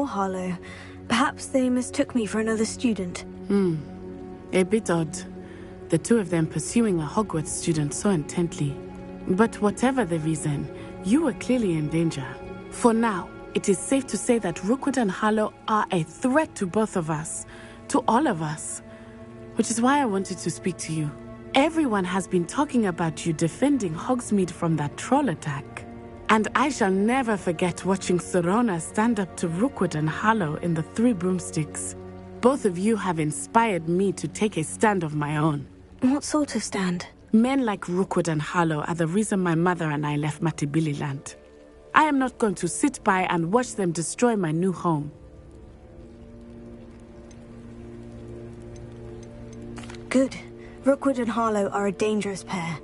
or Harlow. Perhaps they mistook me for another student. A bit odd. The two of them pursuing a Hogwarts student so intently. But whatever the reason, you were clearly in danger. For now, it is safe to say that Rookwood and Harlow are a threat to both of us. To all of us. Which is why I wanted to speak to you. Everyone has been talking about you defending Hogsmeade from that troll attack. And I shall never forget watching Serona stand up to Rookwood and Harlow in the Three Broomsticks. Both of you have inspired me to take a stand of my own. What sort of stand? Men like Rookwood and Harlow are the reason my mother and I left Matibili I am not going to sit by and watch them destroy my new home. Good. Rookwood and Harlow are a dangerous pair,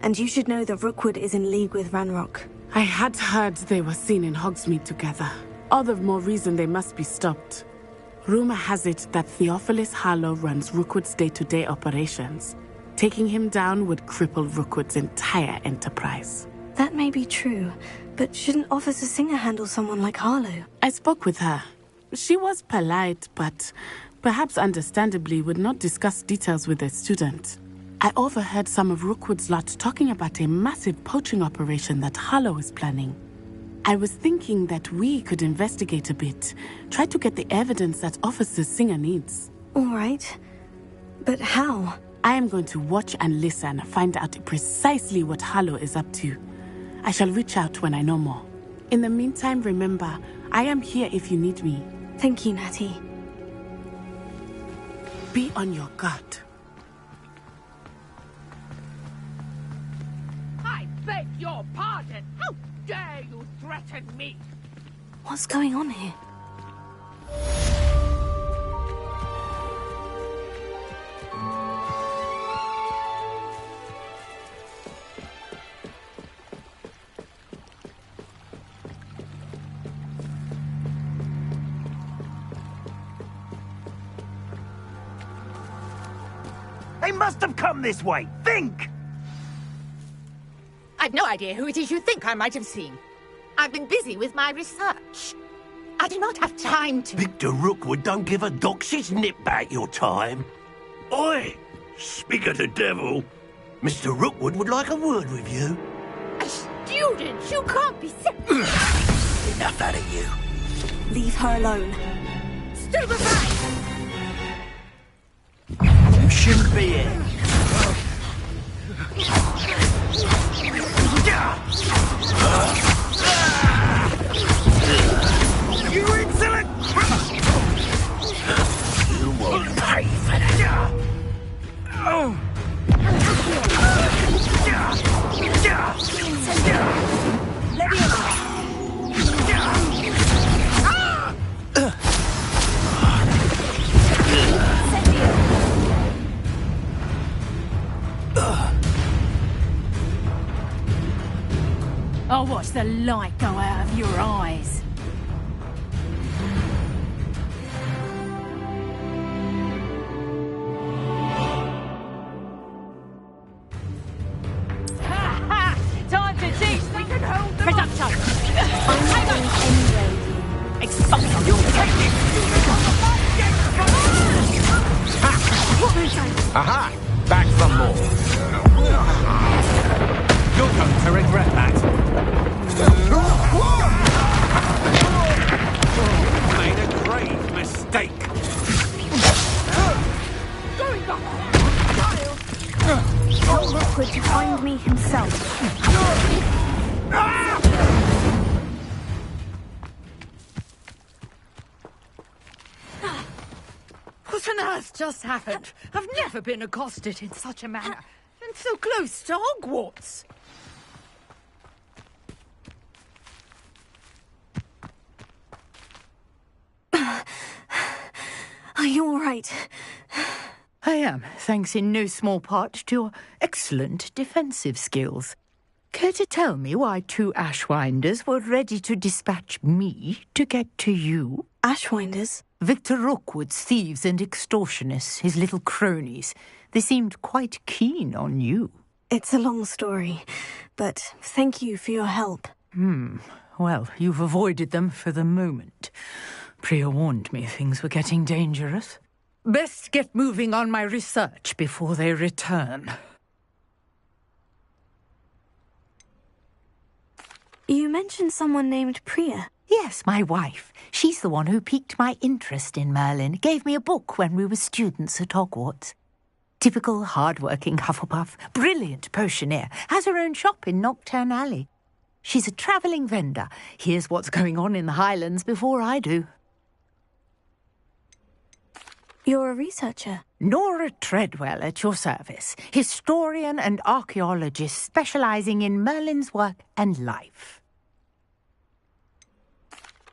and you should know that Rookwood is in league with Ranrock. I had heard they were seen in Hogsmeade together. All the more reason they must be stopped. Rumor has it that Theophilus Harlow runs Rookwood's day-to-day operations. Taking him down would cripple Rookwood's entire enterprise. That may be true, but shouldn't Officer Singer handle someone like Harlow? I spoke with her. She was polite, but perhaps understandably would not discuss details with a student. I overheard some of Rookwood's lot talking about a massive poaching operation that Harlow is planning. I was thinking that we could investigate a bit, try to get the evidence that Officer Singer needs. All right. But how? I am going to watch and listen, find out precisely what Harlow is up to. I shall reach out when I know more. In the meantime, remember, I am here if you need me. Thank you, Natty. Be on your guard. I beg your pardon. How dare you threaten me? What's going on here? They must have come this way. Think! I've no idea who it is you think I might have seen. I've been busy with my research. I do not have time to... Victor Rookwood don't give a doxy's nip back your time. Oi! Speak of the devil. Mr. Rookwood would like a word with you. A student? You can't be Enough out of you. Leave her alone. Stupefy! You shouldn't be here. You insolent! You will pay for that. Let me alone. I'll watch the light go out of your eyes. Ha ha! Time to teach! We can hold them Production! I'm going anyway. Expulsion! You take it! Aha! Back from more. You're going to regret that. Made a grave mistake. Tell Rookwood to find me himself. What on earth just happened? I've never been accosted in such a manner. And so close to Hogwarts. Are you all right? I am, thanks in no small part to your excellent defensive skills. Care to tell me why two Ashwinders were ready to dispatch me to get to you? Ashwinders? Victor Rookwood's thieves and extortionists, his little cronies. They seemed quite keen on you. It's a long story, but thank you for your help. Well, you've avoided them for the moment. Priya warned me things were getting dangerous. Best get moving on my research before they return. You mentioned someone named Priya. Yes, my wife. She's the one who piqued my interest in Merlin, gave me a book when we were students at Hogwarts. Typical hard-working Hufflepuff, brilliant potioneer, has her own shop in Knockturn Alley. She's a travelling vendor. Hears what's going on in the Highlands before I do. You're a researcher. Nora Treadwell at your service, historian and archaeologist specialising in Merlin's work and life.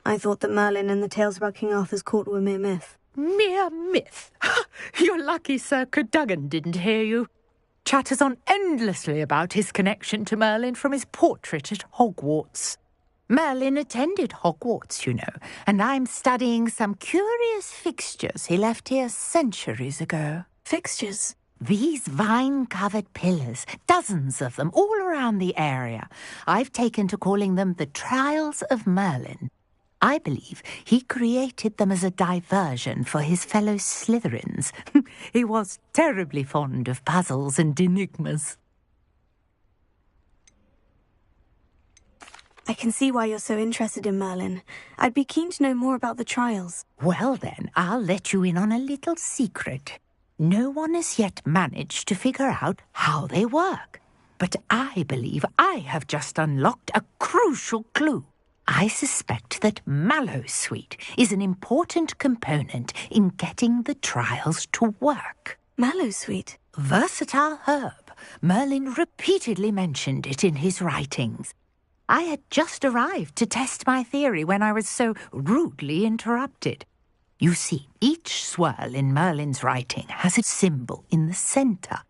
I thought that Merlin and the tales about King Arthur's court were mere myth. Mere myth? You're lucky Sir Cadogan didn't hear you. Chatters on endlessly about his connection to Merlin from his portrait at Hogwarts. Merlin attended Hogwarts, you know, and I'm studying some curious fixtures he left here centuries ago. Fixtures? These vine-covered pillars, dozens of them, all around the area. I've taken to calling them the Trials of Merlin. I believe he created them as a diversion for his fellow Slytherins. He was terribly fond of puzzles and enigmas. I can see why you're so interested in Merlin. I'd be keen to know more about the trials. Well then, I'll let you in on a little secret. No one has yet managed to figure out how they work. But I believe I have just unlocked a crucial clue. I suspect that Mallowsweet is an important component in getting the trials to work. Mallowsweet? Versatile herb. Merlin repeatedly mentioned it in his writings. I had just arrived to test my theory when I was so rudely interrupted. You see, each swirl in Merlin's writing has a symbol in the centre.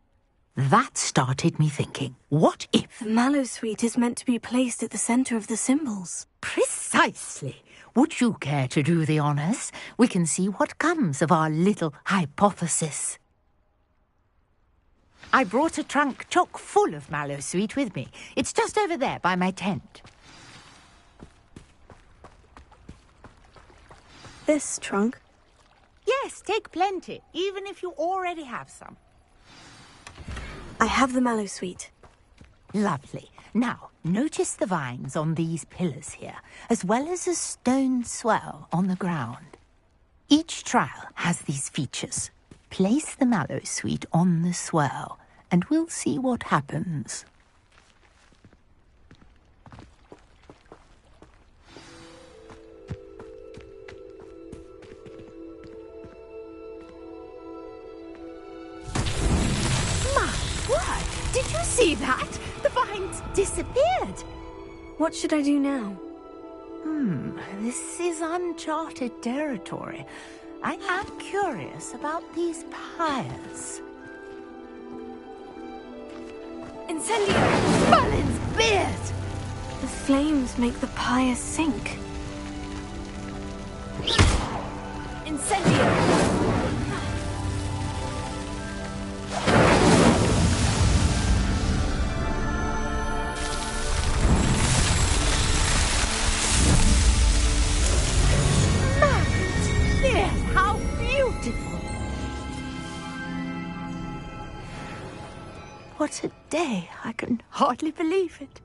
That started me thinking, what if... The Mallowsweet is meant to be placed at the centre of the symbols. Precisely. Would you care to do the honours? We can see what comes of our little hypothesis. I brought a trunk chock full of Mallowsweet with me. It's just over there by my tent. This trunk? Yes, take plenty, even if you already have some. I have the Mallowsweet. Lovely. Now, notice the vines on these pillars here, as well as a stone swell on the ground. Each trial has these features. Place the Mallowsweet on the swell, and we'll see what happens. My word! Did you see that? The vines disappeared. What should I do now? This is uncharted territory. I am curious about these pyres. Incendio! Merlin's beard! The flames make the pyre sink. Incendio! How beautiful! What a day! I can hardly believe it.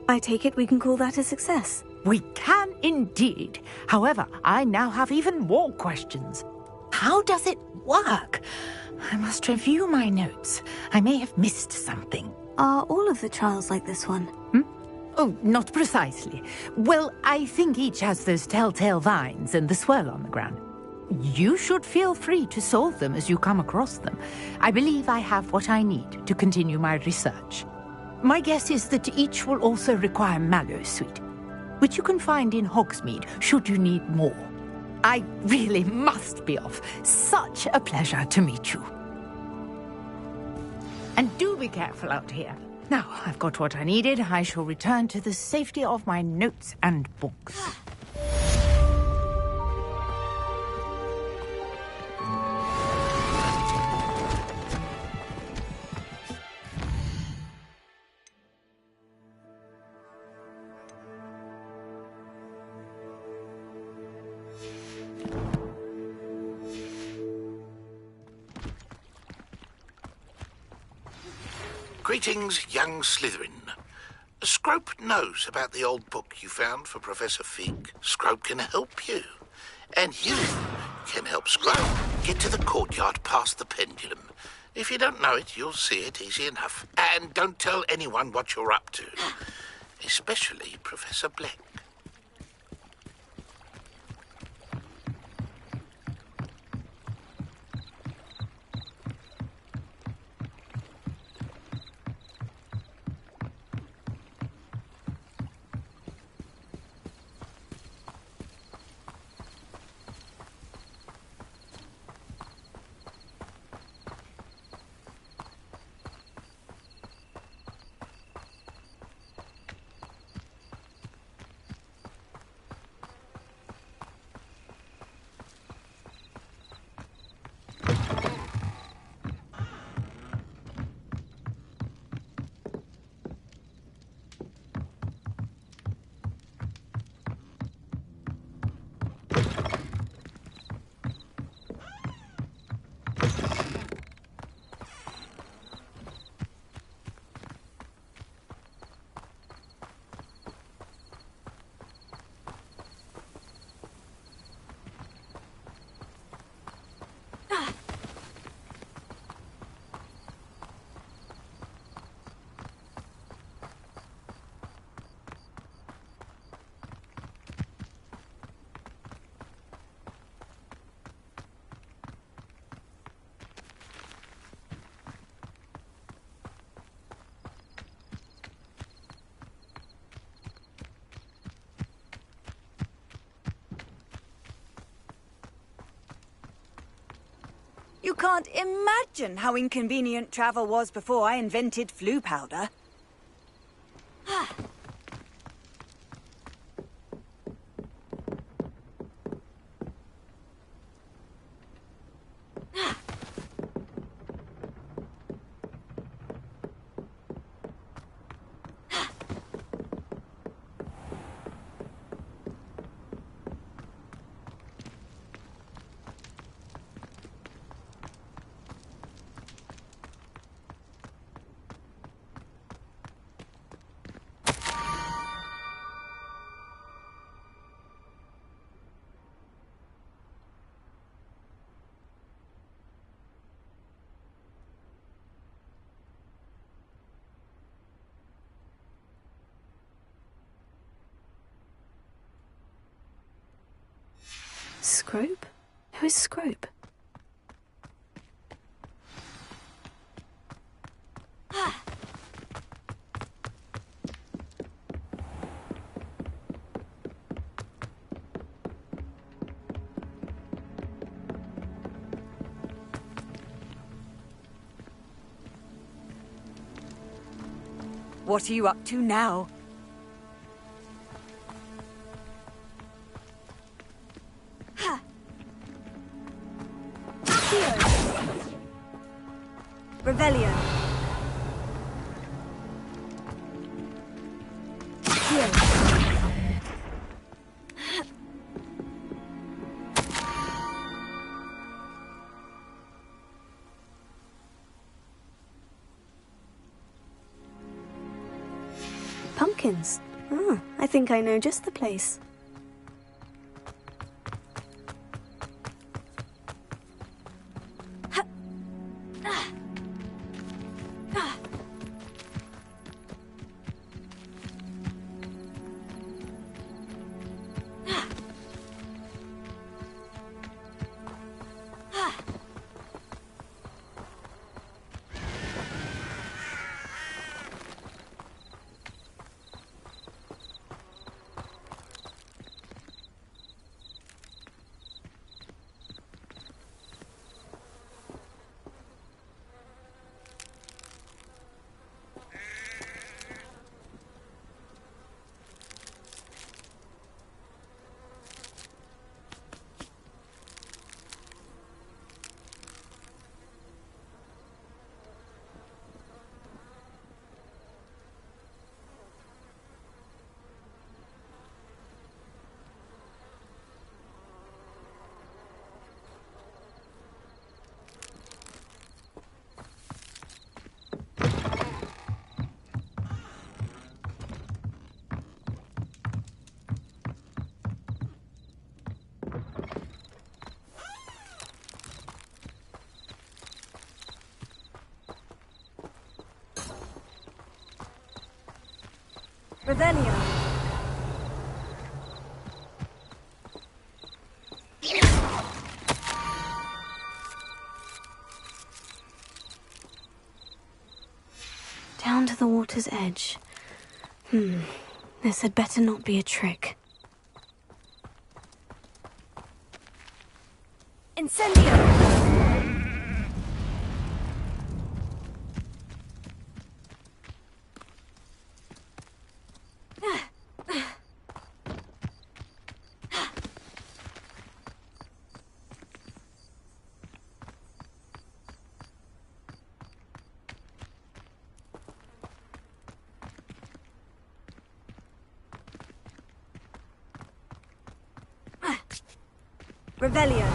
I take it we can call that a success. We can indeed. However, I now have even more questions. How does it work? I must review my notes. I may have missed something. Are all of the trials like this one? Oh, not precisely. Well, I think each has those telltale vines and the swirl on the ground. You should feel free to solve them as you come across them. I believe I have what I need to continue my research. My guess is that each will also require Mallowsweet, which you can find in Hogsmeade should you need more. I really must be off. Such a pleasure to meet you. And do be careful out here. Now, I've got what I needed. I shall return to the safety of my notes and books. Greetings, young Slytherin. Scrope knows about the old book you found for Professor Fig. Scrope can help you. And you can help Scrope get to the courtyard past the pendulum. If you don't know it, you'll see it easy enough. And don't tell anyone what you're up to. Especially Professor Black. You can't imagine how inconvenient travel was before I invented flu powder. Scrope? Who is Scrope? What are you up to now? Revelio. Here. Pumpkins. Ah, I think I know just the place. Revelio. Down to the water's edge. This had better not be a trick. Incendio! Revelio.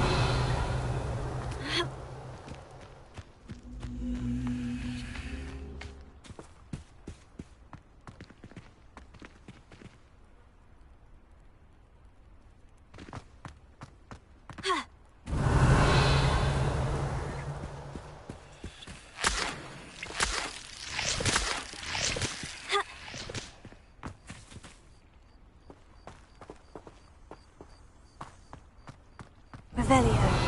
Revelio.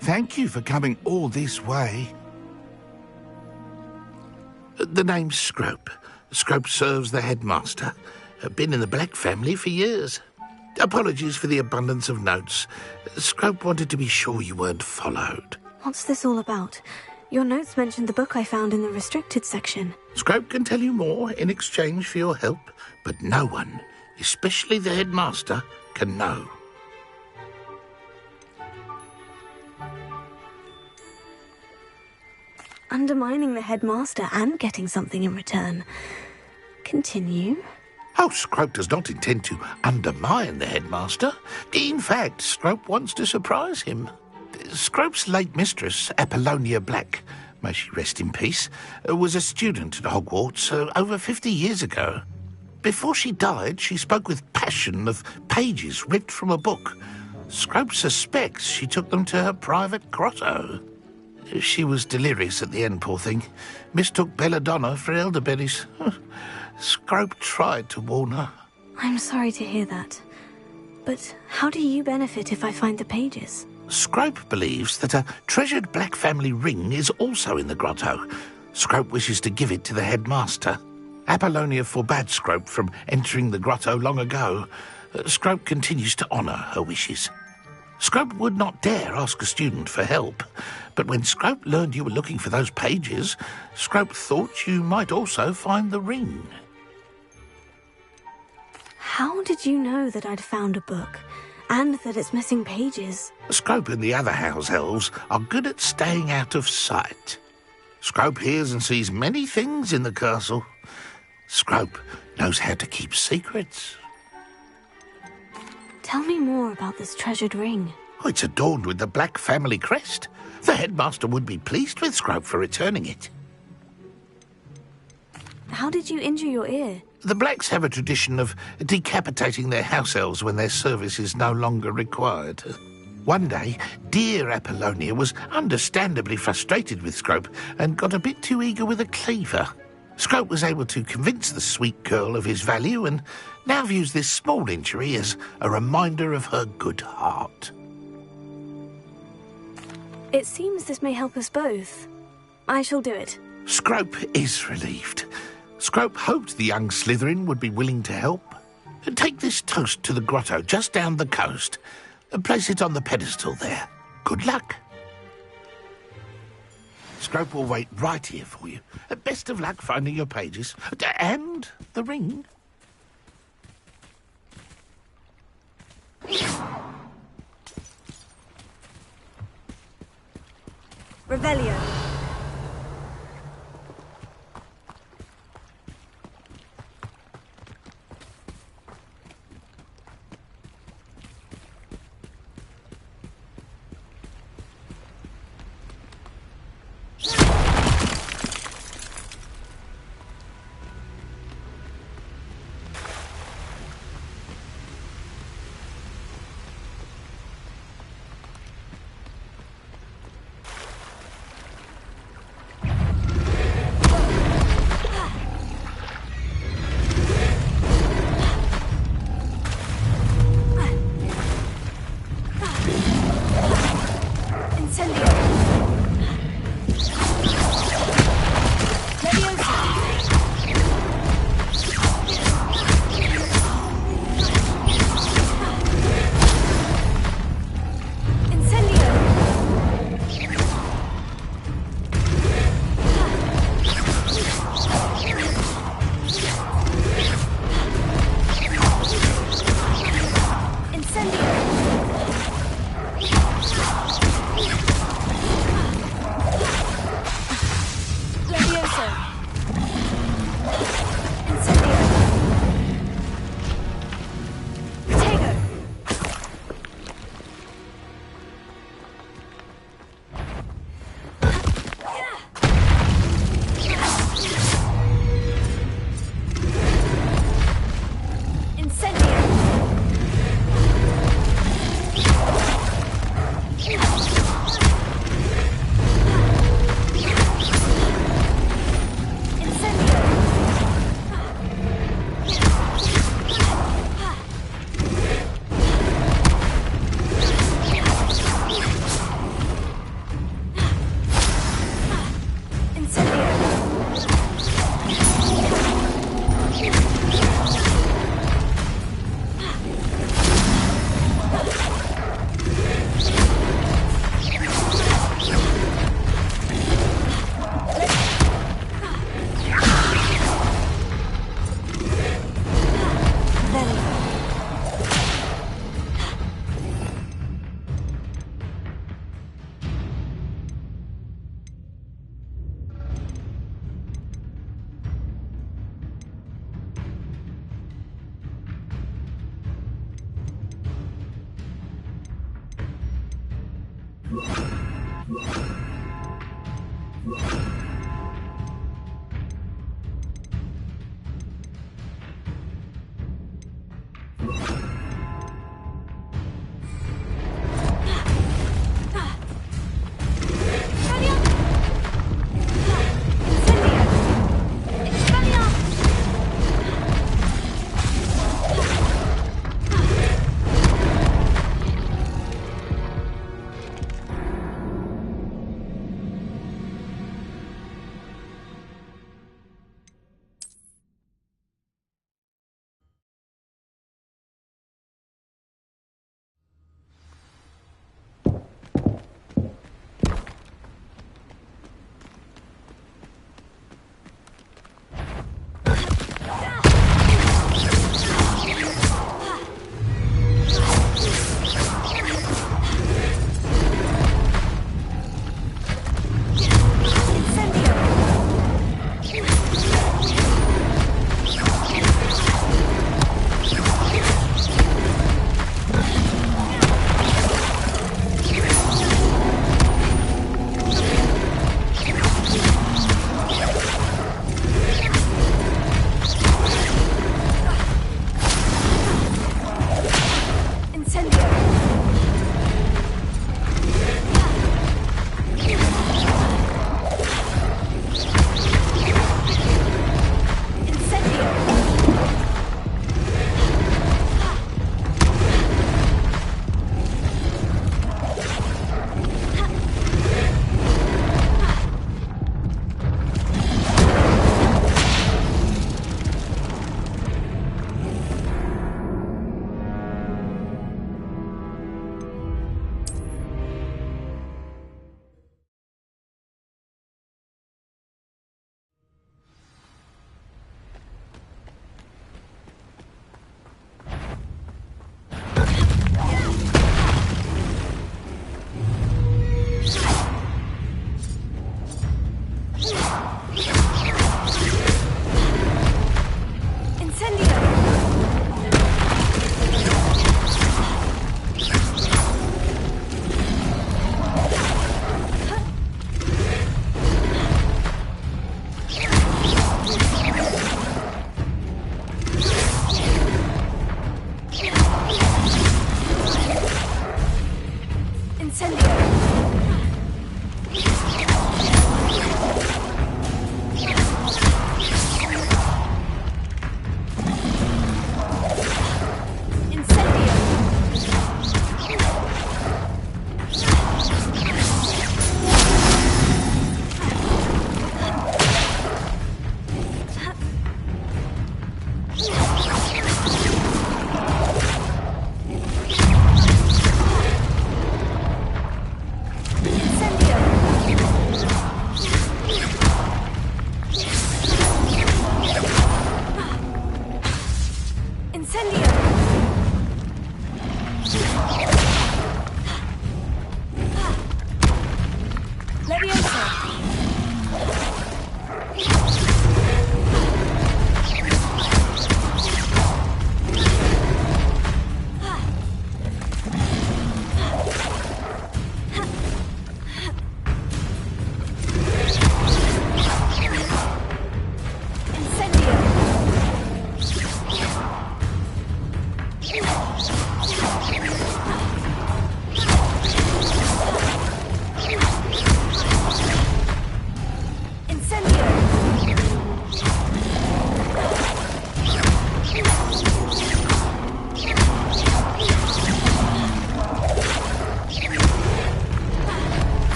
Thank you for coming all this way. The name's Scrope. Scrope serves the headmaster. Been in the Black family for years. Apologies for the abundance of notes. Scrope wanted to be sure you weren't followed. What's this all about? Your notes mentioned the book I found in the restricted section. Scrope can tell you more in exchange for your help, but no one, especially the headmaster, can know. Undermining the headmaster and getting something in return. Continue. Oh, Scrope does not intend to undermine the headmaster. In fact, Scrope wants to surprise him. Scrope's late mistress, Apollonia Black, may she rest in peace, was a student at Hogwarts over 50 years ago. Before she died, she spoke with passion of pages ripped from a book. Scrope suspects she took them to her private grotto. She was delirious at the end, poor thing. Mistook belladonna for elderberries. Scrope tried to warn her. I'm sorry to hear that. But how do you benefit if I find the pages? Scrope believes that a treasured Black family ring is also in the grotto. Scrope wishes to give it to the headmaster. Apollonia forbade Scrope from entering the grotto long ago. Scrope continues to honour her wishes. Scrope would not dare ask a student for help, but when Scrope learned you were looking for those pages, Scrope thought you might also find the ring. How did you know that I'd found a book, and that it's missing pages? Scrope and the other house elves are good at staying out of sight. Scrope hears and sees many things in the castle. Scrope knows how to keep secrets. Tell me more about this treasured ring. Oh, it's adorned with the Black family crest. The headmaster would be pleased with Scrope for returning it. How did you injure your ear? The Blacks have a tradition of decapitating their house elves when their service is no longer required. One day, dear Apollonia was understandably frustrated with Scrope and got a bit too eager with a cleaver. Scrope was able to convince the sweet girl of his value and now views this small injury as a reminder of her good heart. It seems this may help us both. I shall do it. Scrope is relieved. Scrope hoped the young Slytherin would be willing to help. Take this toast to the grotto just down the coast and place it on the pedestal there. Good luck. Scrope will wait right here for you. Best of luck finding your pages. And the ring. Revelio.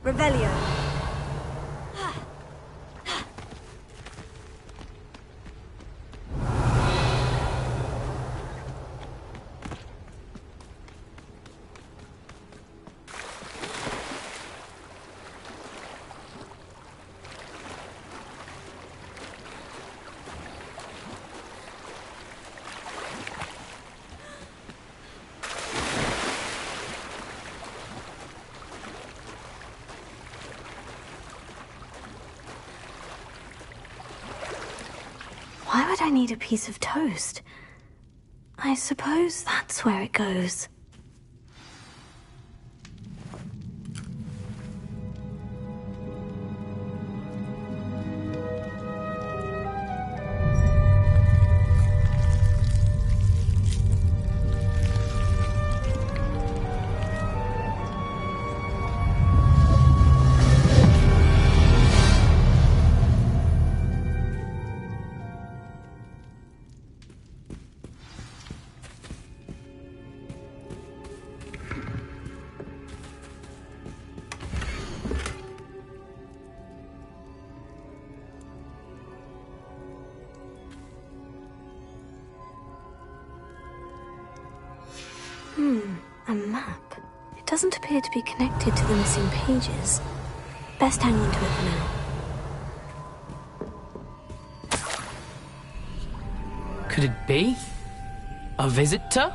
Revelio. Why would I need a piece of toast? I suppose that's where it goes. A map. It doesn't appear to be connected to the missing pages. Best hang on to it for now. Could it be? A visitor?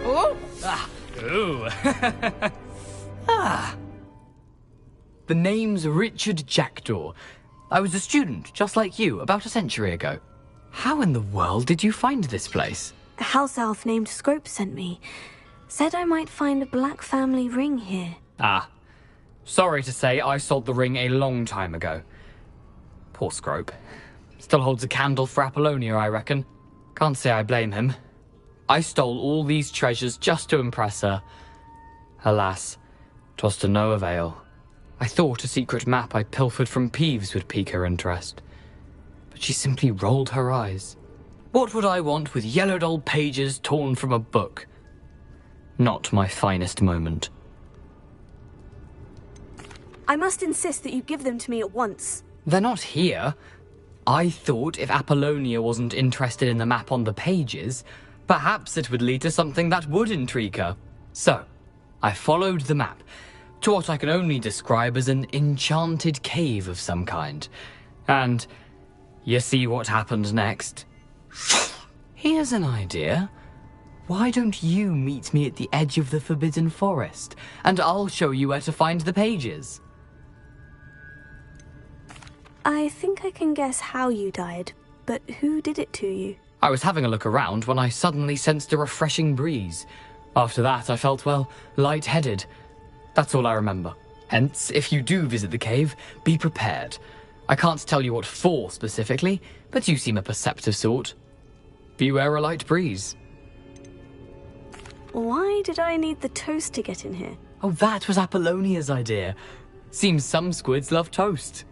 Oh! Ah! Ooh! Ah! The name's Richard Jackdaw. I was a student, just like you, about a century ago. How in the world did you find this place? A house elf named Scrope sent me. Said I might find a black family ring here. Ah. Sorry to say, I sold the ring a long time ago. Poor Scrope. Still holds a candle for Apollonia, I reckon. Can't say I blame him. I stole all these treasures just to impress her. Alas, 'twas to no avail. I thought a secret map I pilfered from Peeves would pique her interest. But she simply rolled her eyes. What would I want with yellowed old pages torn from a book? Not my finest moment. I must insist that you give them to me at once. They're not here. I thought if Apollonia wasn't interested in the map on the pages, perhaps it would lead to something that would intrigue her. So, I followed the map to what I can only describe as an enchanted cave of some kind. And you see what happened next? Here's an idea. Why don't you meet me at the edge of the Forbidden Forest, and I'll show you where to find the pages? I think I can guess how you died, but who did it to you? I was having a look around when I suddenly sensed a refreshing breeze. After that, I felt, well, lightheaded. That's all I remember. Hence, if you do visit the cave, be prepared. I can't tell you what for specifically, but you seem a perceptive sort. Beware a light breeze. Why did I need the toast to get in here? Oh, that was Apollonia's idea. Seems some squids love toast.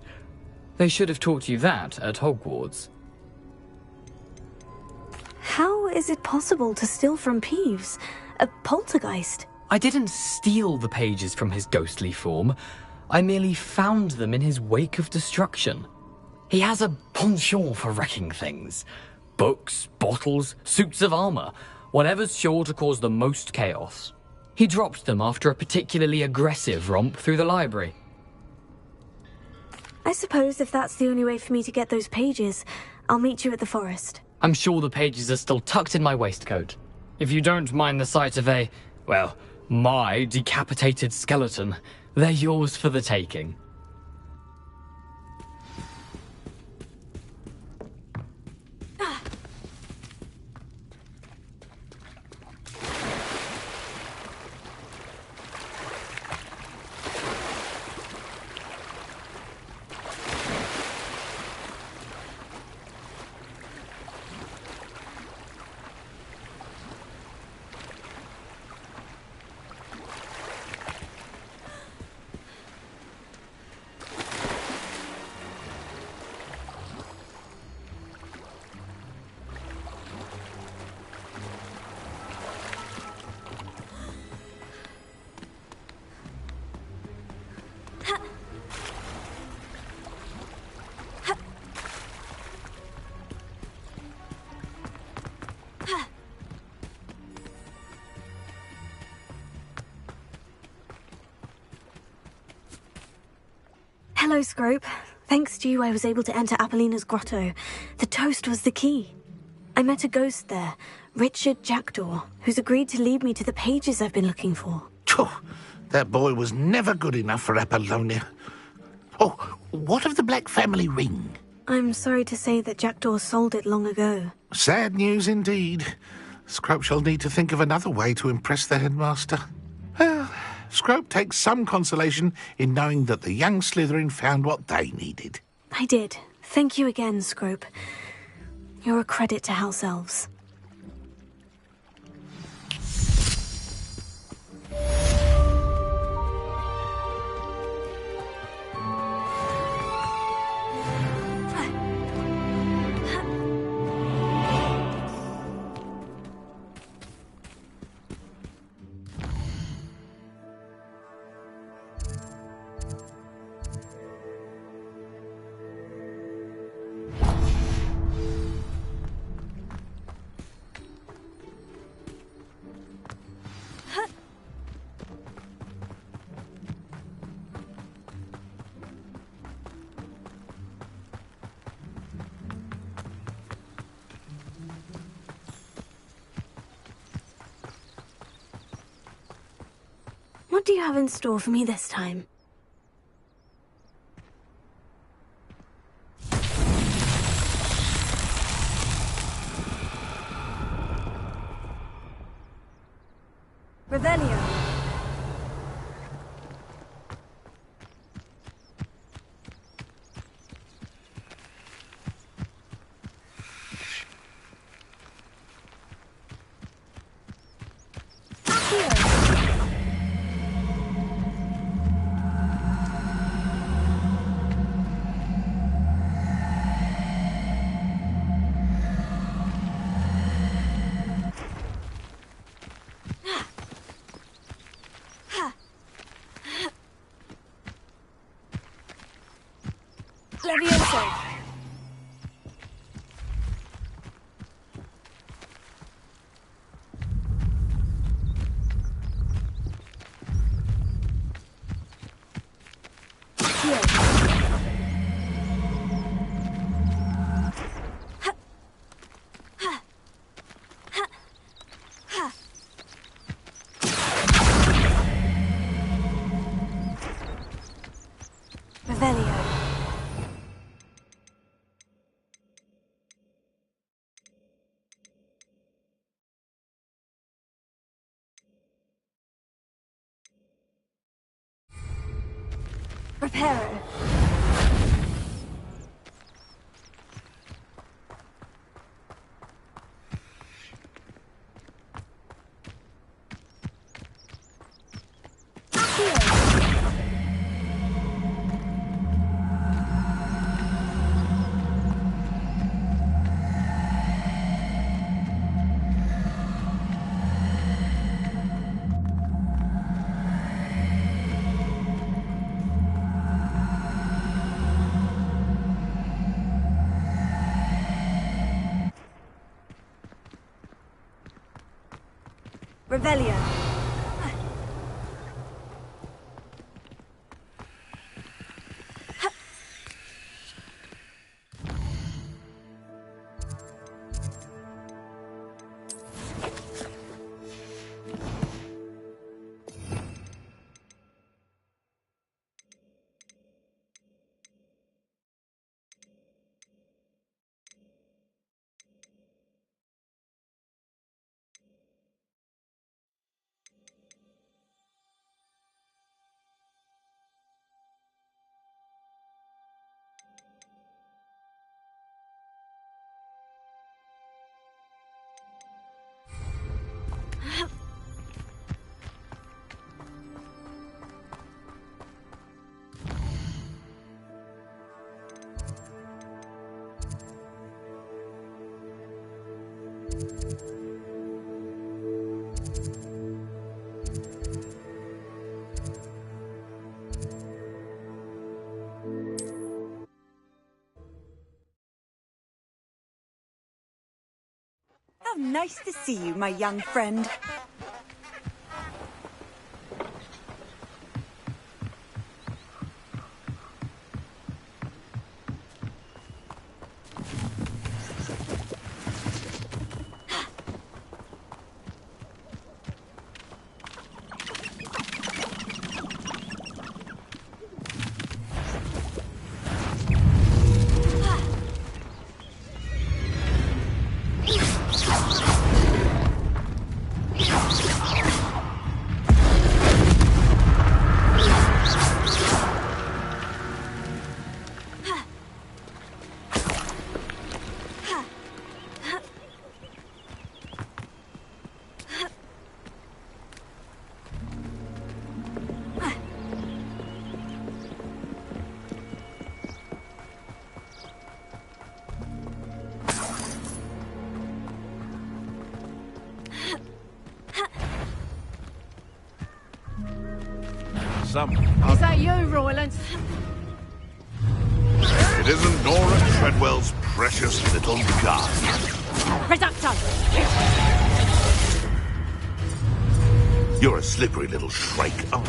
They should have taught you that at Hogwarts. How is it possible to steal from Peeves? A poltergeist? I didn't steal the pages from his ghostly form. I merely found them in his wake of destruction. He has a penchant for wrecking things. Books, bottles, suits of armor, whatever's sure to cause the most chaos. He dropped them after a particularly aggressive romp through the library. I suppose if that's the only way for me to get those pages, I'll meet you at the forest. I'm sure the pages are still tucked in my waistcoat. If you don't mind the sight of my decapitated skeleton, they're yours for the taking. Hello, Scrope. Thanks to you, I was able to enter Apollina's grotto. The toast was the key. I met a ghost there, Richard Jackdaw, who's agreed to lead me to the pages I've been looking for. Phew, that boy was never good enough for Apollonia. Oh, what of the Black family ring? I'm sorry to say that Jackdaw sold it long ago. Sad news indeed. Scrope shall need to think of another way to impress the headmaster. Well, Scrope takes some consolation in knowing that the young Slytherin found what they needed. I did. Thank you again, Scrope. You're a credit to House Elves. What do you have in store for me this time? Revelio. Levioso! Revelio. Reparo. Revelio. How nice to see you, my young friend. Is that you, Roylance? It isn't Nora Treadwell's precious little gun. Reducto! You're a slippery little shrike. Oh.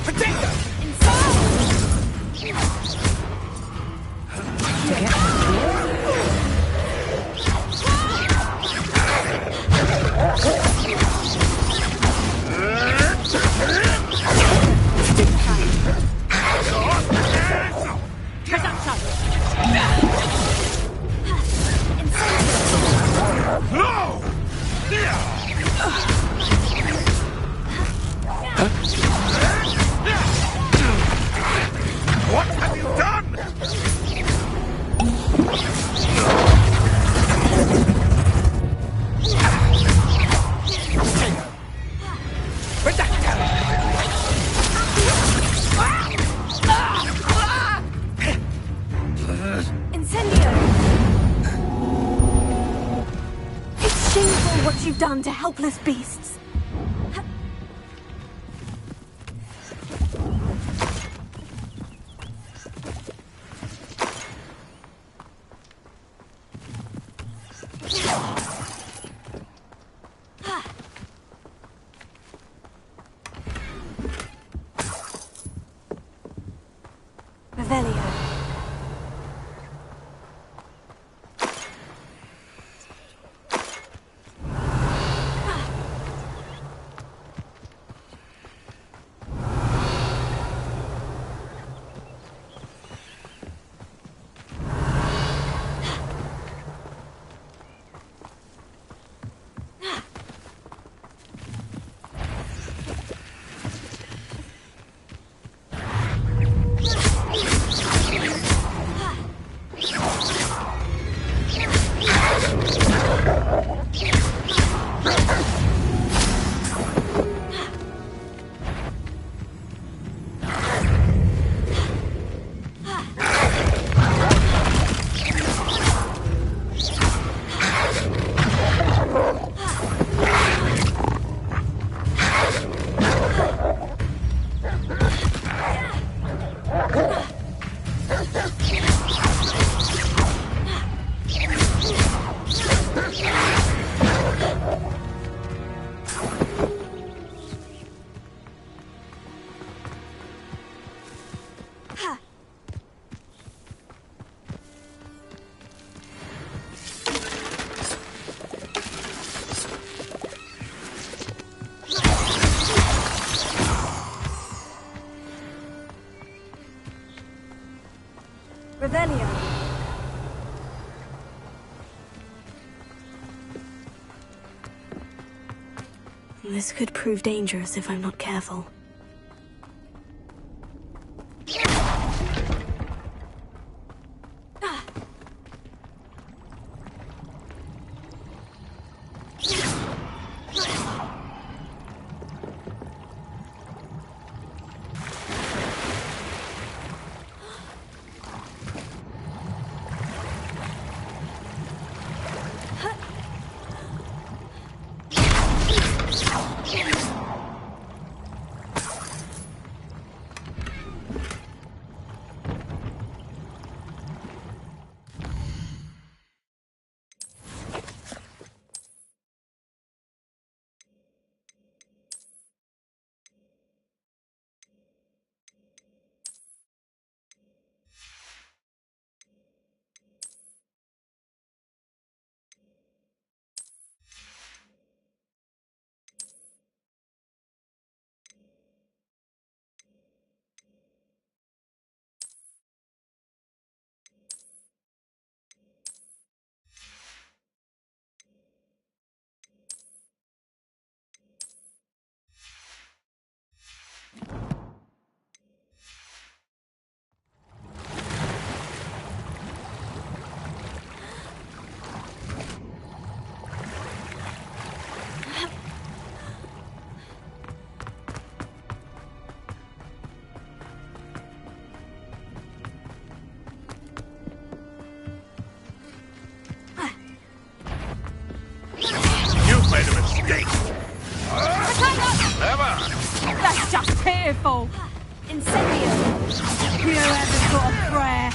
No! What have you done? Incendio! It's shameful what you've done to helpless beasts. Revelio. Revelio. This could prove dangerous if I'm not careful. That's just pitiful. Incendio. You haven't got a prayer.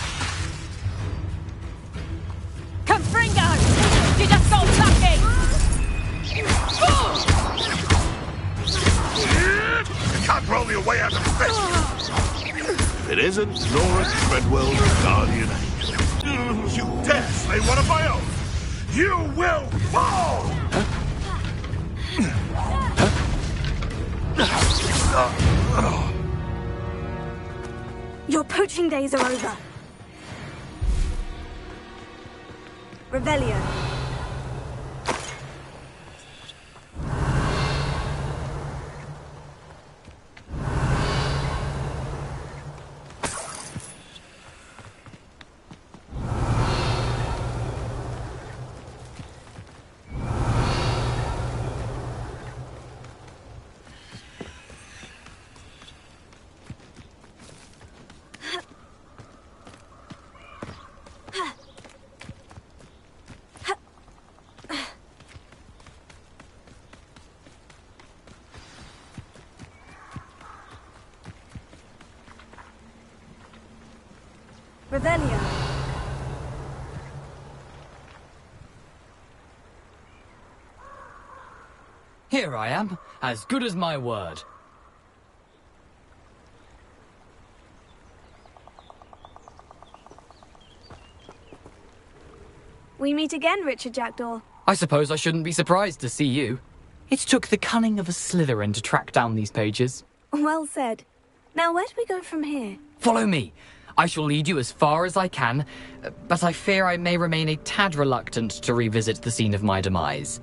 Confringo! You just got lucky! You can't roll your way out of space! If it isn't Nora Treadwell's guardian angel. You dare slay one of my own! You will fall! Your poaching days are over. Revelio. Revelio. Here I am, as good as my word. We meet again, Richard Jackdaw. I suppose I shouldn't be surprised to see you. It took the cunning of a Slytherin to track down these pages. Well said. Now, where do we go from here? Follow me. I shall lead you as far as I can, but I fear I may remain a tad reluctant to revisit the scene of my demise.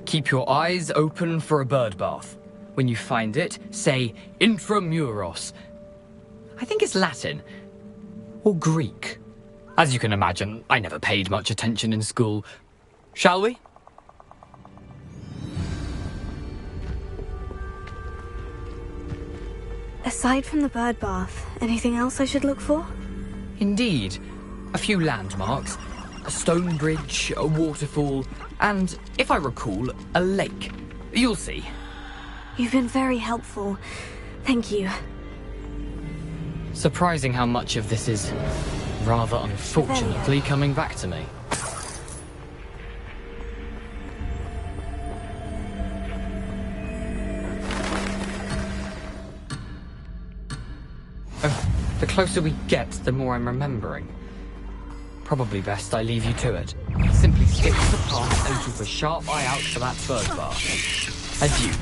Keep your eyes open for a bird bath. When you find it, say intramuros. I think it's Latin. Or Greek. As you can imagine, I never paid much attention in school. Shall we? Aside from the bird bath, anything else I should look for? Indeed. A few landmarks. A stone bridge, a waterfall, and, if I recall, a lake. You'll see. You've been very helpful. Thank you. Surprising how much of this is, rather unfortunately, coming back to me. The closer we get, the more I'm remembering. Probably best I leave you to it. Simply stick to the path and keep a sharp eye out for that bird bath. Adieu.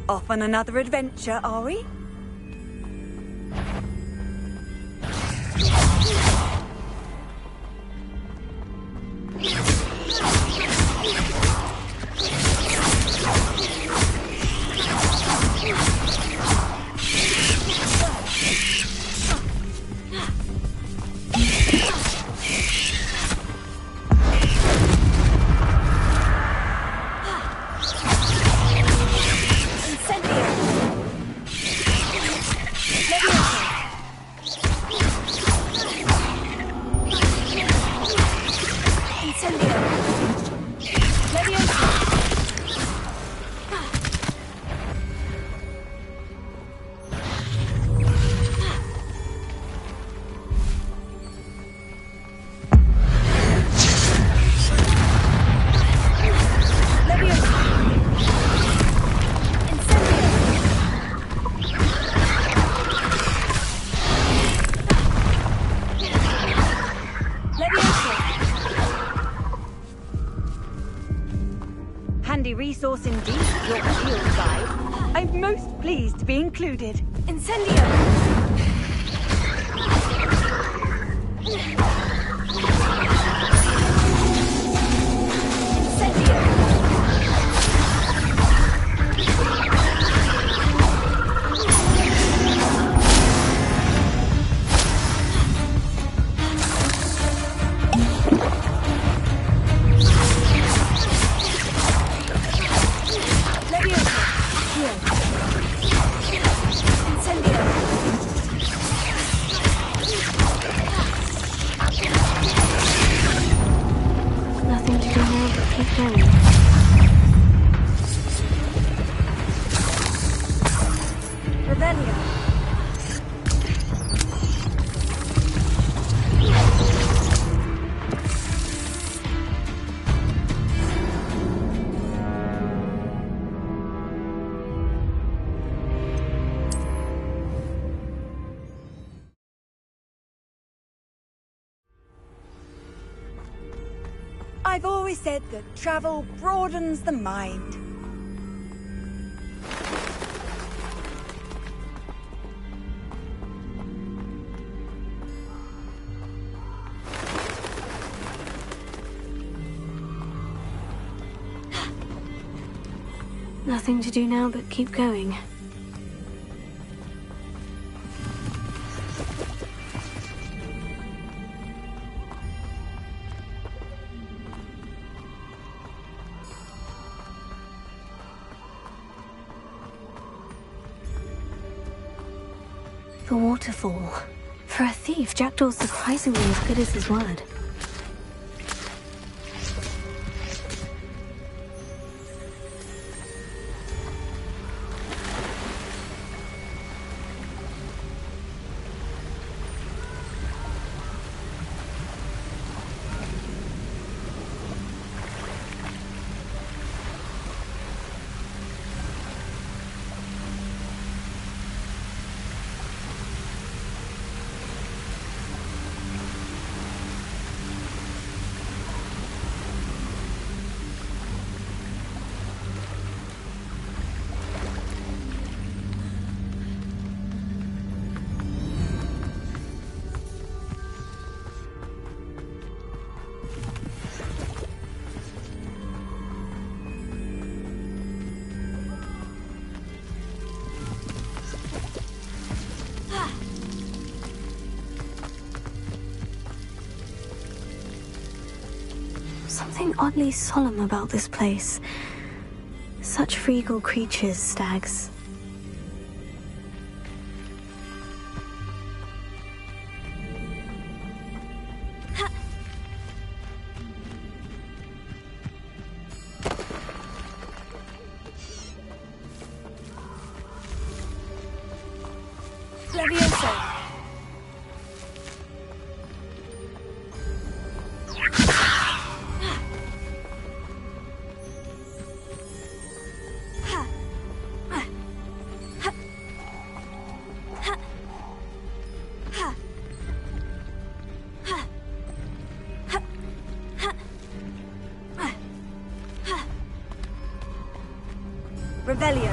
Off on another adventure, are we? Handy resource indeed, your field guide. I'm most pleased to be included. Incendio! I've always said that travel broadens the mind. Nothing to do now but keep going. The waterfall. For a thief, Jackdaw's surprisingly as good as his word. Something oddly solemn about this place. Such regal creatures, stags. Revelio.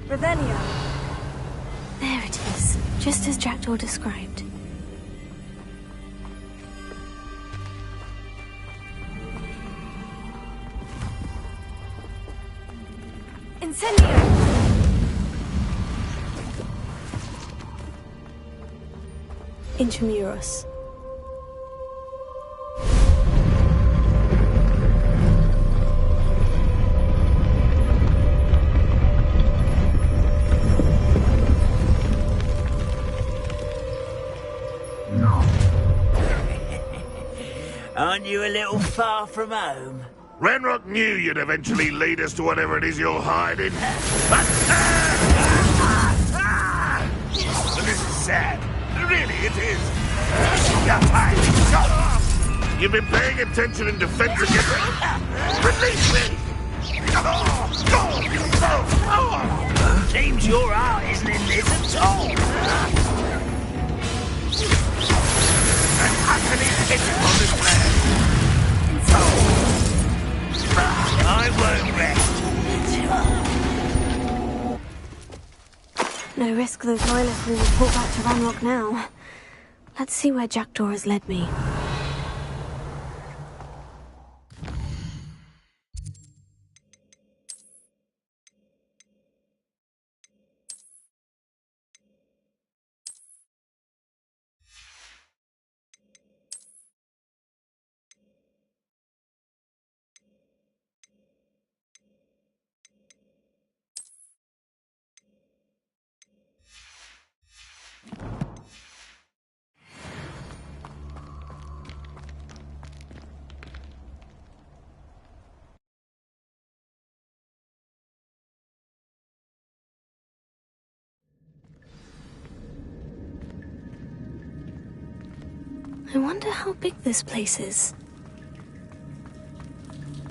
Revelio. There it is, just as Jackdaw described. Incendio! Intramuros. Aren't you a little far from home? Ranrock knew you'd eventually lead us to whatever it is you're hiding. But this is sad. Really, it is. You've been paying attention in defense against it? Release me! Seems your heart isn't in this at all. And utterly hidden on this land. I won't rest. No risk those loyalists will report back to Ranrock now. Let's see where Jackdaw has led me. I wonder how big this place is.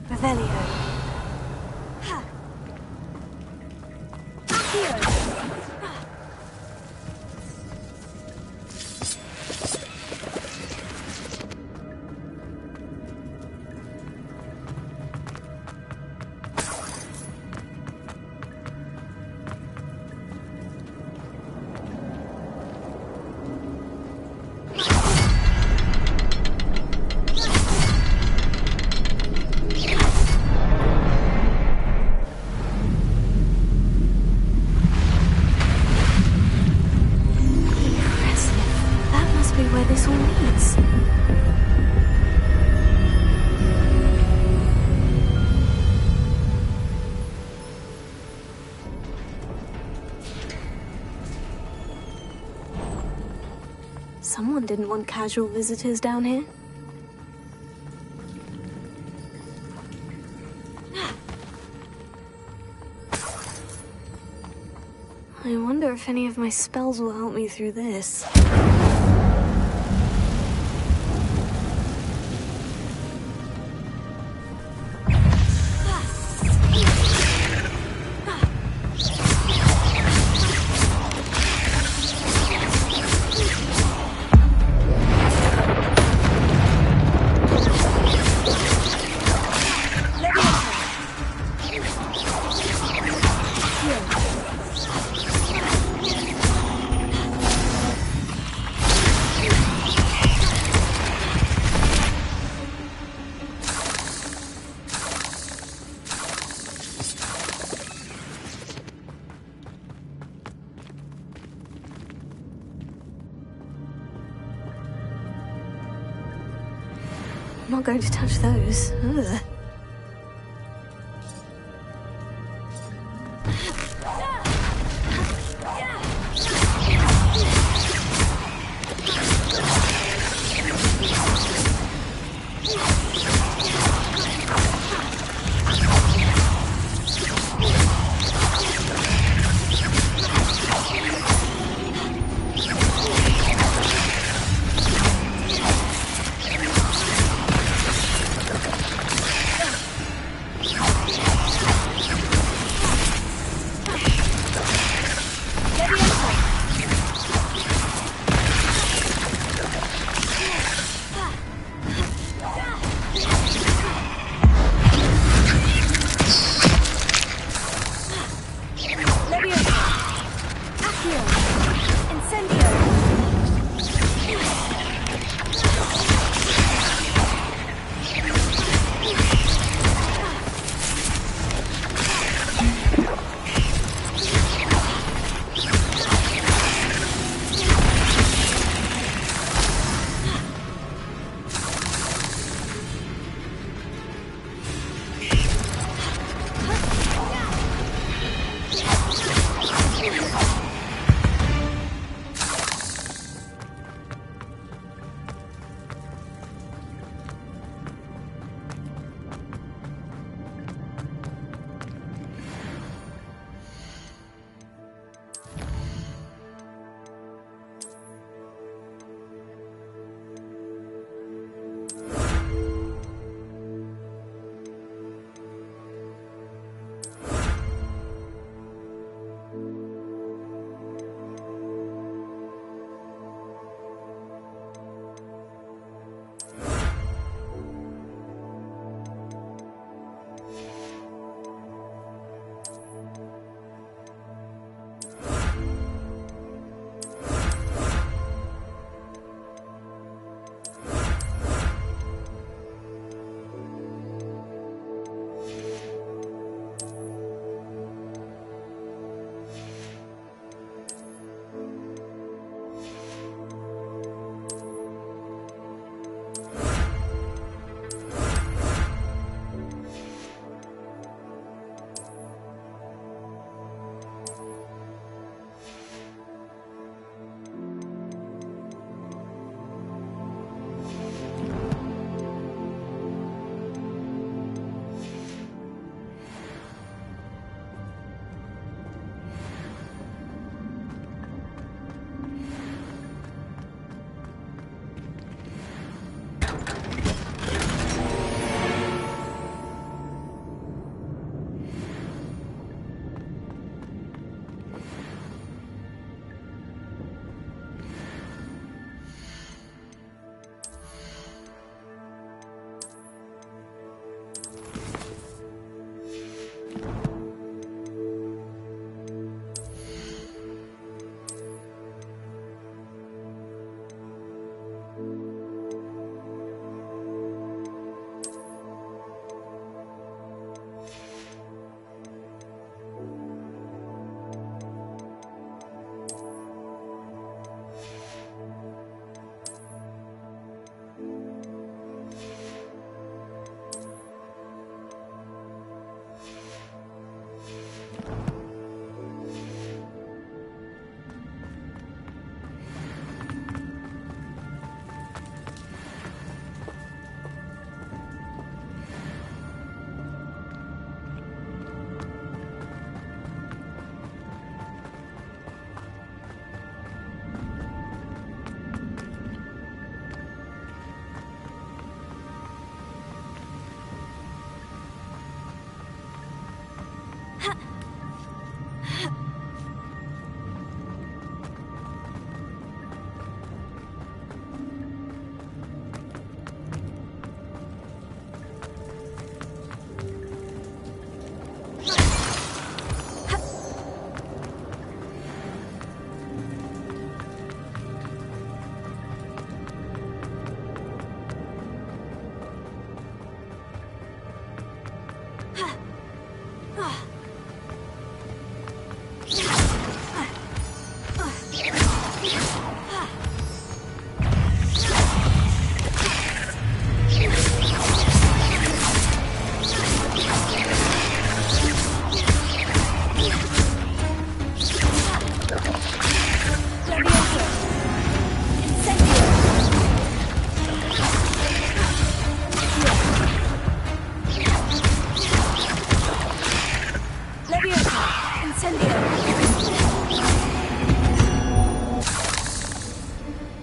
Revelio. Ha. Accio. this all means. Someone didn't want casual visitors down here. I wonder if any of my spells will help me through this. I'm not going to touch those. Ugh.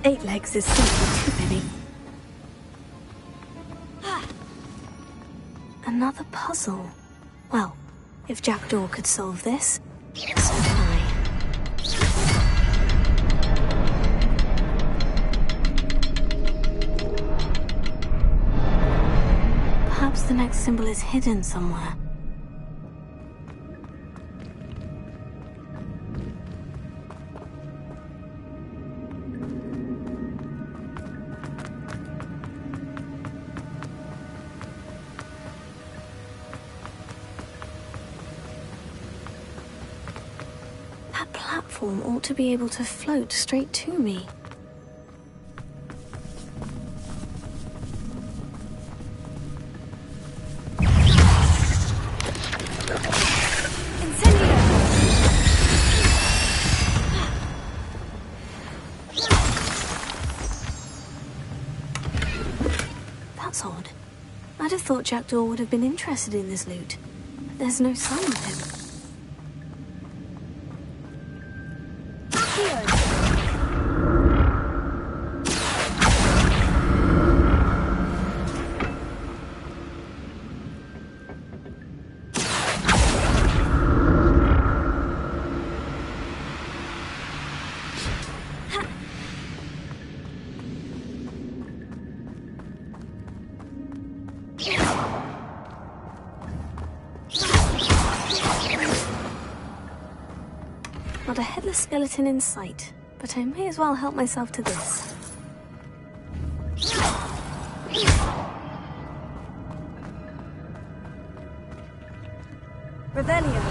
8 legs is simply too many. Another puzzle. Well, if Jackdaw could solve this, so can I. Perhaps the next symbol is hidden somewhere. That platform ought to be able to float straight to me. That's odd. I'd have thought Jackdaw would have been interested in this loot. But there's no sign of him. Not a headless skeleton in sight, but I may as well help myself to this. Revelio.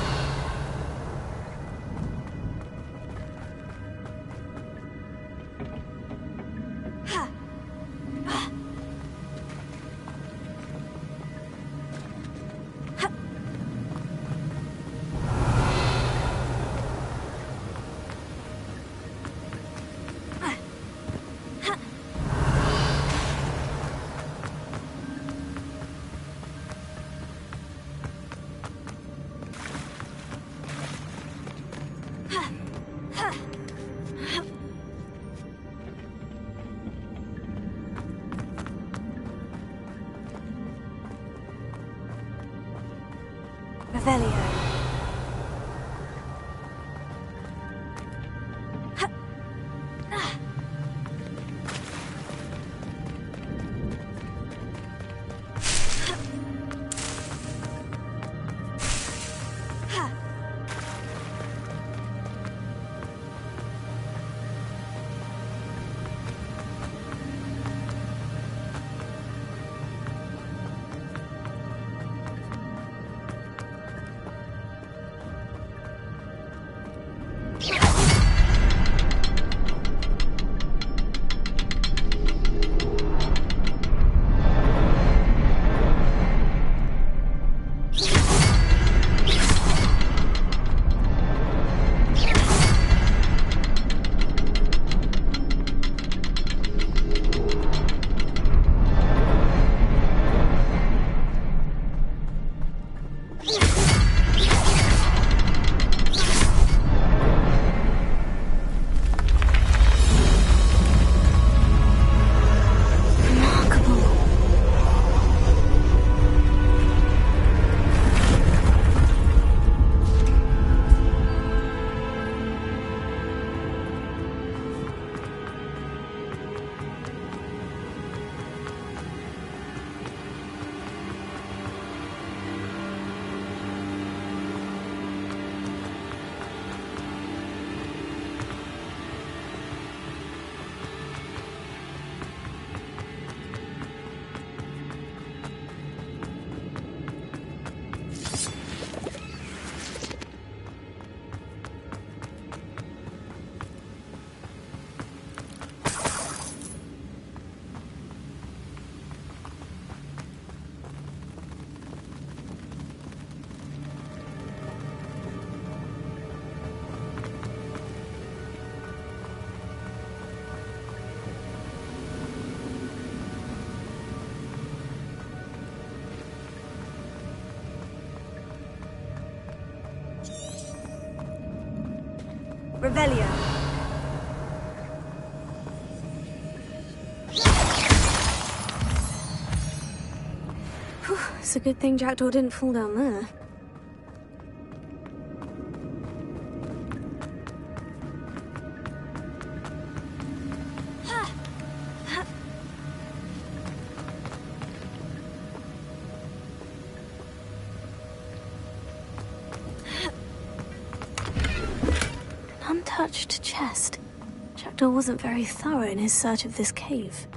Revelio. Revelio. It's a good thing Jackdaw didn't fall down there. An untouched chest. Jackdaw wasn't very thorough in his search of this cave.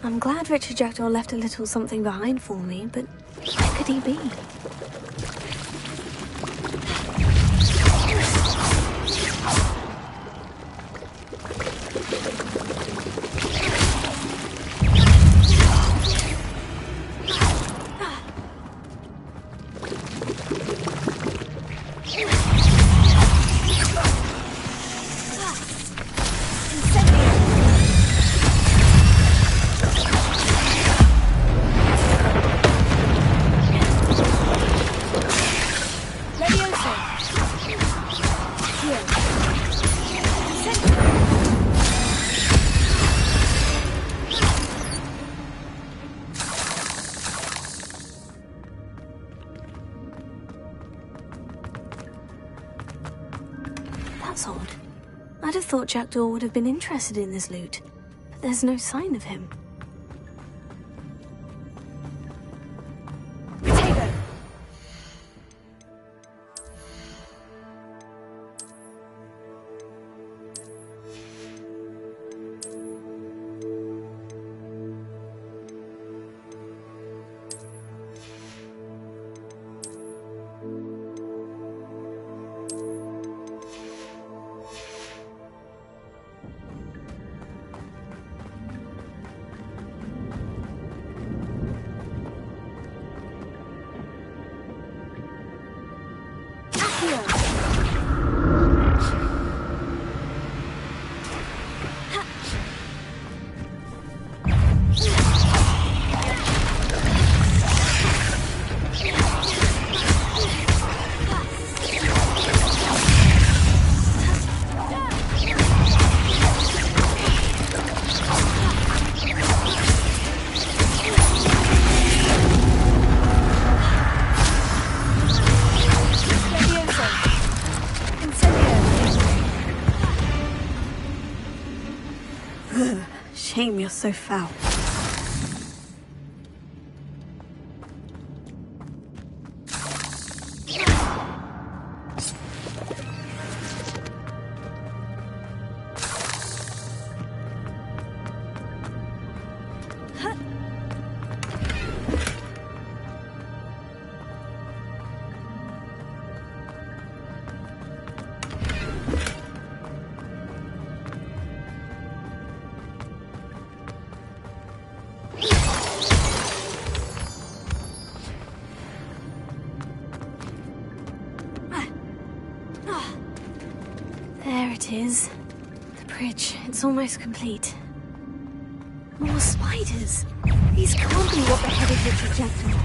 I'm glad Richard Jackdaw left a little something behind for me, but where could he be? That's odd. I'd have thought Jackdaw would have been interested in this loot, but there's no sign of him. Shame you're so foul. There it is. The bridge. It's almost complete. More spiders. These can't be what beheaded Richard Jackdaw.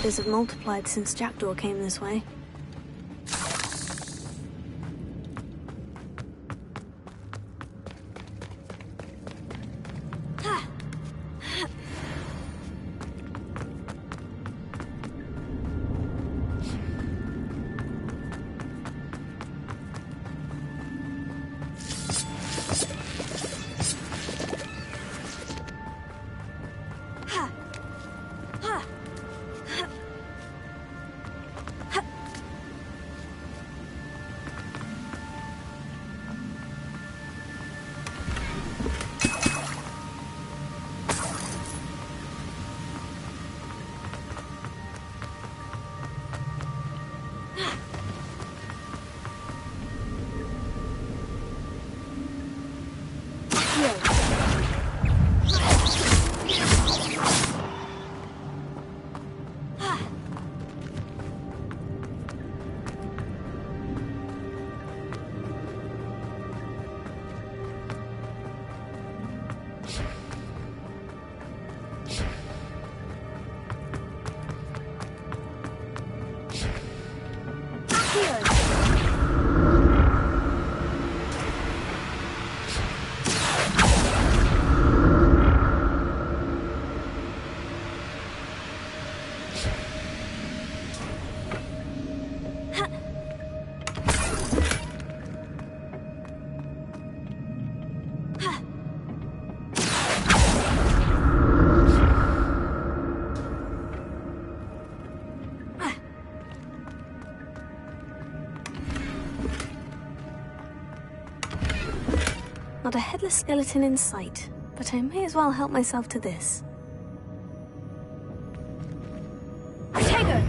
spiders have multiplied since Jackdaw came this way. Not a headless skeleton in sight, but I may as well help myself to this. Tego!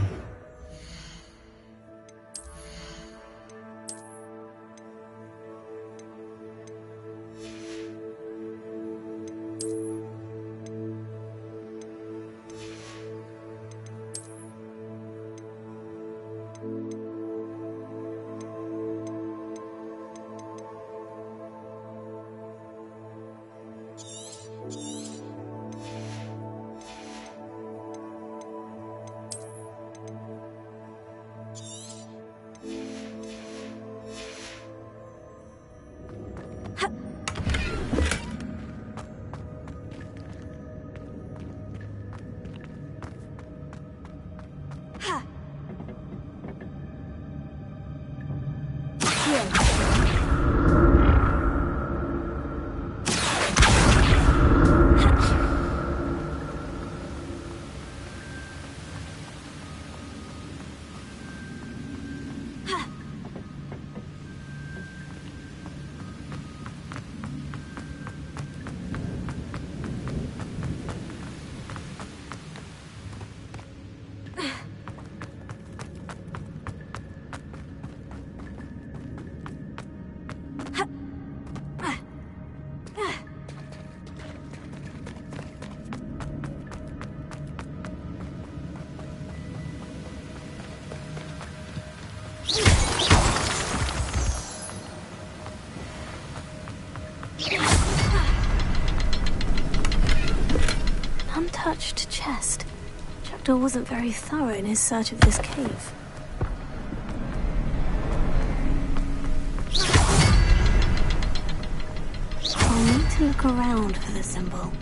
Untouched chest. Jackdaw wasn't very thorough in his search of this cave. I'll need to look around for the symbol.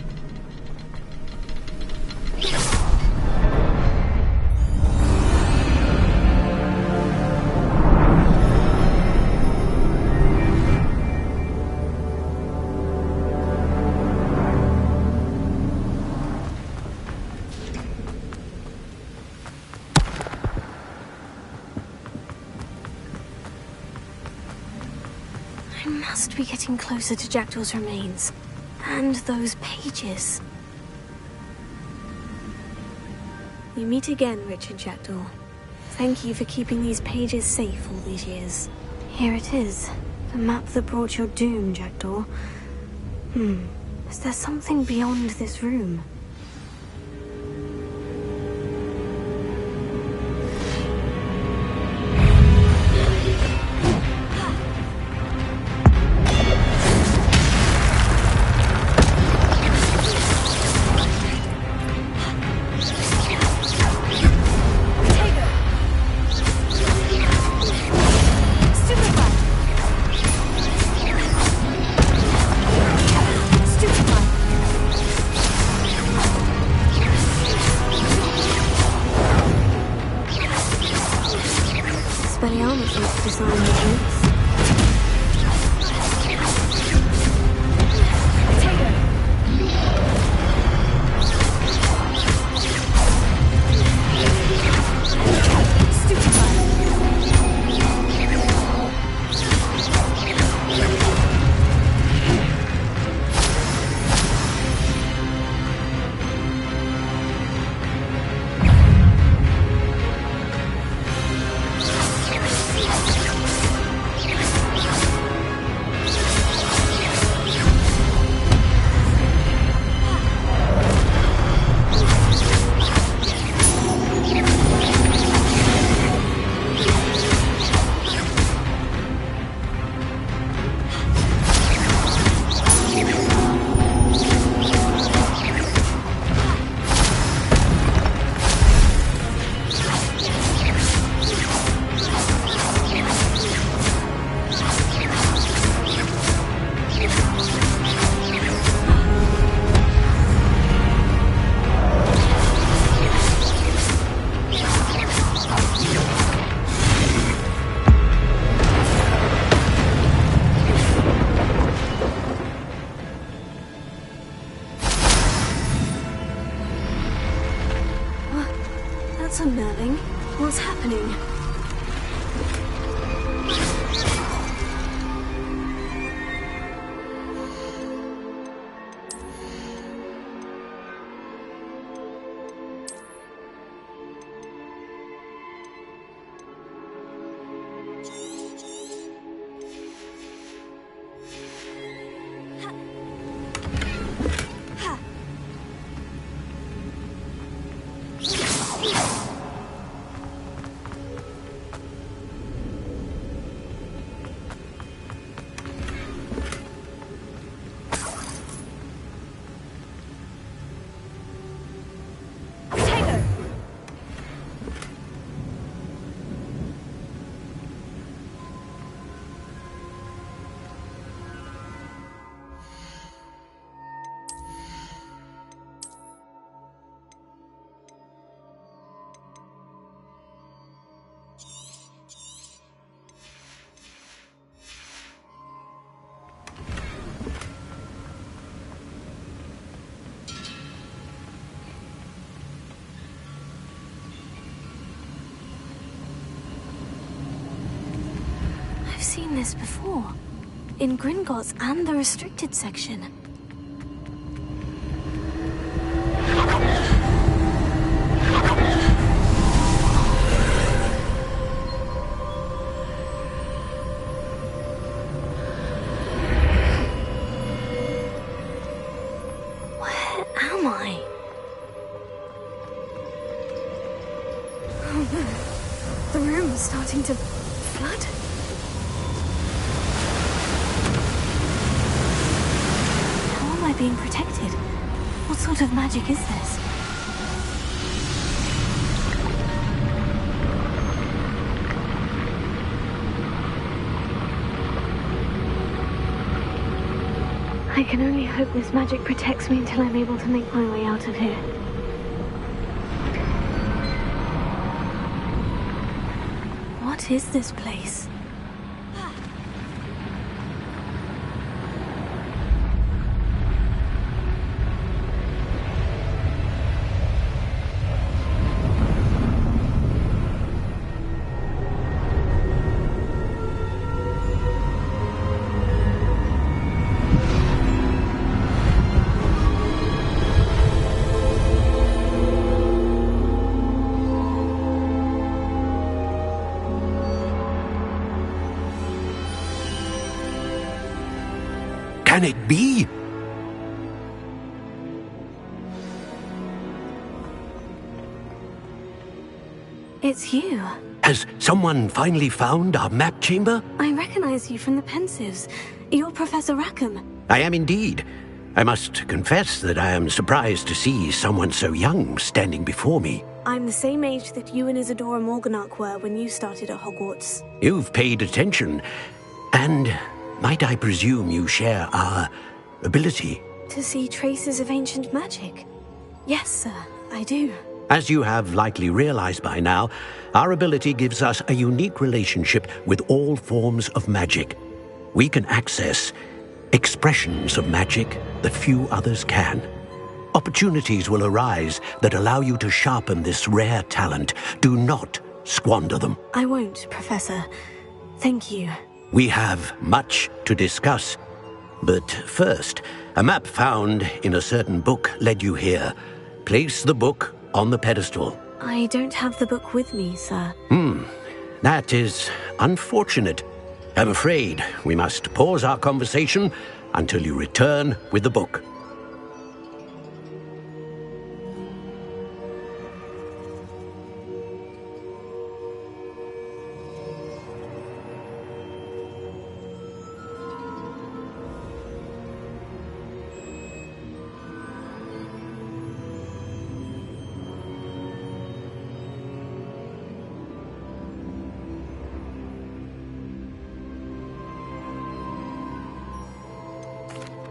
I must be getting closer to Jackdaw's remains. And those pages. We meet again, Richard Jackdaw. Thank you for keeping these pages safe all these years. Here it is. The map that brought your doom, Jackdaw. Is there something beyond this room? Expelliarmus used to design the boots. That's unnerving. What's happening? I've seen this before. In Gringotts and the restricted section. Where am I? Oh no. The room is starting to flood. Being protected? What sort of magic is this? I can only hope this magic protects me until I'm able to make my way out of here. What is this place? Can it be? It's you. Has someone finally found our map chamber? I recognize you from the Pensives. You're Professor Rackham. I am indeed. I must confess that I am surprised to see someone so young standing before me. I'm the same age that you and Isadora Morganach were when you started at Hogwarts. You've paid attention, and might I presume you share our ability? To see traces of ancient magic? Yes, sir, I do. As you have likely realized by now, our ability gives us a unique relationship with all forms of magic. We can access expressions of magic that few others can. Opportunities will arise that allow you to sharpen this rare talent. Do not squander them. I won't, Professor. Thank you. We have much to discuss. But first, a map found in a certain book led you here. Place the book on the pedestal. I don't have the book with me, sir. That is unfortunate. I'm afraid we must pause our conversation until you return with the book.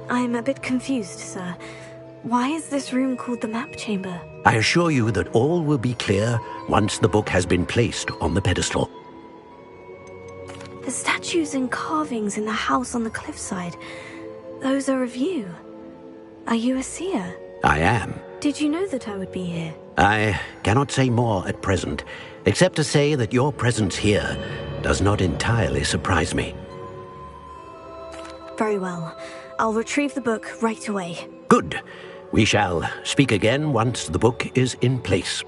I'm a bit confused, sir. Why is this room called the map chamber? I assure you that all will be clear once the book has been placed on the pedestal. The statues and carvings in the house on the cliffside, those are of you. Are you a seer? I am. Did you know that I would be here? I cannot say more at present, except to say that your presence here does not entirely surprise me. Very well. I'll retrieve the book right away. Good. We shall speak again once the book is in place.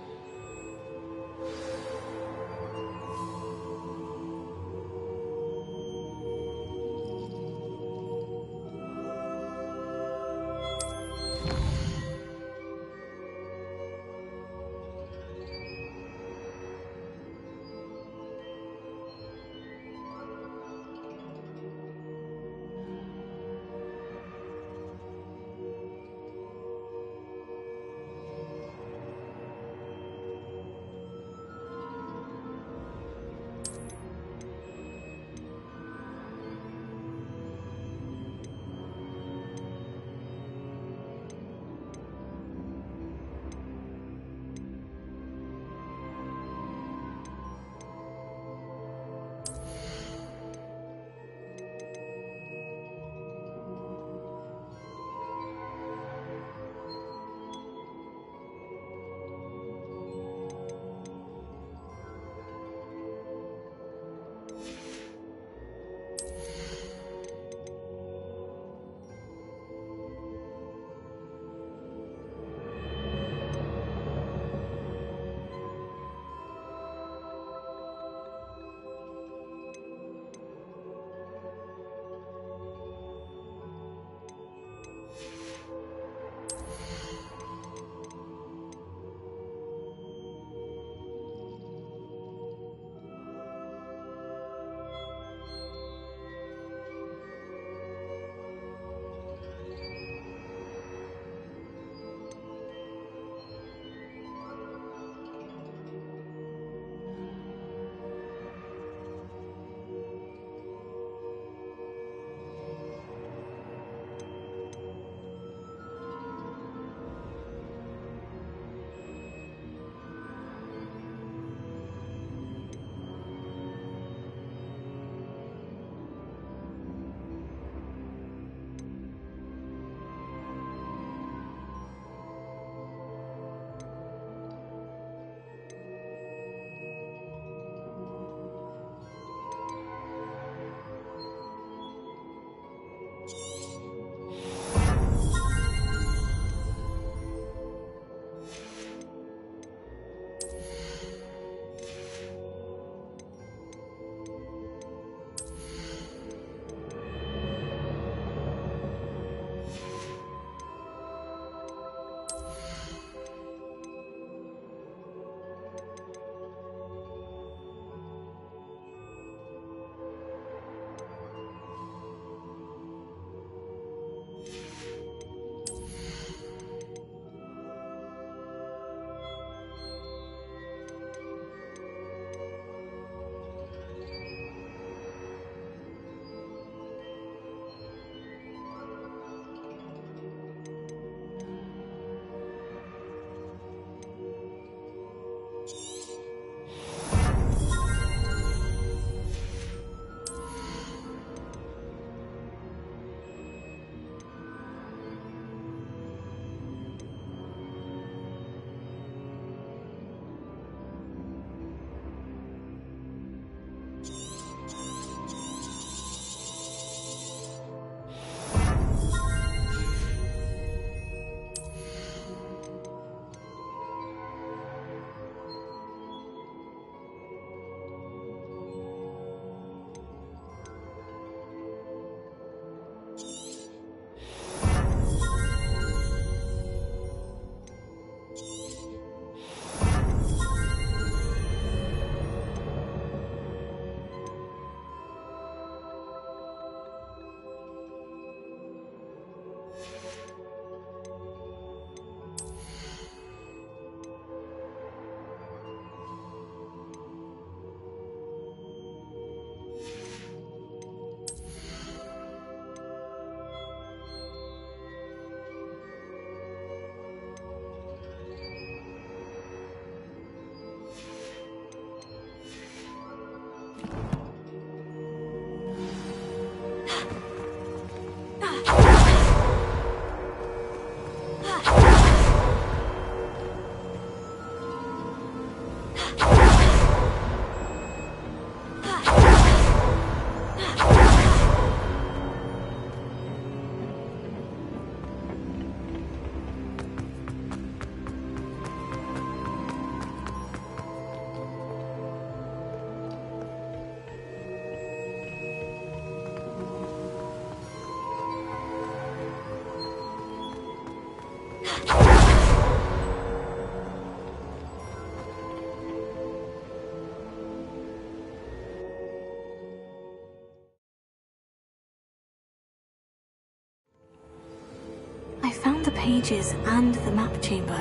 pages and the map chamber.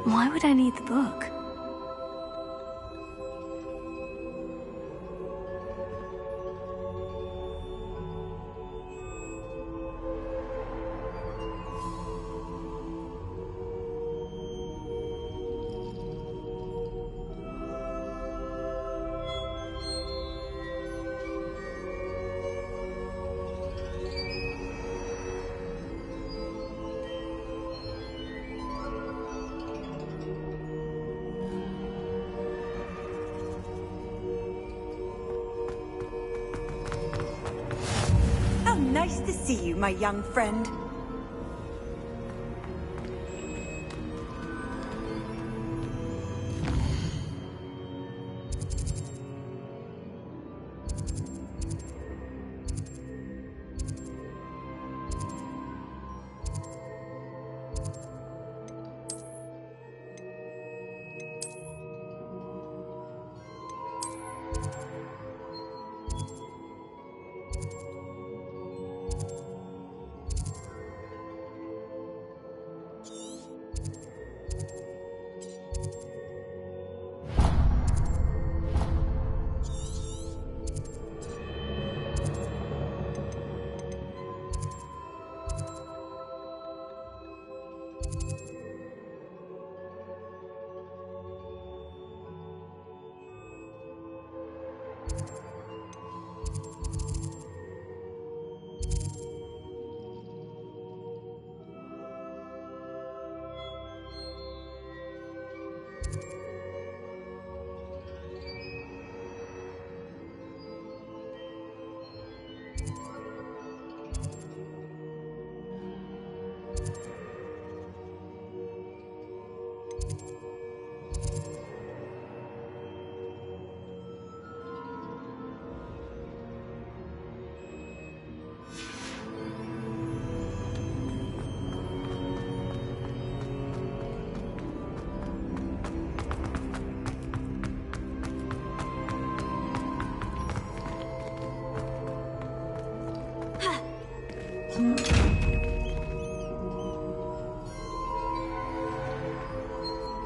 Why would I need the book? Nice to see you, my young friend.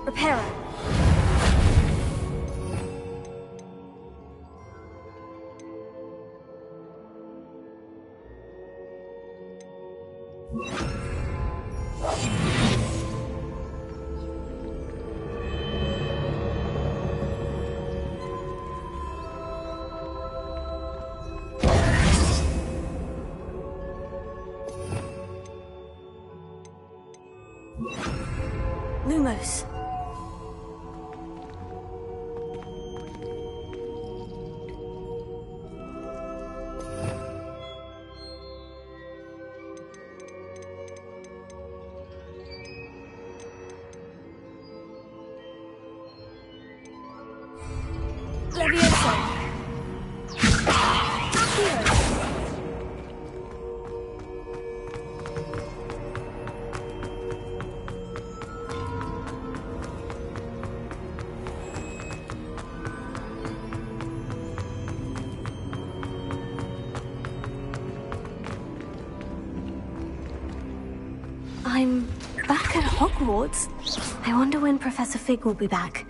Repairer. Lumos. Levioso. Accio. I'm back at Hogwarts. I wonder when Professor Fig will be back.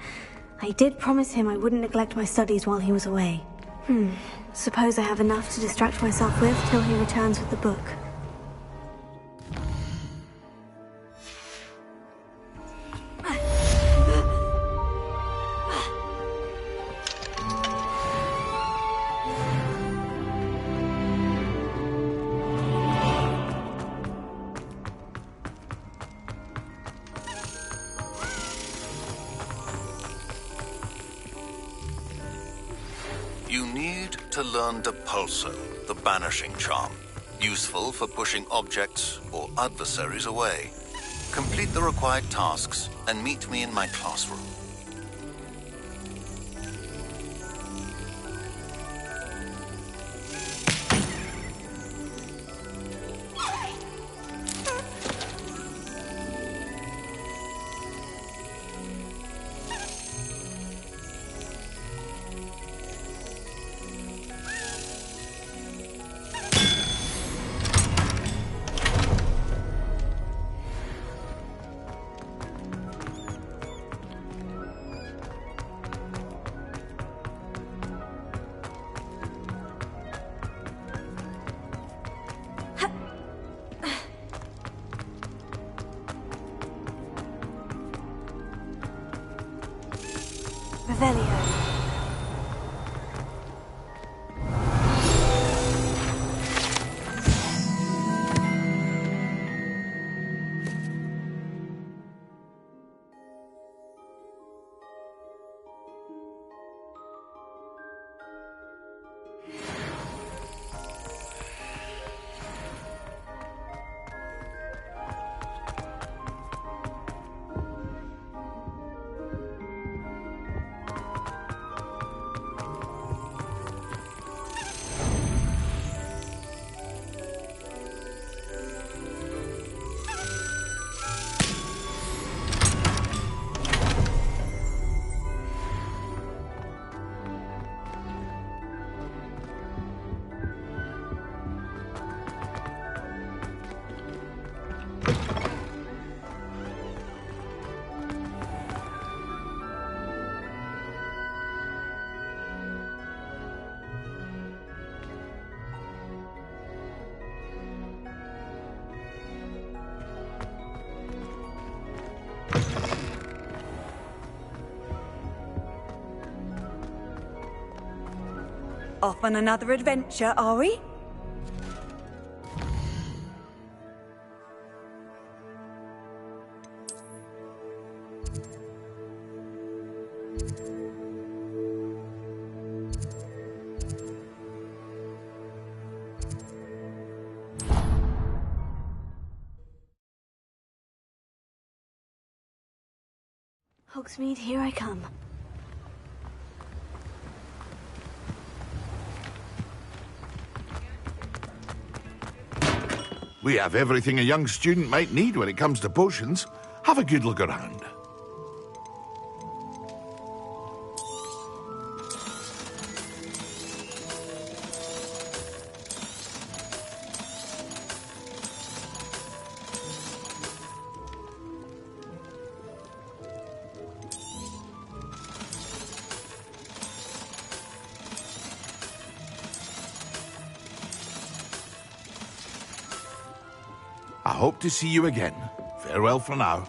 I did promise him I wouldn't neglect my studies while he was away. Suppose I have enough to distract myself with till he returns with the book. You need to learn Depulso, the banishing charm. Useful for pushing objects or adversaries away. Complete the required tasks and meet me in my classroom. Revelio. Off on another adventure, are we? Hogsmeade, here I come. We have everything a young student might need when it comes to potions. Have a good look around. I hope to see you again. Farewell for now.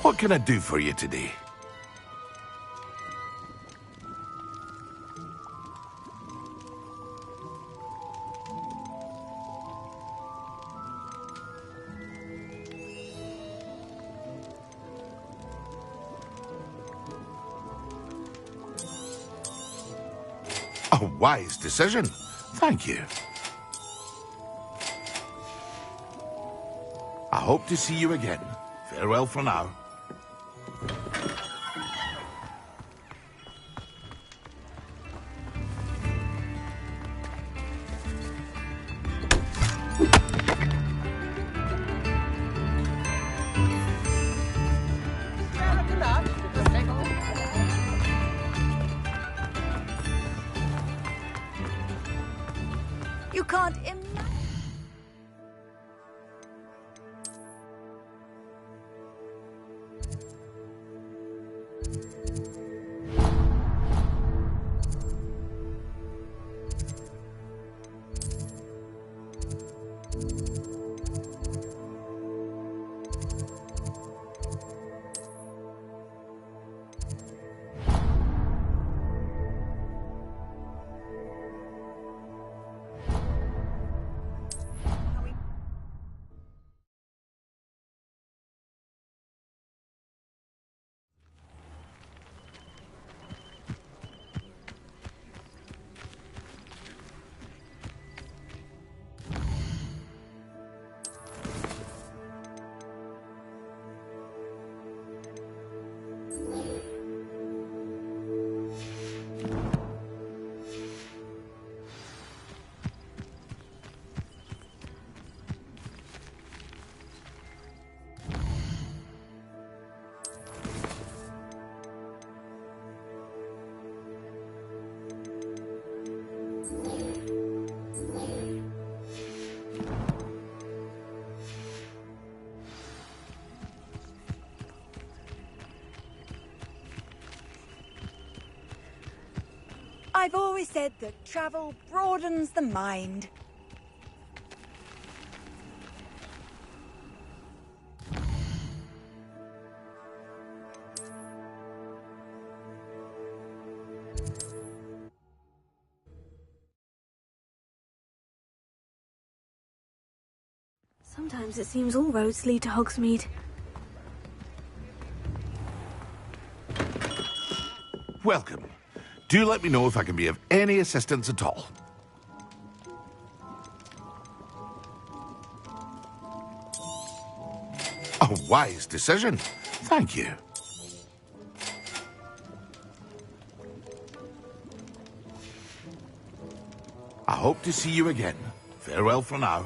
What can I do for you today? A wise decision. Thank you. I hope to see you again. Farewell for now. You can't imagine. I've always said that travel broadens the mind. Sometimes it seems all roads lead to Hogsmeade. Welcome. Do let me know if I can be of any assistance at all. A wise decision. Thank you. I hope to see you again. Farewell for now.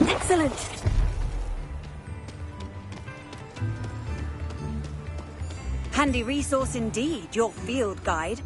Excellent! Handy resource indeed, your field guide.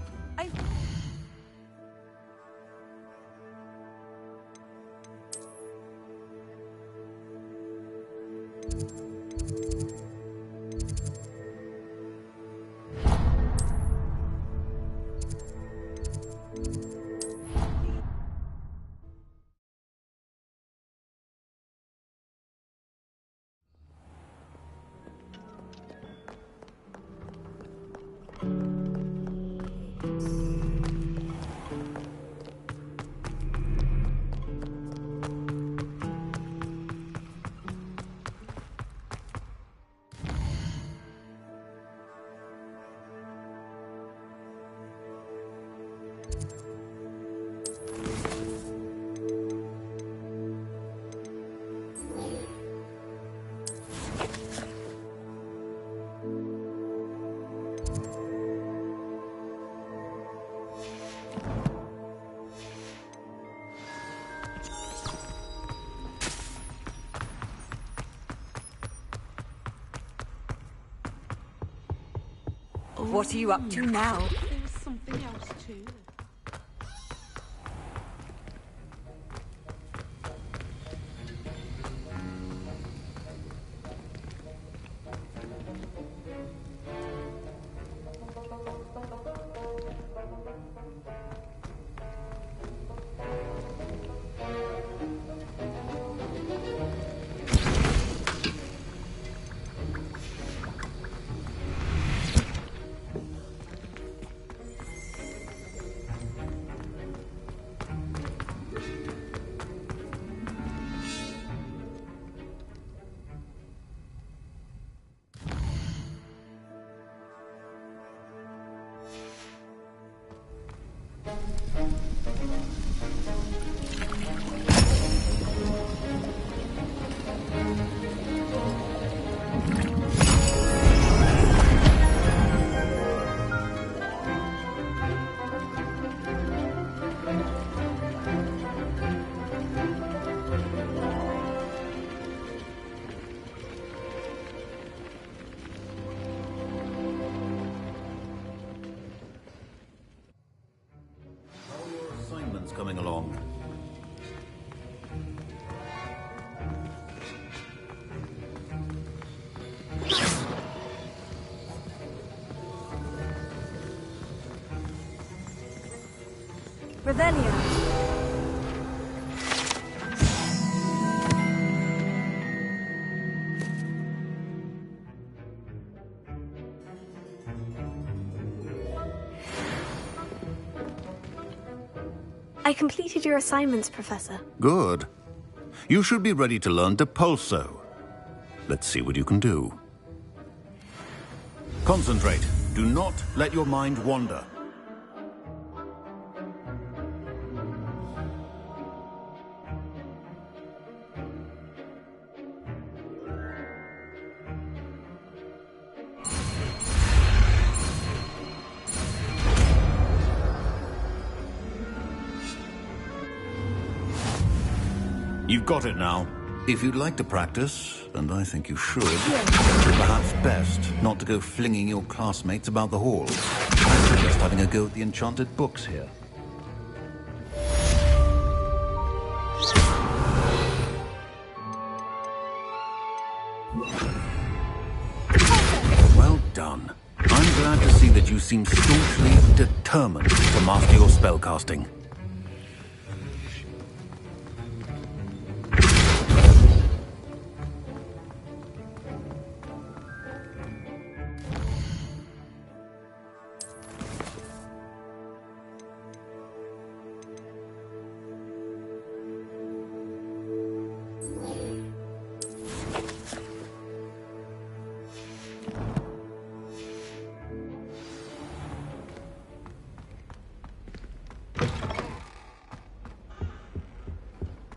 What are you up to now? There's something else too. Coming along. Revelio. I completed your assignments, Professor. Good. You should be ready to learn Depulso. Let's see what you can do. Concentrate. Do not let your mind wander. You've got it now. If you'd like to practice, and I think you should, it's perhaps best not to go flinging your classmates about the halls. I suggest having a go at the enchanted books here. Well done. I'm glad to see that you seem staunchly determined to master your spellcasting.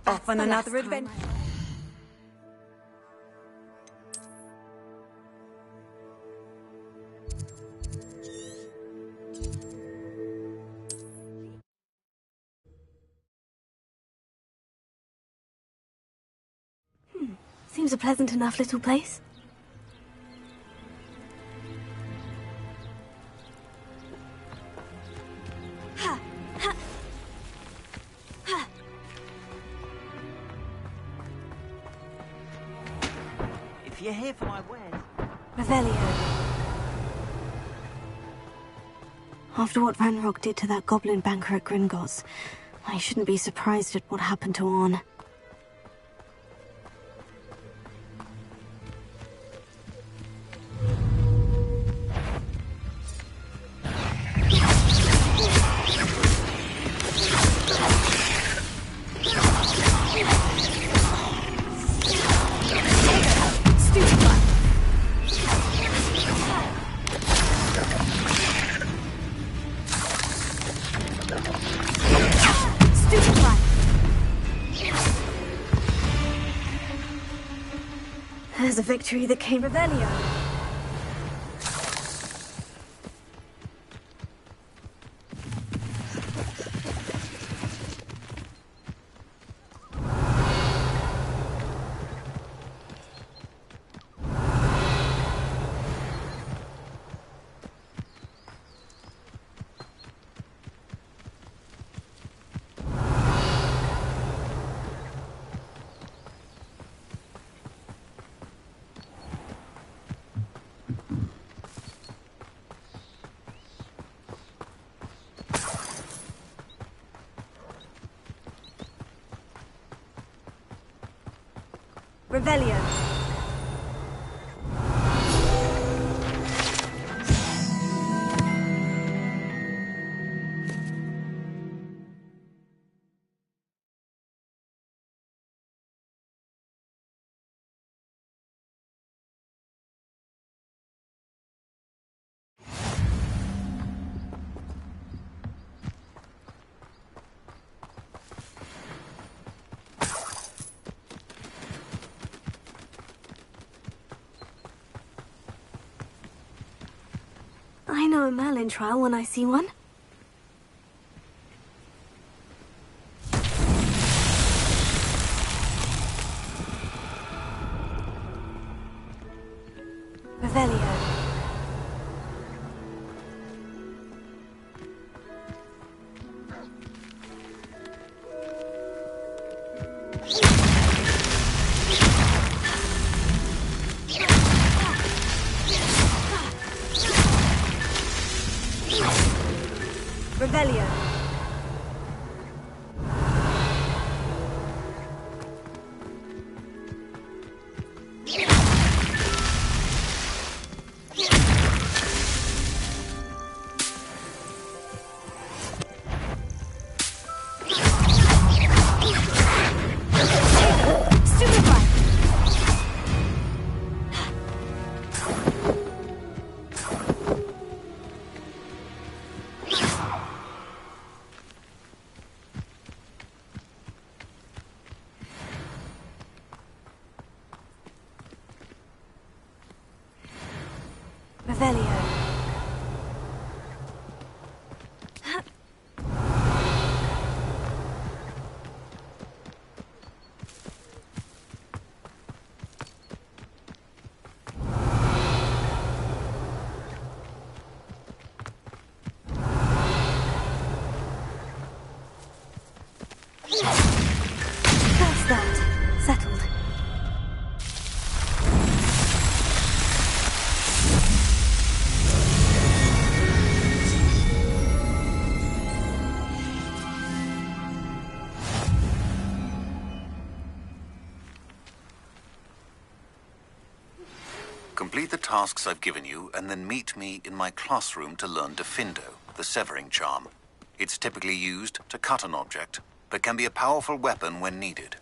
Off on another adventure. Seems a pleasant enough little place. If you're here for my wares... Revelio. After what Ranrock did to that goblin banker at Gringotts, I shouldn't be surprised at what happened to Orn. There's a victory that came Revelio. Revelio. I know a Merlin trial when I see one. Revelio. Revelio. Revelio. That settled. Complete the tasks I've given you, and then meet me in my classroom to learn Defindo, the severing charm. It's typically used to cut an object, but can be a powerful weapon when needed.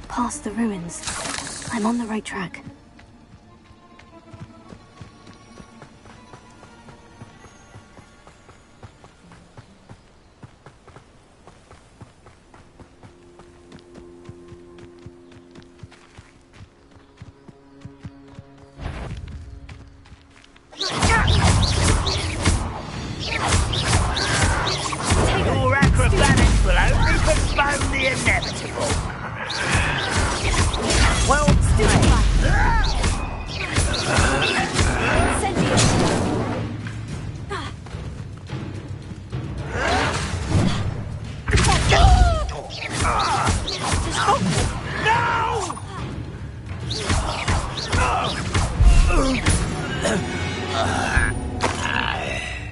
Past the ruins. I'm on the right track. Your acrobatics will only postpone the inevitable. Well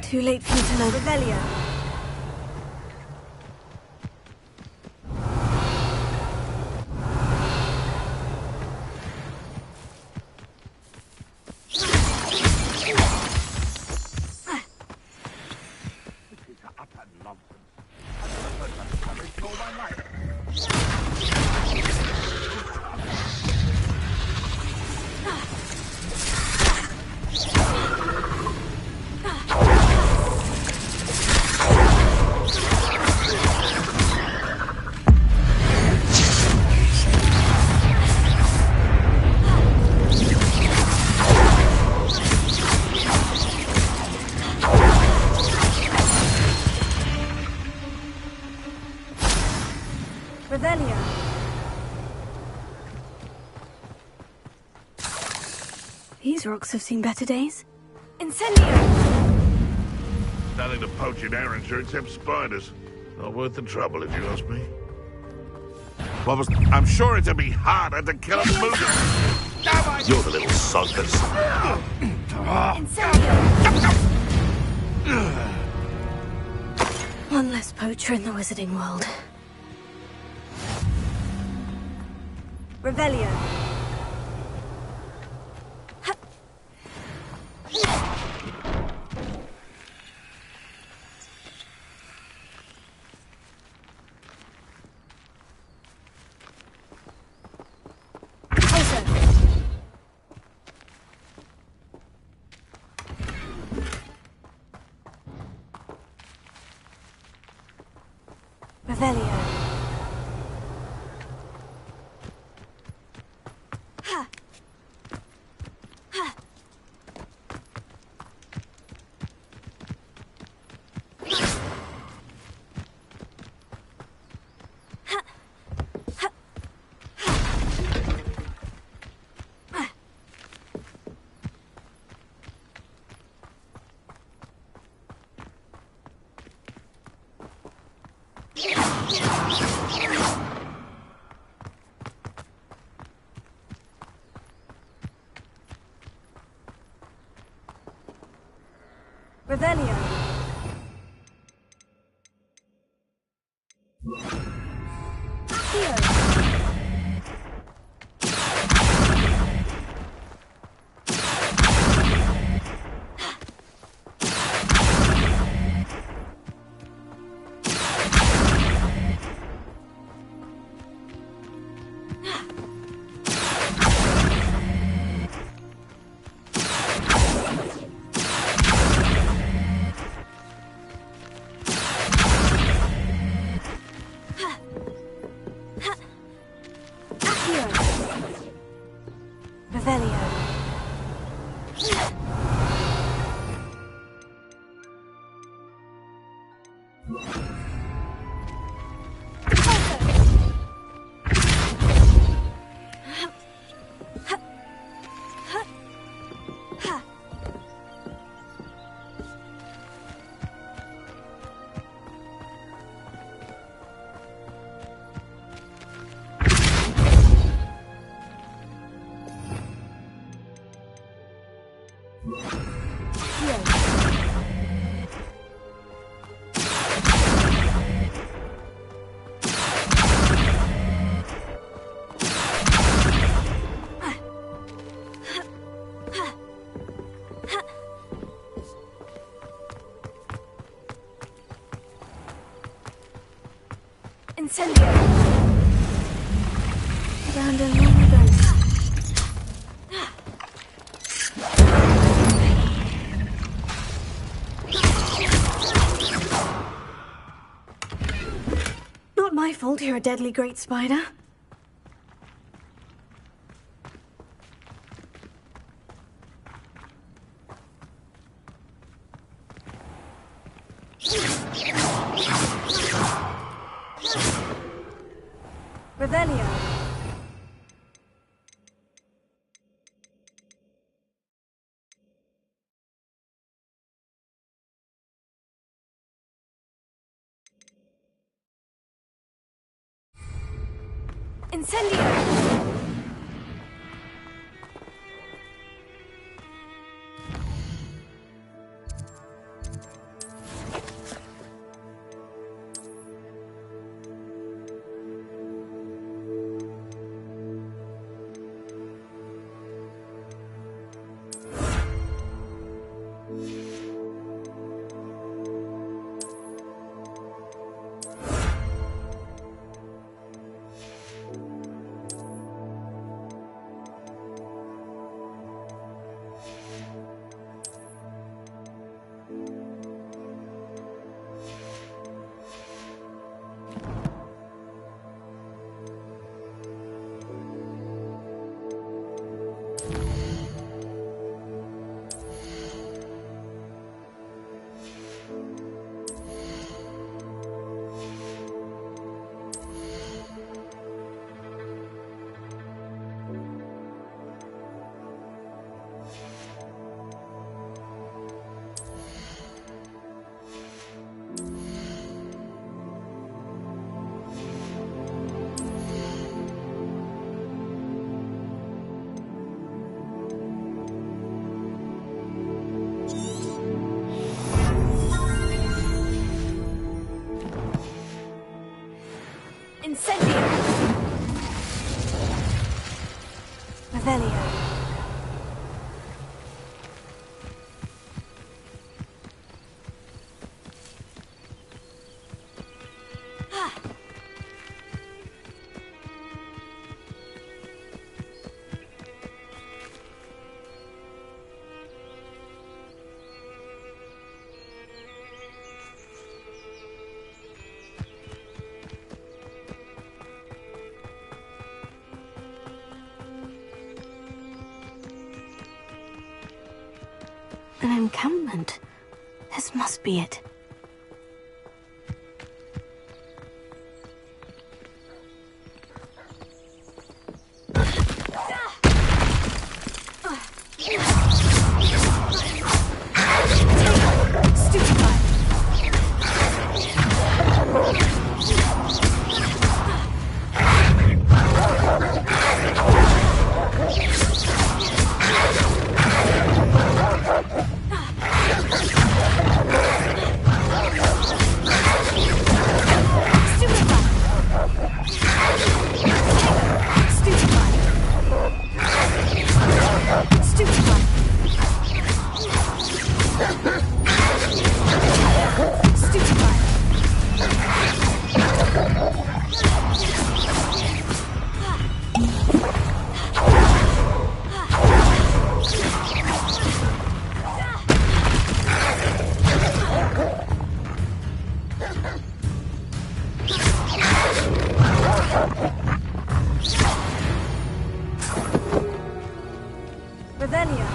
Too late for you to know. Revelio. These rocks have seen better days. Incendio! Nothing to poach in Arranger except spiders. Not worth the trouble, if you ask me. What was... I'm sure it'd be harder to kill a movie. You're the little sod that's... One less poacher in the wizarding world. Revelio. Revelio. Ha! Ha! Revelio. Theo. Incendio! Abandoned long ago. Not my fault you're a deadly great spider. Revelio. Incendio! Incendio! Revelio. An encampment. This must be it. Revelio.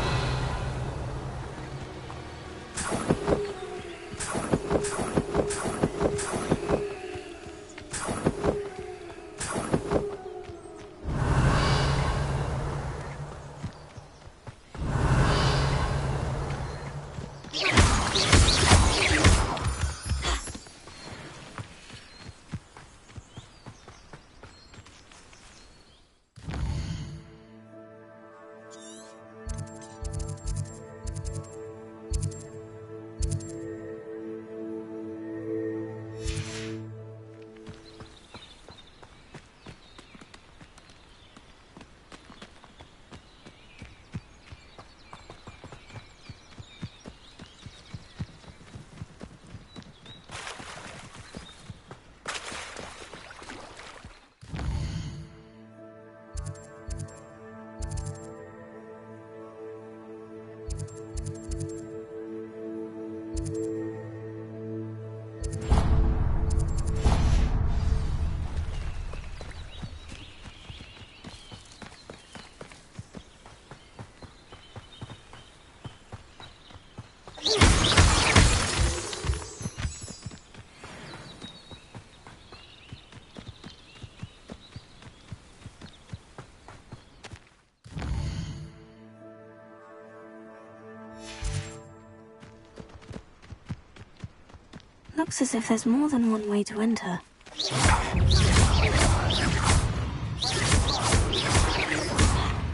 Looks as if there's more than one way to enter.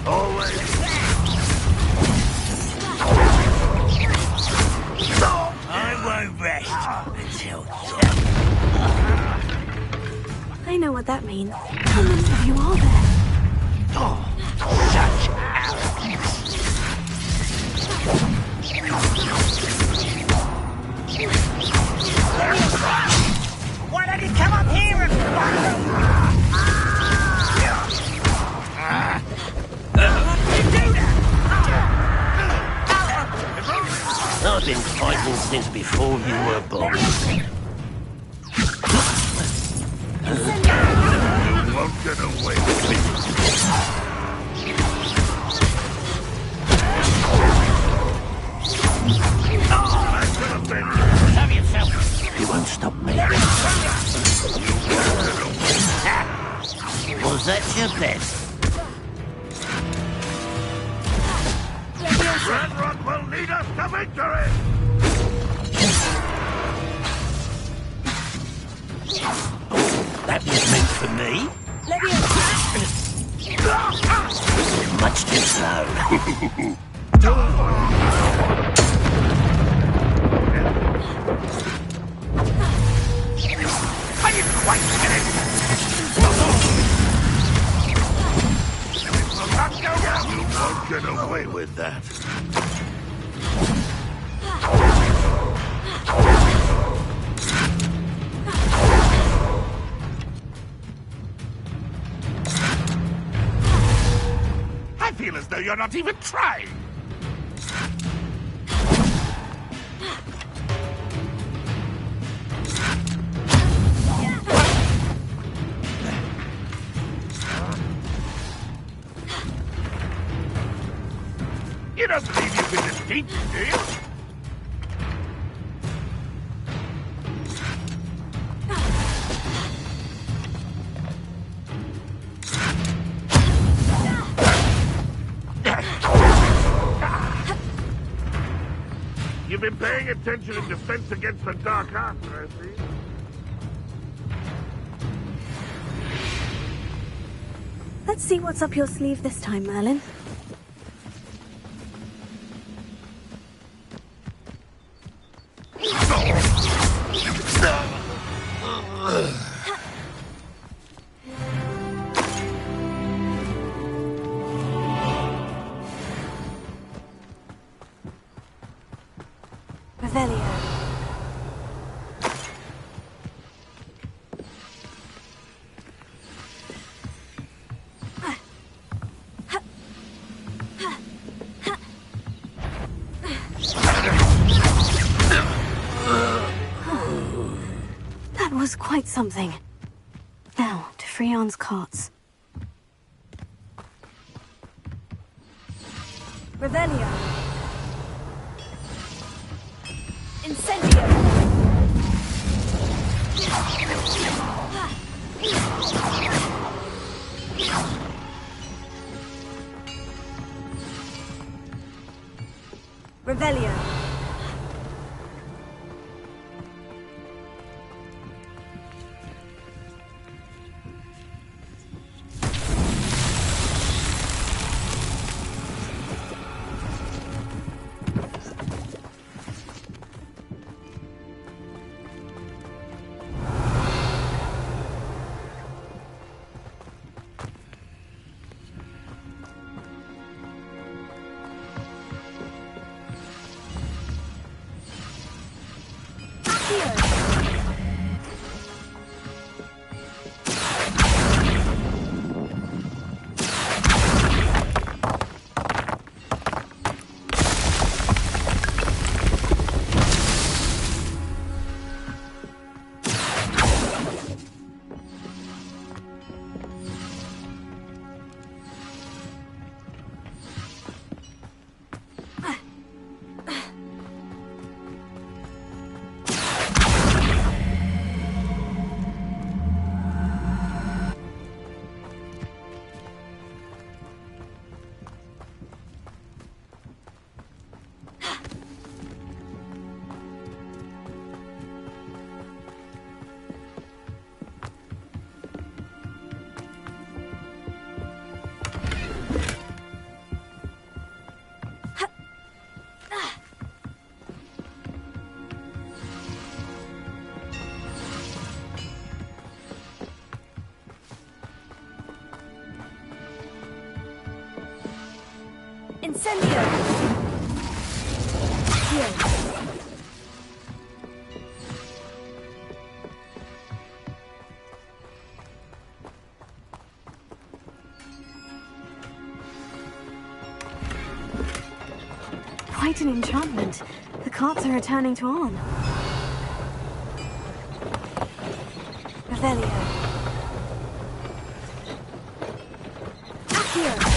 Always. I won't rest until... I know what that means. How many of you are there? Oh, such arrogance. Why don't you come up here and I've been fighting since before you were born. You won't get away with it. Have yourself. You won't stop me. Was that your best? Red Rock will lead us to victory! That was meant for me. Much too slow. I didn't quite get it. You won't get away with that. I feel as though you're not even trying. You don't believe you can defeat me, do you? You've been paying attention in defense against the dark arts, I see. Let's see what's up your sleeve this time, Merlin. That was quite something. Now, to Freon's carts. Revelio. Incendio. Revelio. Incendio! Here. Quite an enchantment. The carts are returning to on. Revelio. Accio.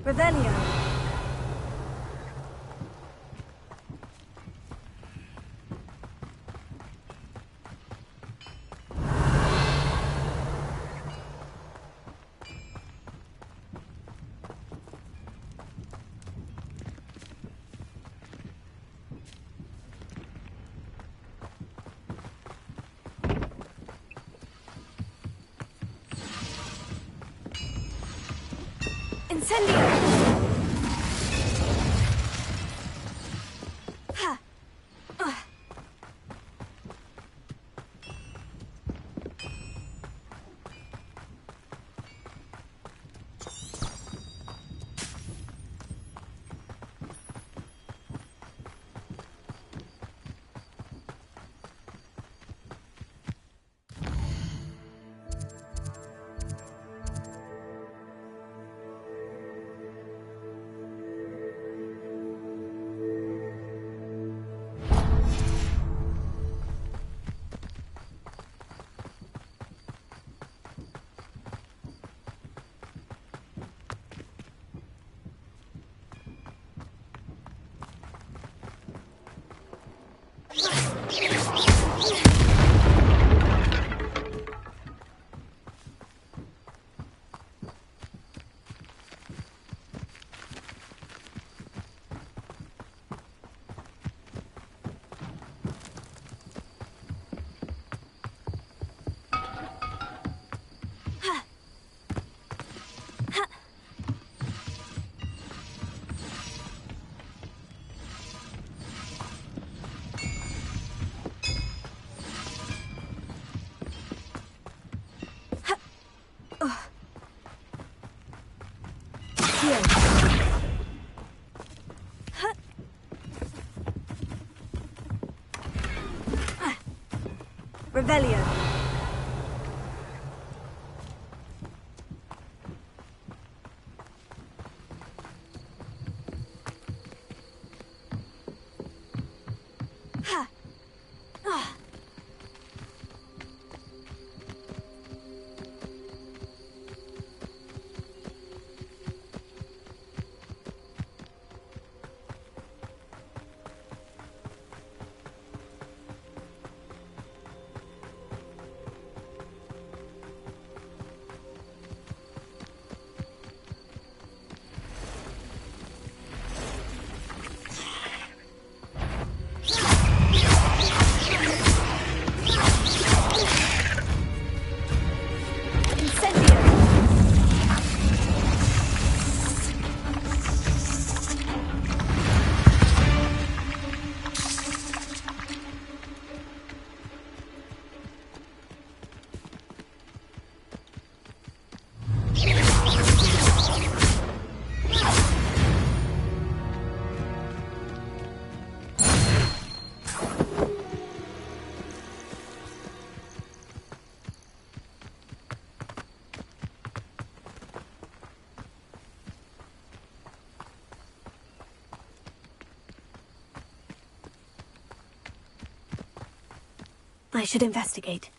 Revelio. Incendio! Revelio. Ha. I should investigate.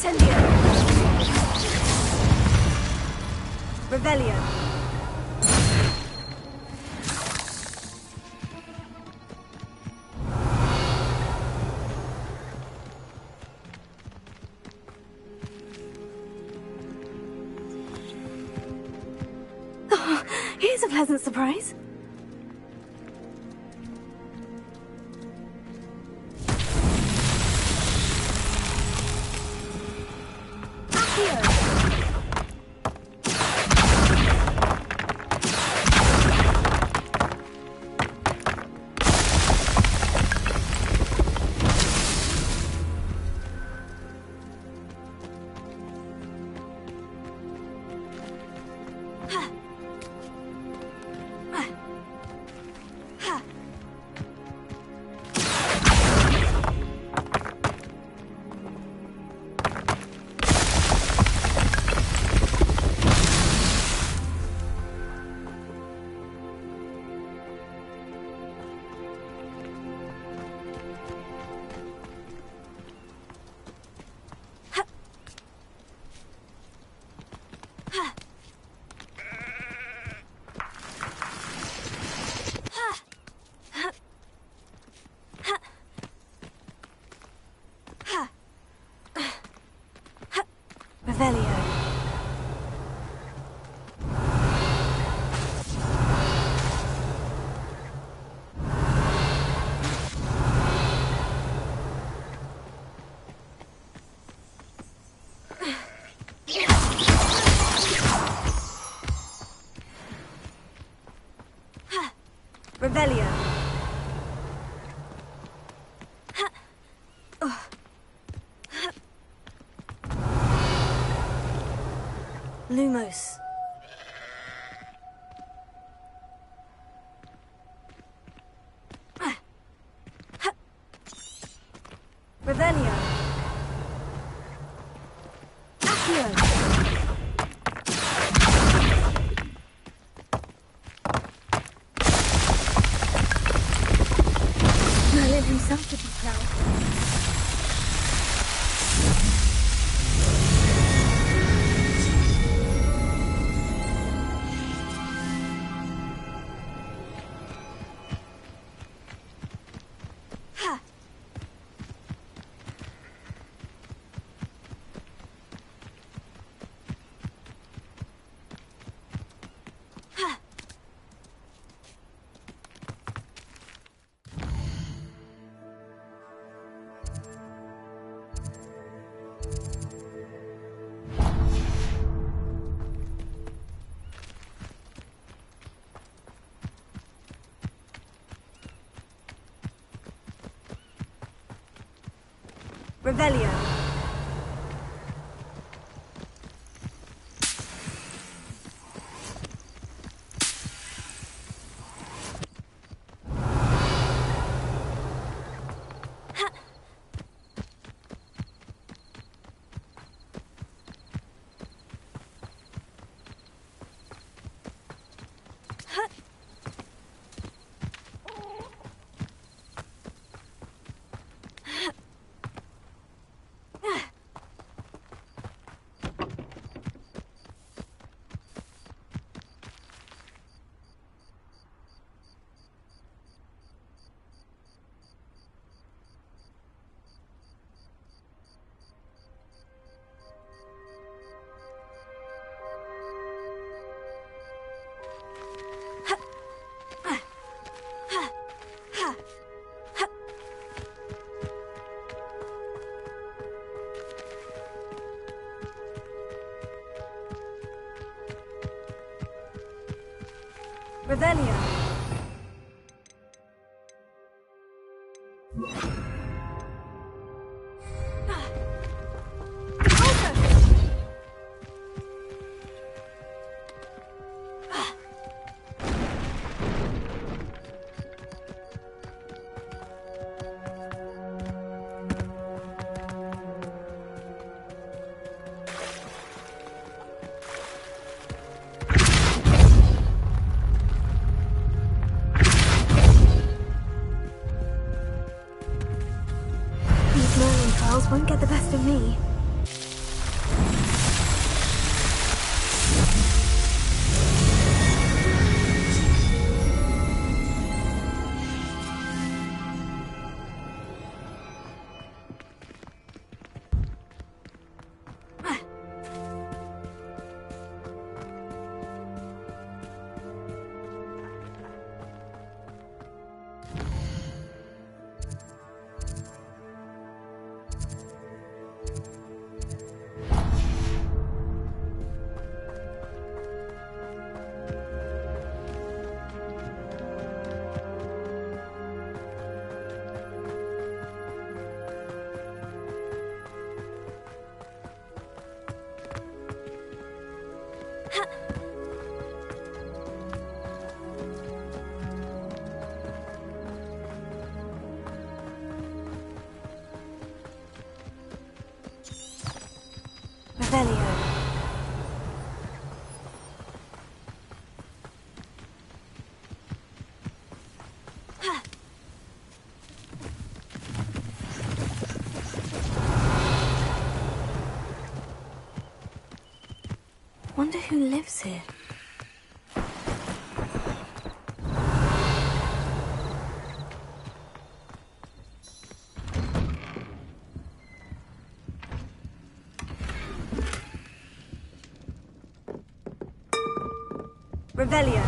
Incendio! Revelio! Oh, here's a pleasant surprise. Revelio. Revelio. Lumos. Revelio. Accio. Merlin himself would be proud. Revelio. Revelio. These Merlin trials won't get the best of me. Wonder who lives here. Revelio.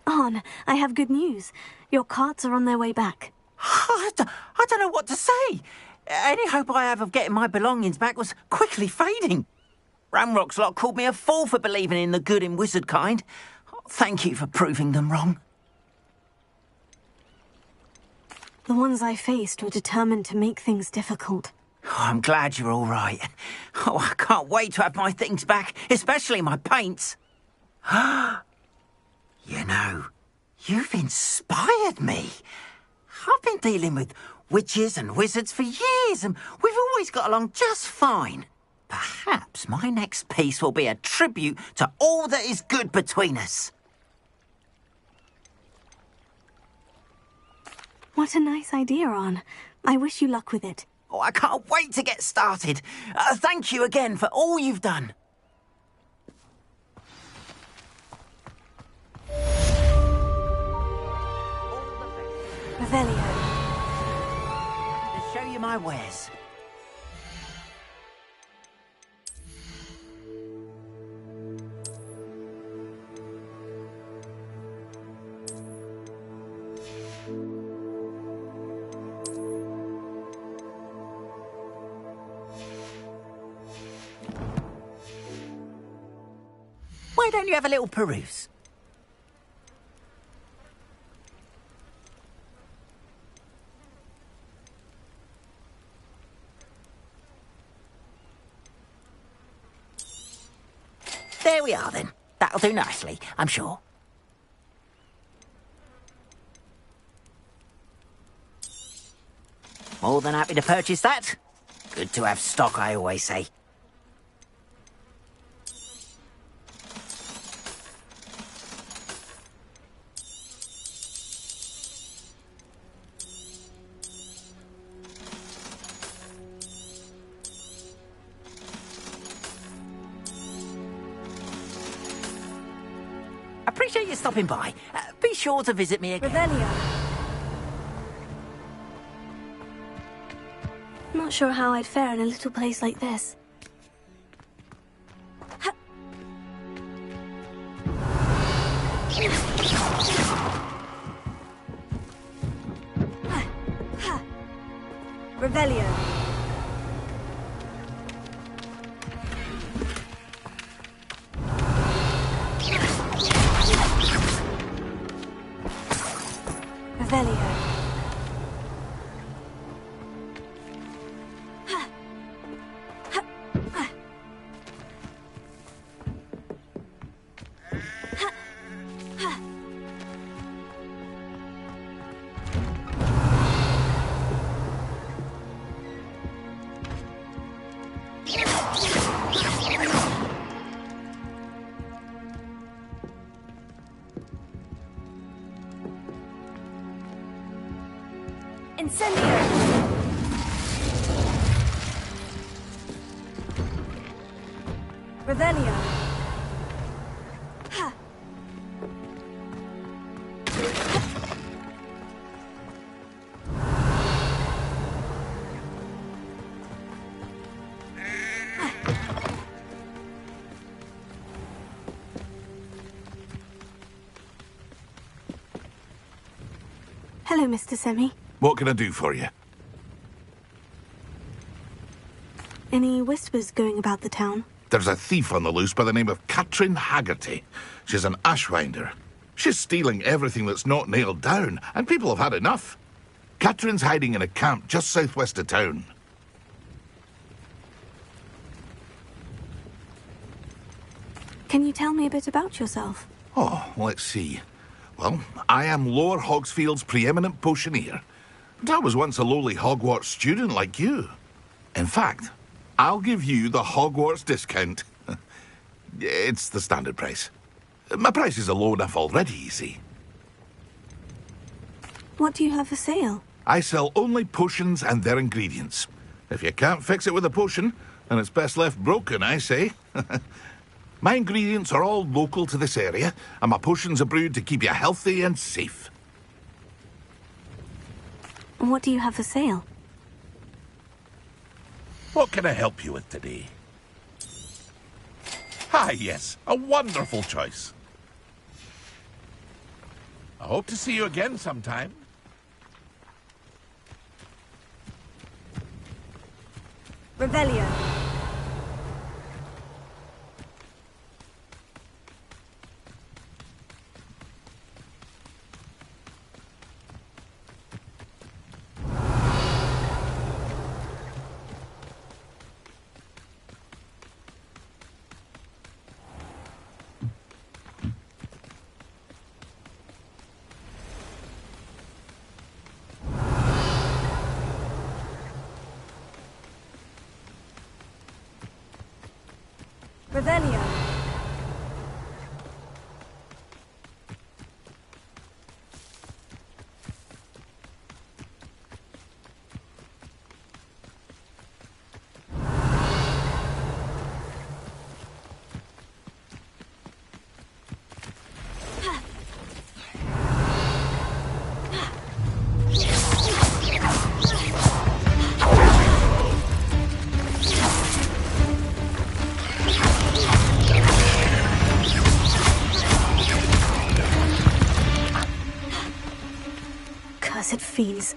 Arn, I have good news. Your carts are on their way back. I don't know what to say. Any hope I have of getting my belongings back was quickly fading. Ramrock's lot called me a fool for believing in the good in wizard kind. Thank you for proving them wrong. The ones I faced were determined to make things difficult. Oh, I'm glad you're all right. Oh, I can't wait to have my things back, especially my paints. You know, you've inspired me. I've been dealing with witches and wizards for years, and we've always got along just fine. Perhaps my next piece will be a tribute to all that is good between us. What a nice idea, Arn. I wish you luck with it. Oh, I can't wait to get started. Thank you again for all you've done. Revelio. To show you my wares. Why don't you have a little peruse? There we are, then. That'll do nicely, I'm sure. More than happy to purchase that. Good to have stock, I always say. Appreciate you stopping by. Be sure to visit me again. Revelio. Not sure how I'd fare in a little place like this. Revelio. Revelio. Incendio. Revelio. Ha. Hello, Mr. Semi. What can I do for you? Any whispers going about the town? There's a thief on the loose by the name of Katrin Haggerty. She's an ashwinder. She's stealing everything that's not nailed down, and people have had enough. Katrin's hiding in a camp just southwest of town. Can you tell me a bit about yourself? Oh, let's see. Well, I am Lower Hogsfield's preeminent potioneer. And I was once a lowly Hogwarts student like you. In fact, I'll give you the Hogwarts discount. It's the standard price. My prices are low enough already, you see. What do you have for sale? I sell only potions and their ingredients. If you can't fix it with a potion, then it's best left broken, I say. My ingredients are all local to this area, and my potions are brewed to keep you healthy and safe. What do you have for sale? What can I help you with today? Ah, yes, a wonderful choice. I hope to see you again sometime. Revelio. Revelio. Cursed fiends.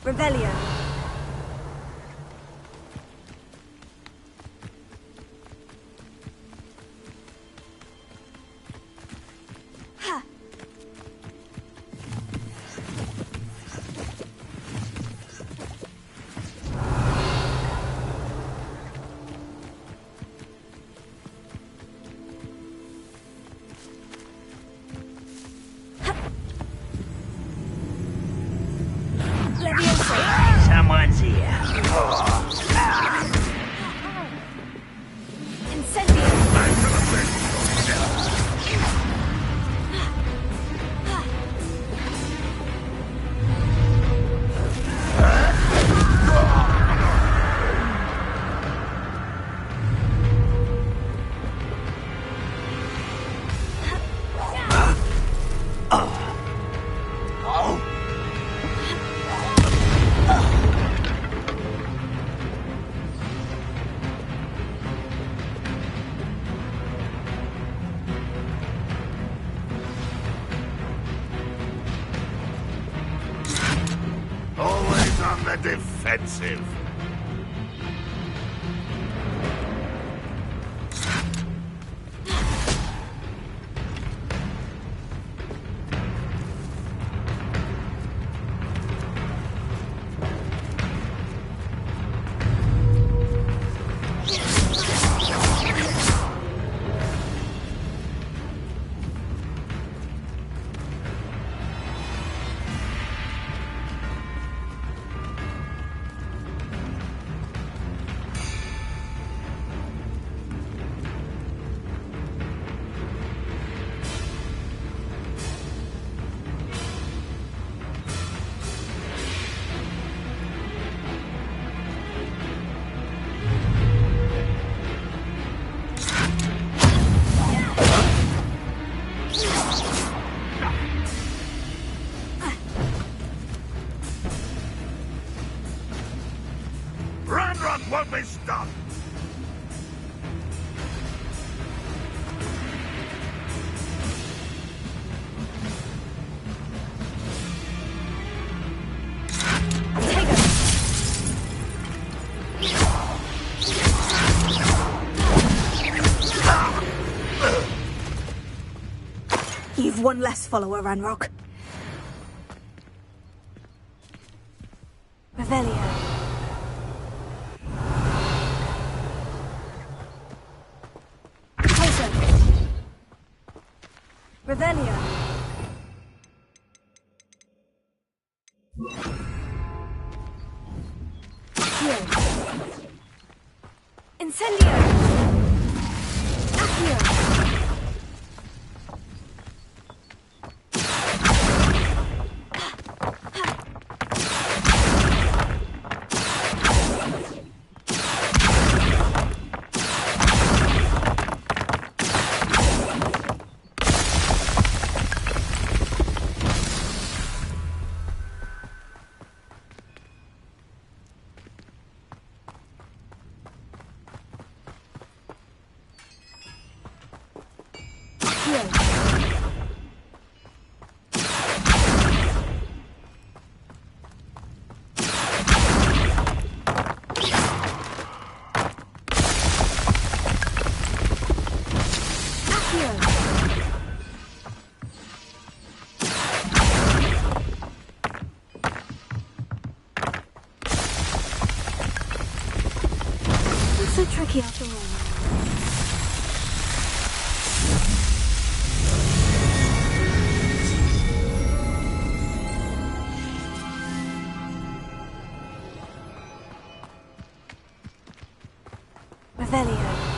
Revelio. Someone's here. Always on the defensive. Ranrock won't be stopped! You've one less follower, Ranrock. Revelio. Revelio. lucky after all. Revelio.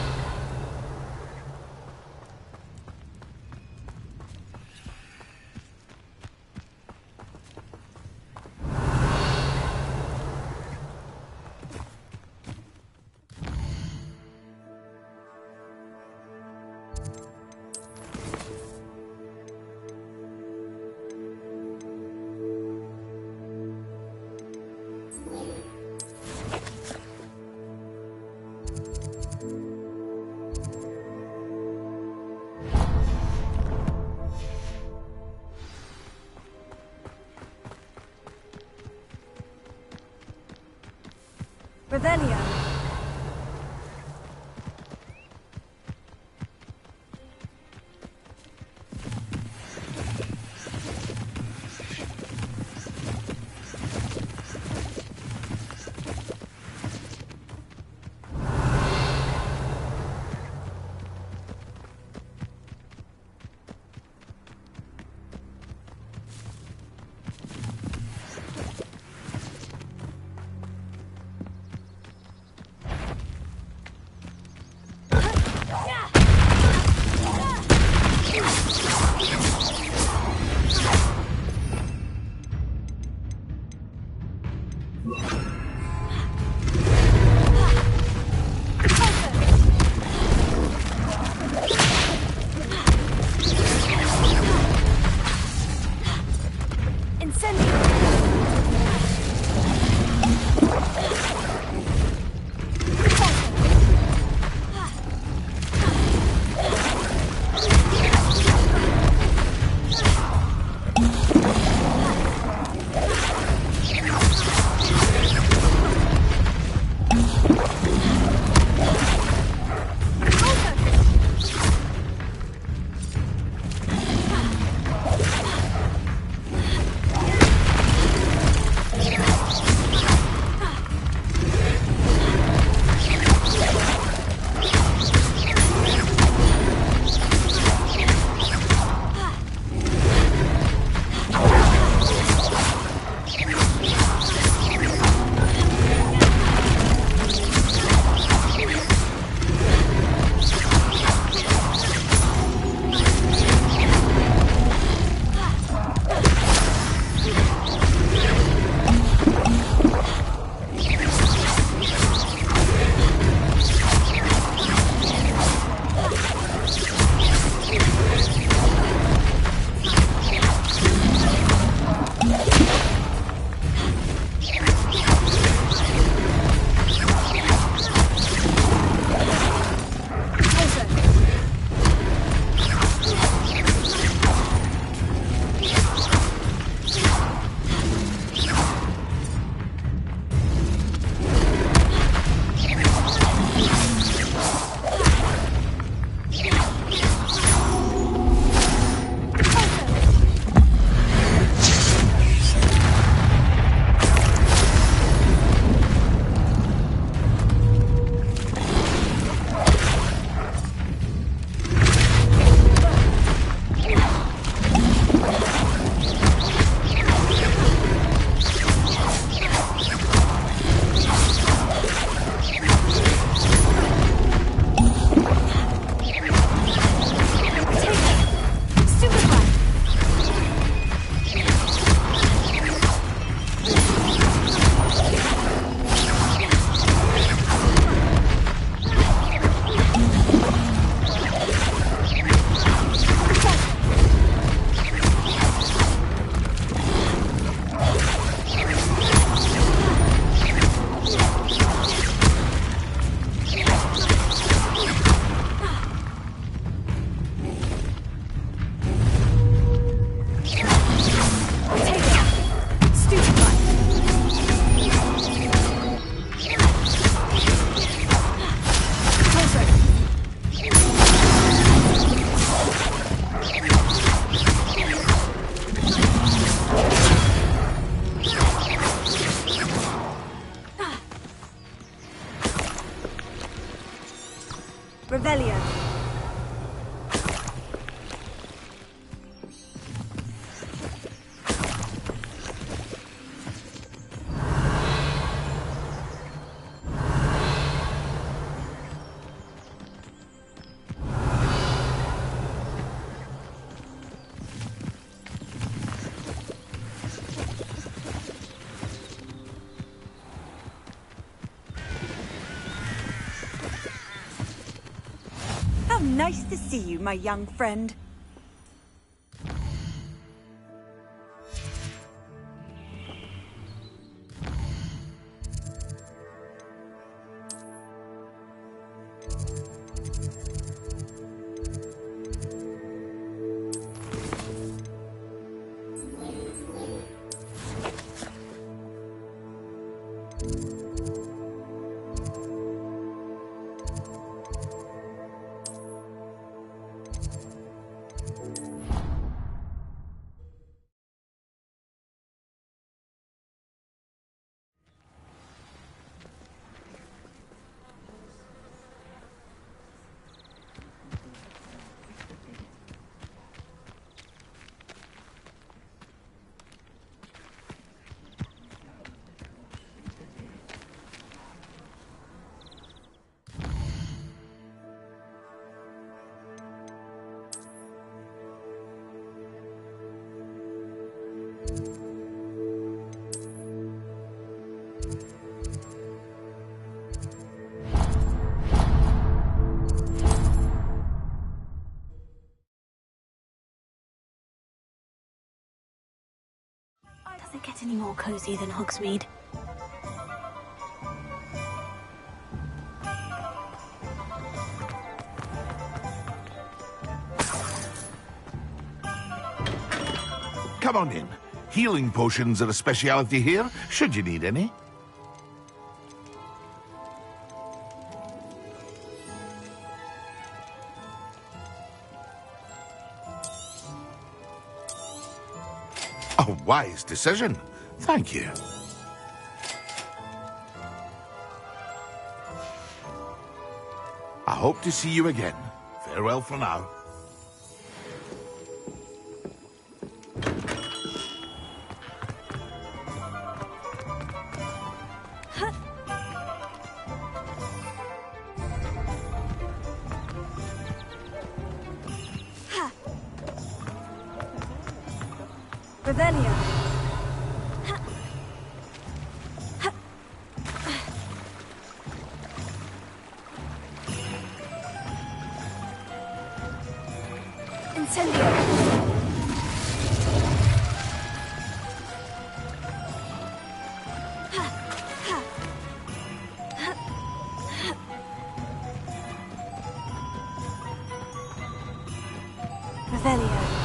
Revelio. Revelio. How nice to see you, my young friend. Does it get any more cozy than Hogsmeade? Come on in. Healing potions are a speciality here, should you need any. A wise decision. Thank you. I hope to see you again. Farewell for now. Revelio. Incendio. Revelio.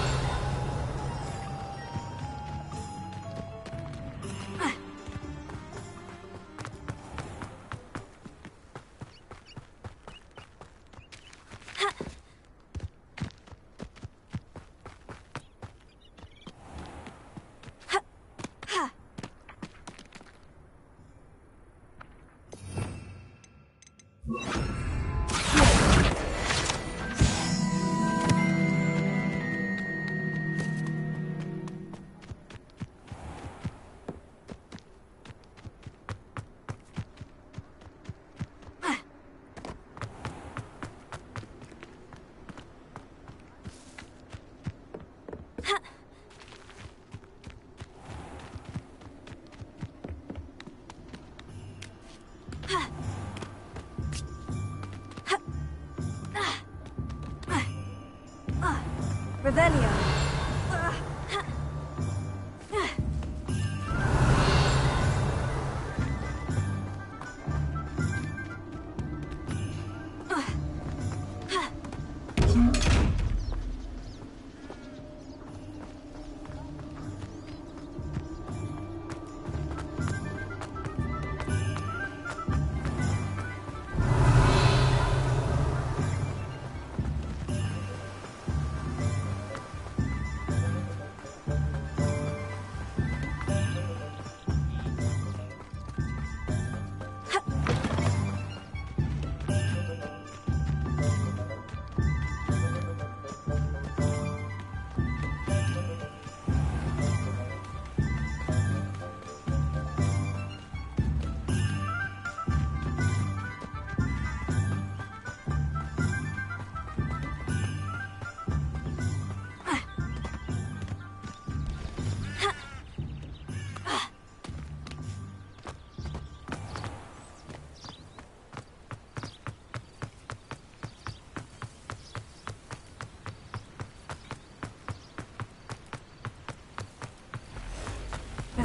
Revelio.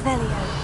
Revelio.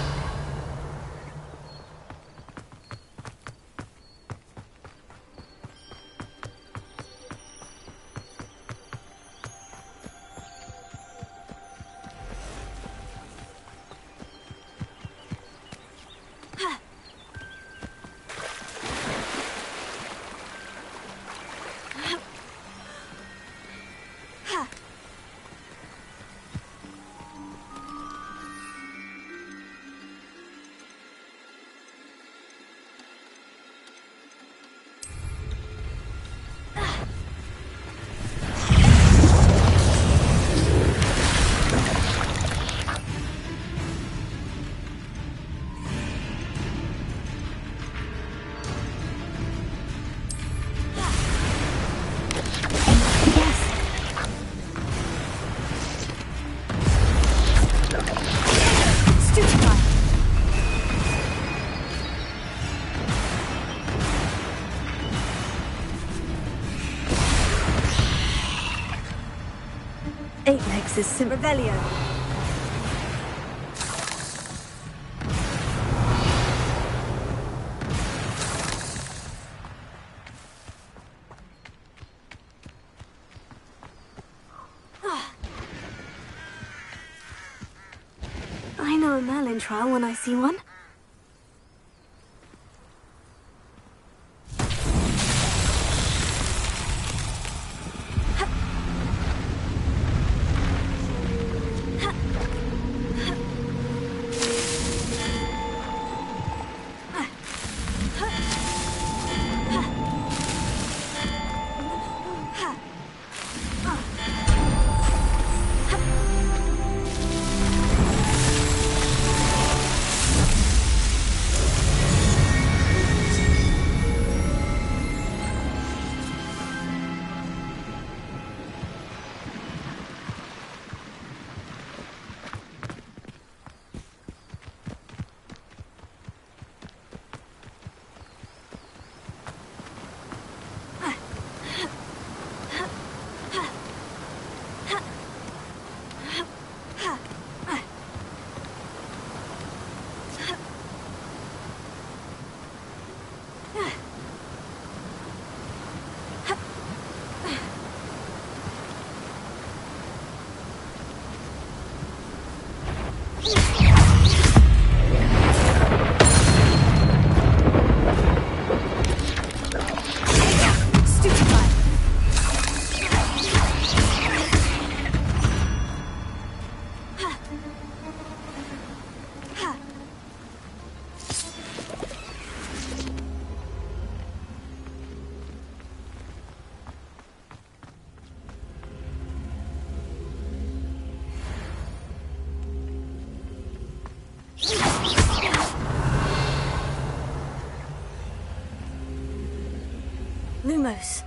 Eight legs is Revelio. I know a Merlin trial when I see one. Lumos.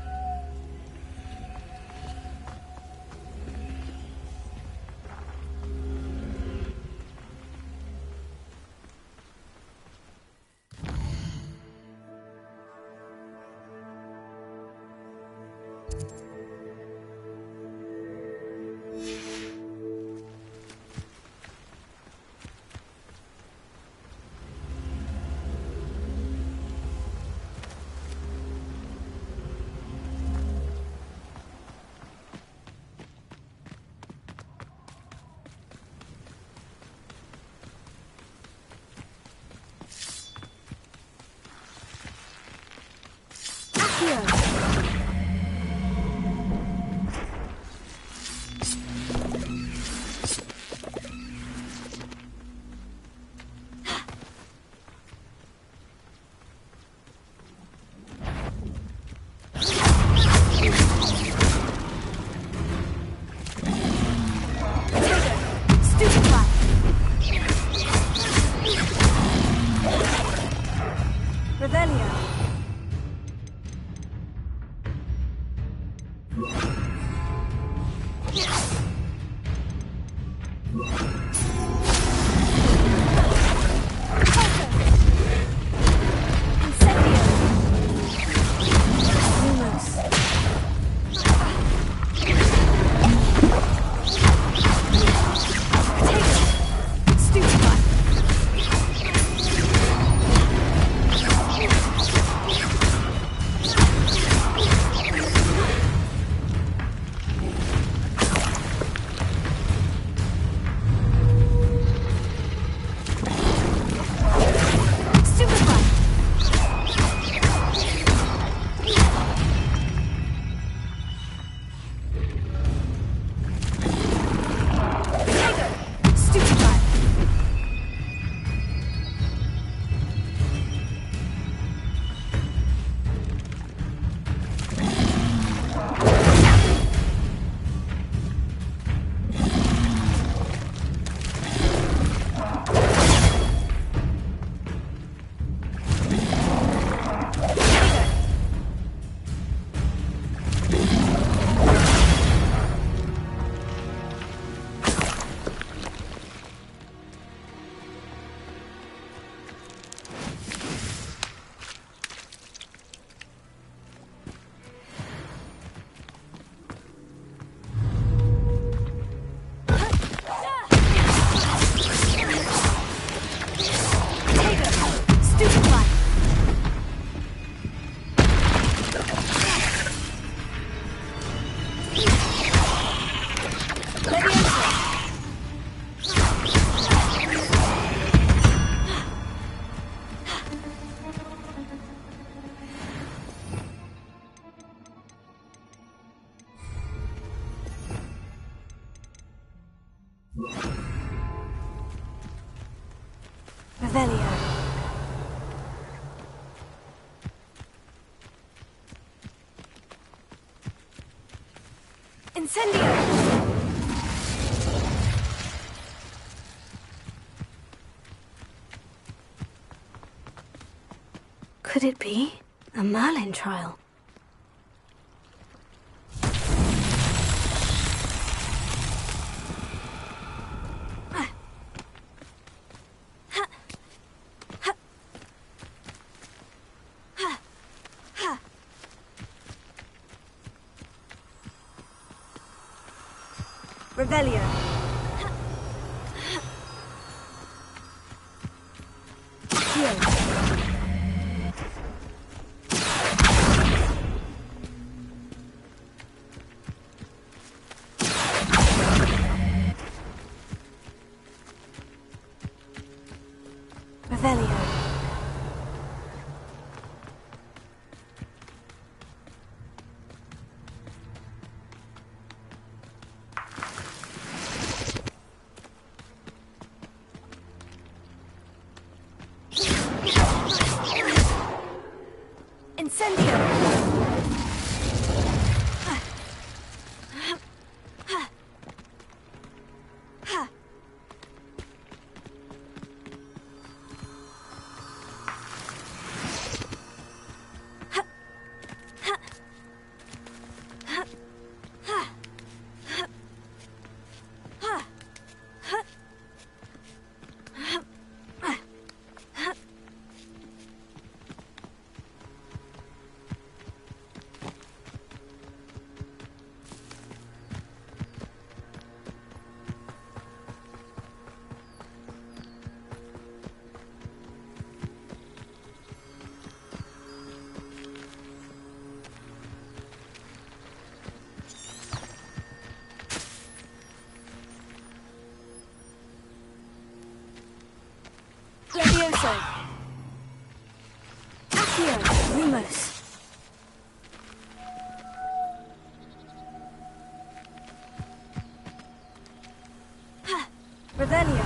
Revelio. Incendio! Could it be a Merlin trial? Revelio. Revelio. Incendio! Levioso. Accio. Lumos. Revelio.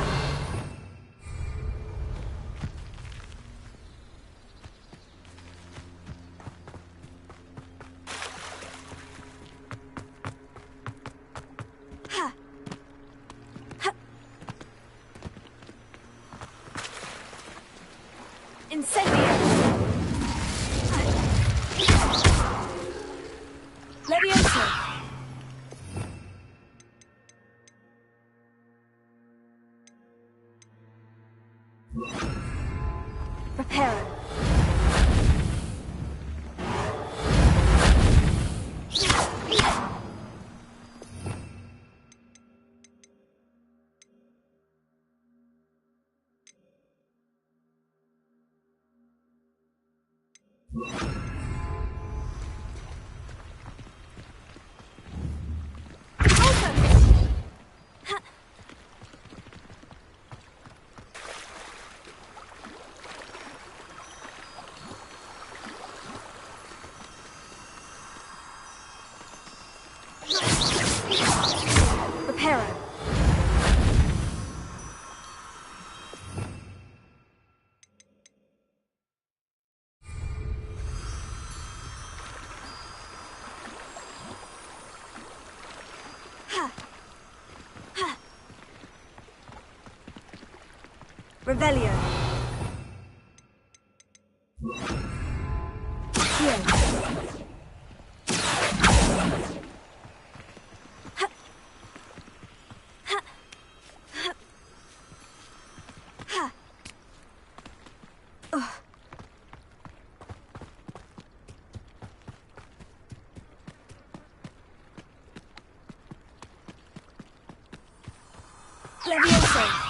Incendio! Levioso! Reparo! Reparo! Revelio. Levioso.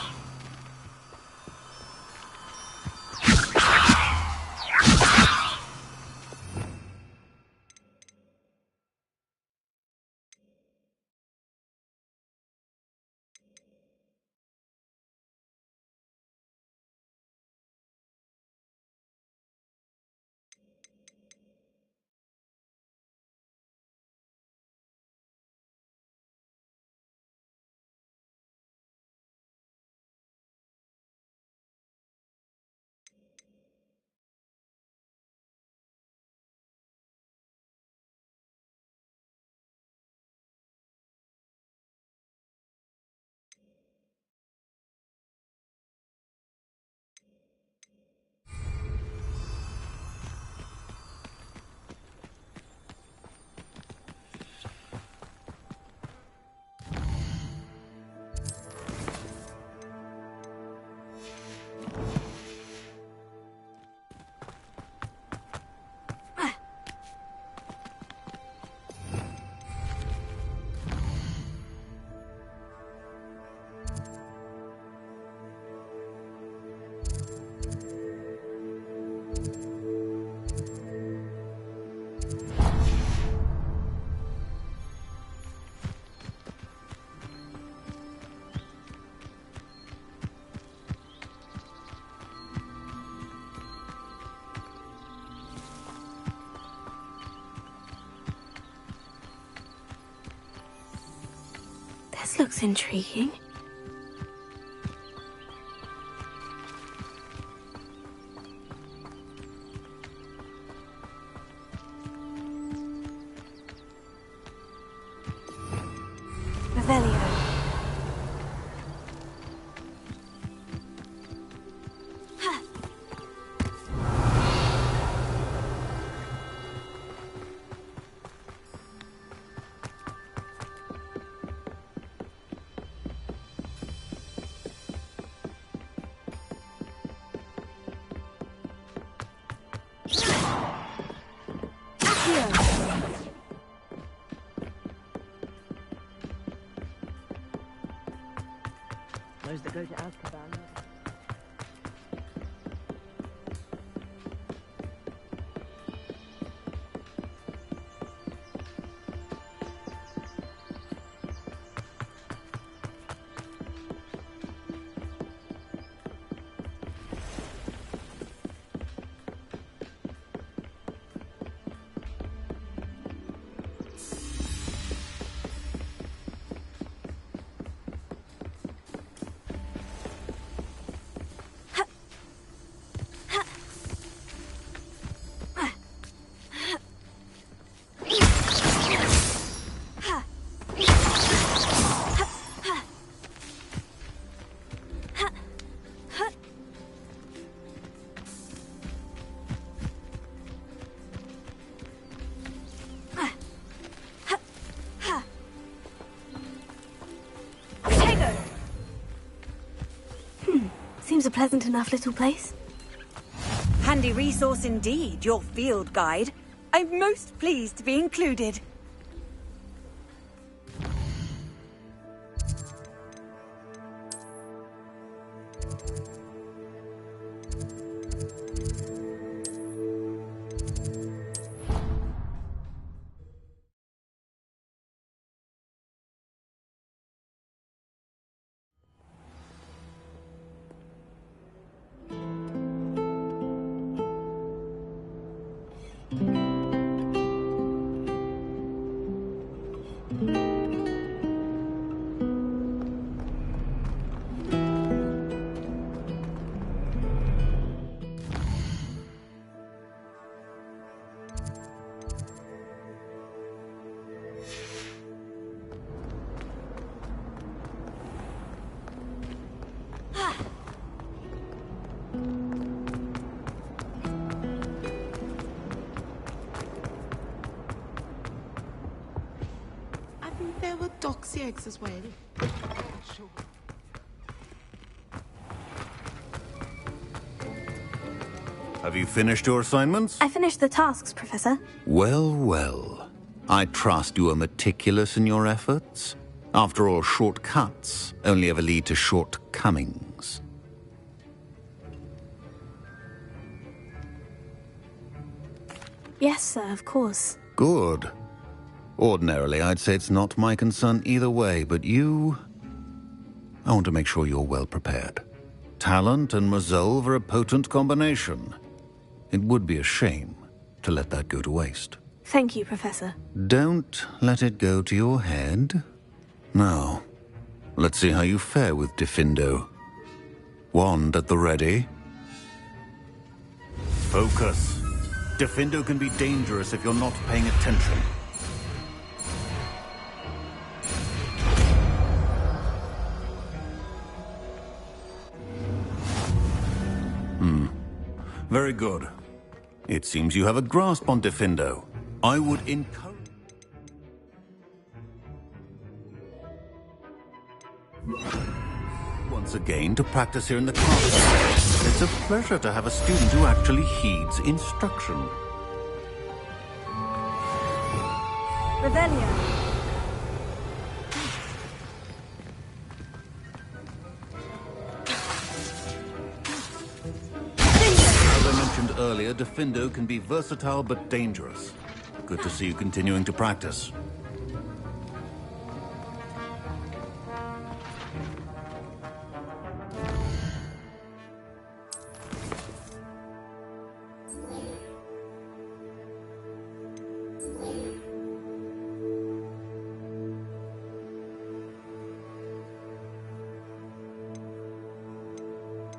This looks intriguing. Revelio. Those that go to Azkaban. Seems a pleasant enough little place. Handy resource indeed, your field guide. I'm most pleased to be included. There were doxy eggs as well. Sure. Have you finished your assignments? I finished the tasks, Professor. Well, well. I trust you are meticulous in your efforts. After all, shortcuts only ever lead to shortcomings. Yes, sir, of course. Good. Ordinarily, I'd say it's not my concern either way, but you... I want to make sure you're well prepared. Talent and resolve are a potent combination. It would be a shame to let that go to waste. Thank you, Professor. Don't let it go to your head. Now, let's see how you fare with Diffindo. Wand at the ready. Focus. Diffindo can be dangerous if you're not paying attention. Very good. It seems you have a grasp on Diffindo. I would encourage... once again to practice here in the classroom. It's a pleasure to have a student who actually heeds instruction. Revelio. Earlier, Diffindo can be versatile but dangerous. Good to see you continuing to practice.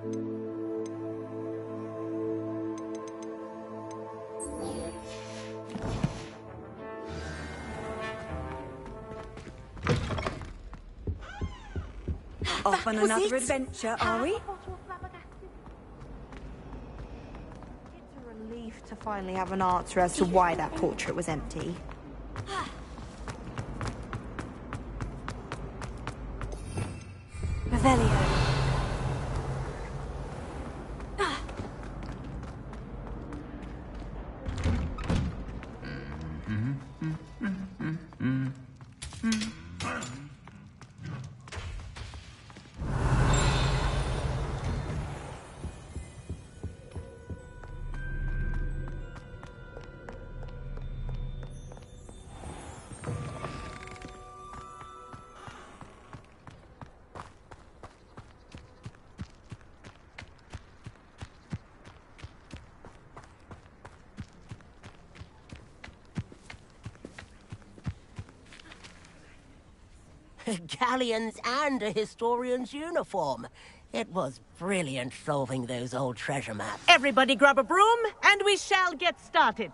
Off on another adventure, are we? It's a relief to finally have an answer as to why that portrait was empty. Revelio. Galleons and a historian's uniform. It was brilliant solving those old treasure maps. Everybody grab a broom, and we shall get started.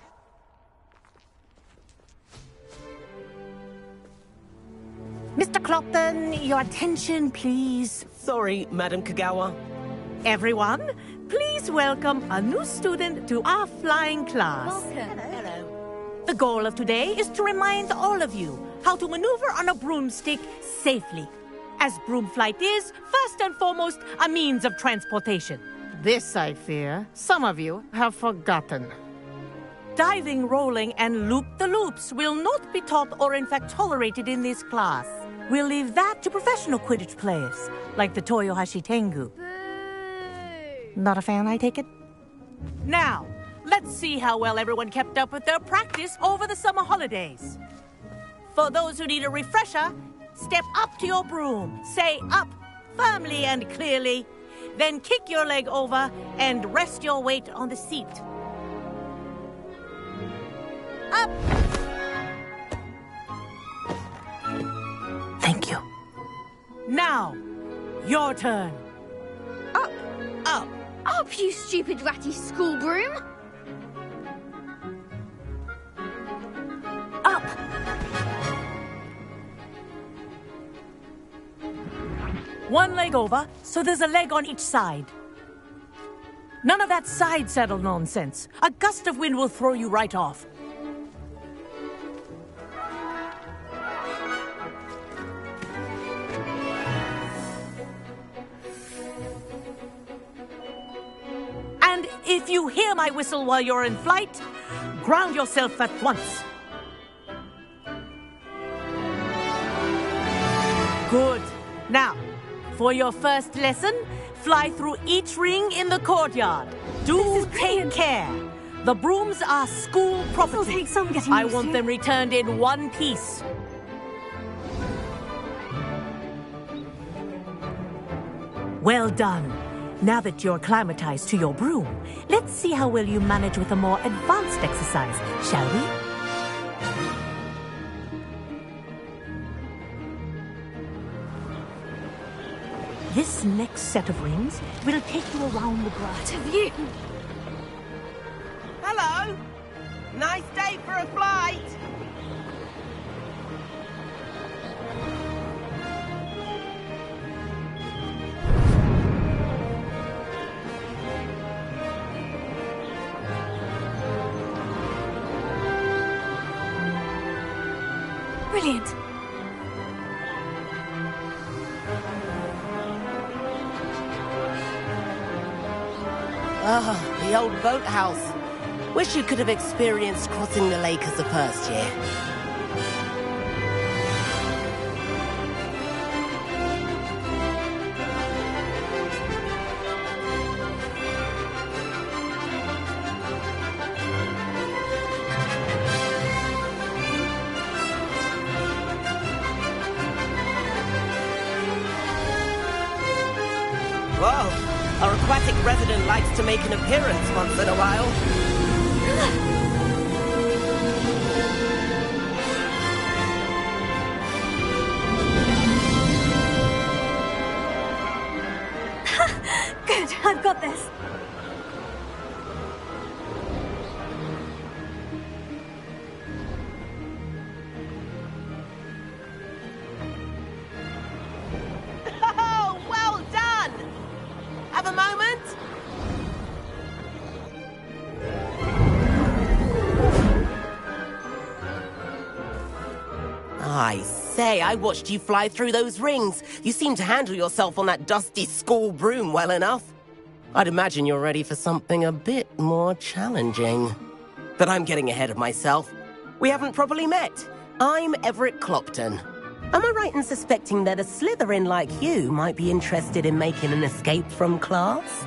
Mr. Clopton, your attention, please. Sorry, Madam Kagawa. Everyone, please welcome a new student to our flying class. Welcome. Hello. The goal of today is to remind all of you how to maneuver on a broomstick safely, as broom flight is, first and foremost, a means of transportation. This, I fear, some of you have forgotten. Diving, rolling, and loop-the-loops will not be taught or in fact tolerated in this class. We'll leave that to professional Quidditch players, like the Toyohashi Tengu. Not a fan, I take it? Now, let's see how well everyone kept up with their practice over the summer holidays. For those who need a refresher, step up to your broom, say up firmly and clearly, then kick your leg over and rest your weight on the seat. Up! Thank you. Now, your turn. Up! Up! Up, you stupid ratty school broom! Up! One leg over, so there's a leg on each side. None of that side saddle nonsense. A gust of wind will throw you right off. And if you hear my whistle while you're in flight, ground yourself at once. Good. Now, for your first lesson, fly through each ring in the courtyard. Do take care. The brooms are school property. This'll take some getting I used want to. them returned in one piece. Well done. Now that you're acclimatized to your broom, let's see how well you manage with a more advanced exercise, shall we? This next set of rings will take you around the grass. To view! Hello. Nice day for a flight. Brilliant! Ah, the old boathouse. Wish you could have experienced crossing the lake as the first year. Whoa, our aquatic resident likes to make an appearance once in a while. Good, I've got this. Oh, well done! Have a moment? I say, I watched you fly through those rings. You seem to handle yourself on that dusty school broom well enough. I'd imagine you're ready for something a bit more challenging. But I'm getting ahead of myself. We haven't properly met. I'm Everett Clopton. Am I right in suspecting that a Slytherin like you might be interested in making an escape from class?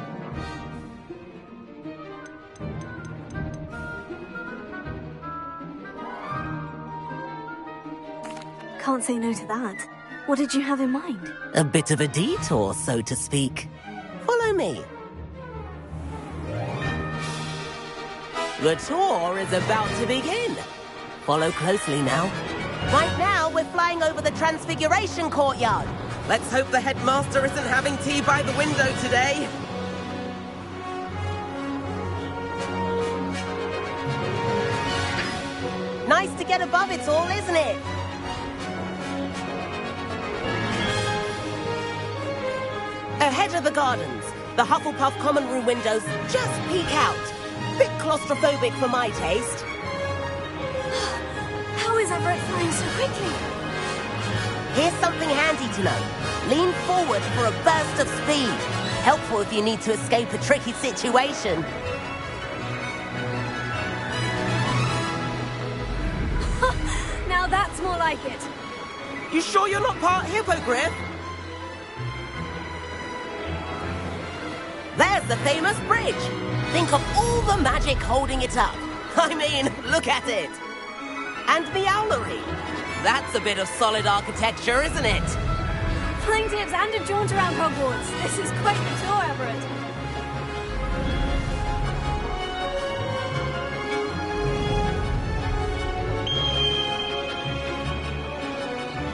Can't say no to that. What did you have in mind? A bit of a detour, so to speak. Follow me. The tour is about to begin. Follow closely now. Right now, we're flying over the Transfiguration Courtyard. Let's hope the headmaster isn't having tea by the window today. Nice to get above it all, isn't it? Ahead of the gardens, the Hufflepuff common room windows just peek out. Bit claustrophobic for my taste. How is Everett flying so quickly? Here's something handy to know. Lean forward for a burst of speed. Helpful if you need to escape a tricky situation. Now that's more like it. You sure you're not part hippogriff? There's the famous bridge. Think of all the magic holding it up. I mean, look at it. And the owlery. That's a bit of solid architecture, isn't it? Flying tips and a jaunt around Hogwarts. This is quite the tour, Everett.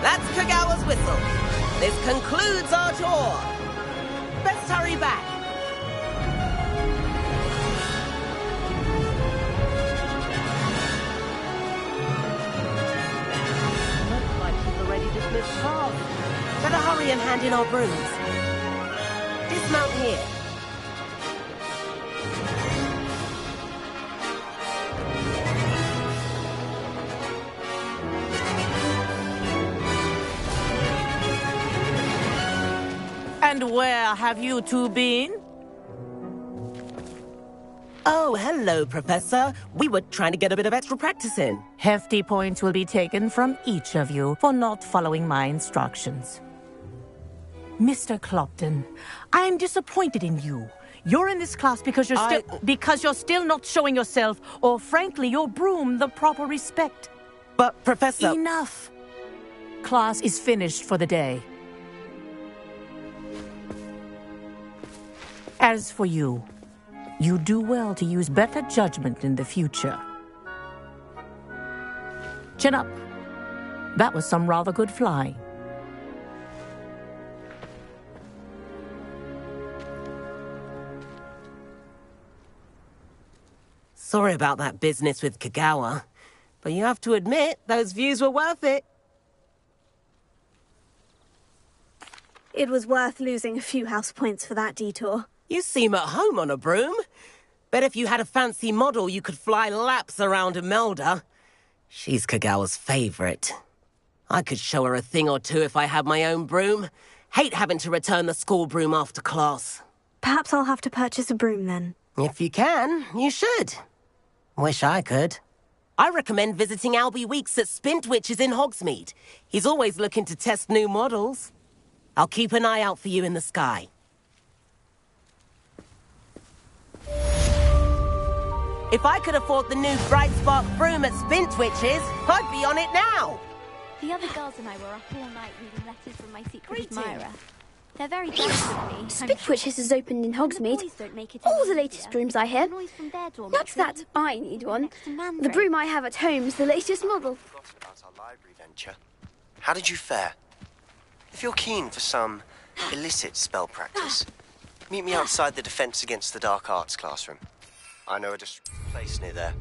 That's Kagawa's whistle. This concludes our tour. Best hurry back. Better hurry and hand in our brooms. Dismount here. And where have you two been? Oh, hello, Professor. We were trying to get a bit of extra practice in. Hefty points will be taken from each of you for not following my instructions. Mr. Clopton, I am disappointed in you. You're in this class because you're still not showing yourself, or frankly, your broom the proper respect. But, Professor... Enough! Class is finished for the day. As for you, you do well to use better judgment in the future. Chin up. That was some rather good flying. Sorry about that business with Kagawa, but you have to admit, those views were worth it. It was worth losing a few house points for that detour. You seem at home on a broom. Bet if you had a fancy model, you could fly laps around Imelda. She's Kagawa's favorite. I could show her a thing or two if I had my own broom. Hate having to return the school broom after class. Perhaps I'll have to purchase a broom then. If you can, you should. Wish I could. I recommend visiting Albie Weeks at Spintwitches in Hogsmeade. He's always looking to test new models. I'll keep an eye out for you in the sky. If I could afford the new Bright Spark broom at Spintwitches, I'd be on it now. The other girls and I were up all night reading letters from my secret admirer. They're very jealous of me. Spintwitches has opened in Hogsmeade. All the latest brooms I hear. Not that I need one. The broom I have at home is the latest model. About our library venture. How did you fare? If you're keen for some illicit spell practice, Meet me outside the Defense Against the Dark Arts classroom. I know a place near there.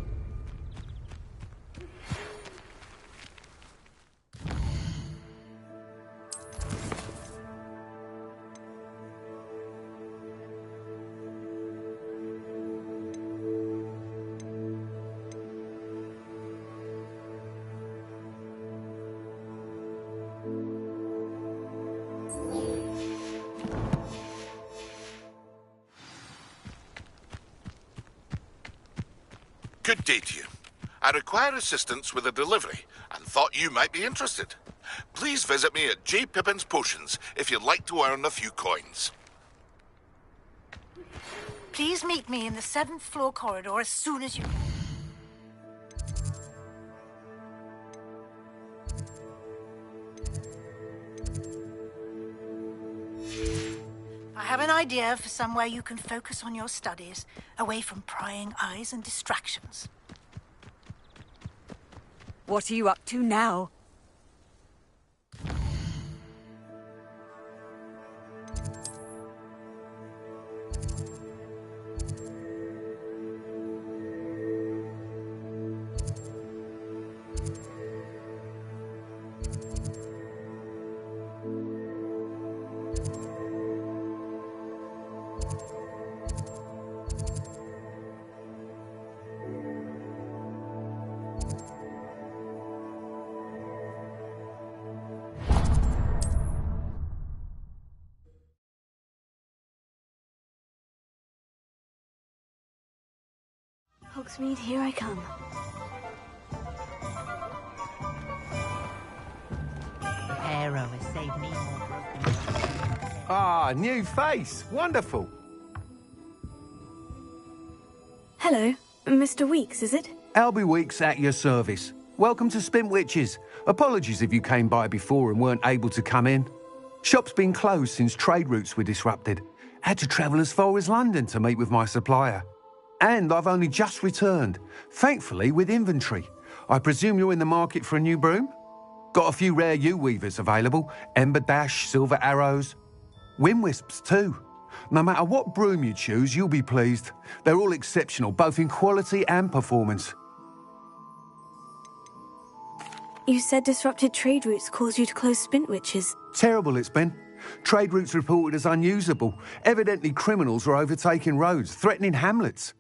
Good day to you. I require assistance with a delivery and thought you might be interested. Please visit me at J. Pippin's Potions if you'd like to earn a few coins. Please meet me in the 7th floor corridor as soon as you can. I have an idea for somewhere you can focus on your studies, away from prying eyes and distractions. What are you up to now? Hogsmeade, here I come. Arrow has saved me more broken. Ah, new face. Wonderful. Hello, Mr. Weeks, is it? Albie Weeks at your service. Welcome to Spintwitches. Apologies if you came by before and weren't able to come in. Shop's been closed since trade routes were disrupted. Had to travel as far as London to meet with my supplier. And I've only just returned, thankfully with inventory. I presume you're in the market for a new broom? Got a few rare yew-weavers available, Ember Dash, Silver Arrows. Wind-wisps too. No matter what broom you choose, you'll be pleased. They're all exceptional, both in quality and performance. You said disrupted trade routes caused you to close Spintwitches. Terrible it's been. Trade routes reported as unusable. Evidently criminals are overtaking roads, threatening hamlets.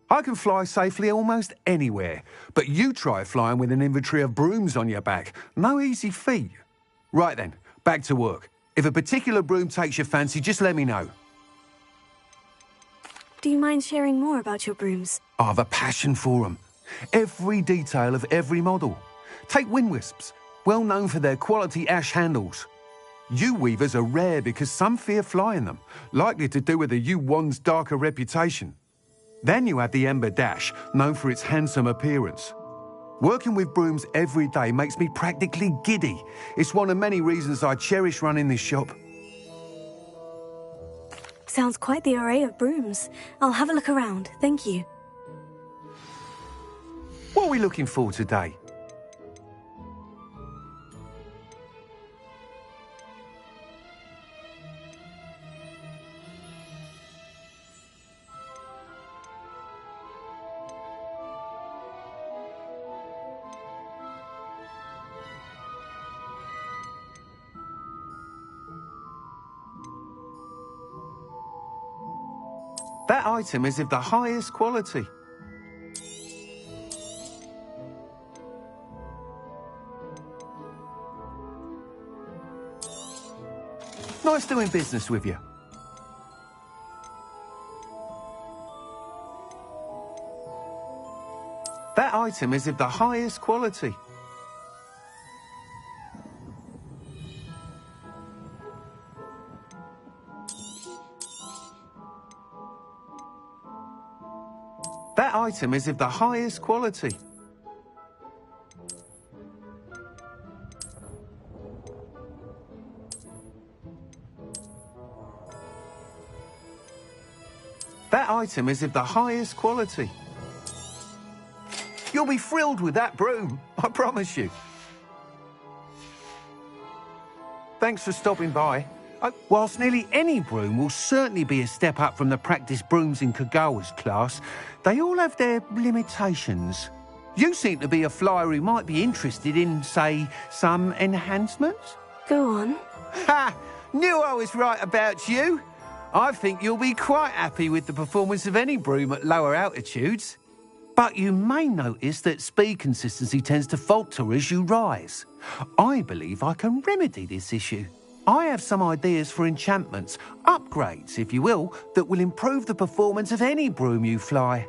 I can fly safely almost anywhere, but you try flying with an inventory of brooms on your back. No easy feat. Right then, back to work. If a particular broom takes your fancy, just let me know. Do you mind sharing more about your brooms? I have a passion for them. Every detail of every model. Take Wind-wisps, well known for their quality ash handles. Yew-weavers are rare because some fear flying them, likely to do with the yew-wand's darker reputation. Then you have the Ember Dash, known for its handsome appearance. Working with brooms every day makes me practically giddy. It's one of many reasons I cherish running this shop. Sounds quite the array of brooms. I'll have a look around, thank you. What are we looking for today? That item is of the highest quality. Nice doing business with you. That item is of the highest quality. That item is of the highest quality. That item is of the highest quality. You'll be thrilled with that broom, I promise you. Thanks for stopping by. Whilst nearly any broom will certainly be a step up from the practice brooms in Kagawa's class, they all have their limitations. You seem to be a flyer who might be interested in, say, some enhancements? Go on. Ha! Knew I was right about you. I think you'll be quite happy with the performance of any broom at lower altitudes. But you may notice that speed consistency tends to falter as you rise. I believe I can remedy this issue. I have some ideas for enchantments, upgrades, if you will, that will improve the performance of any broom you fly.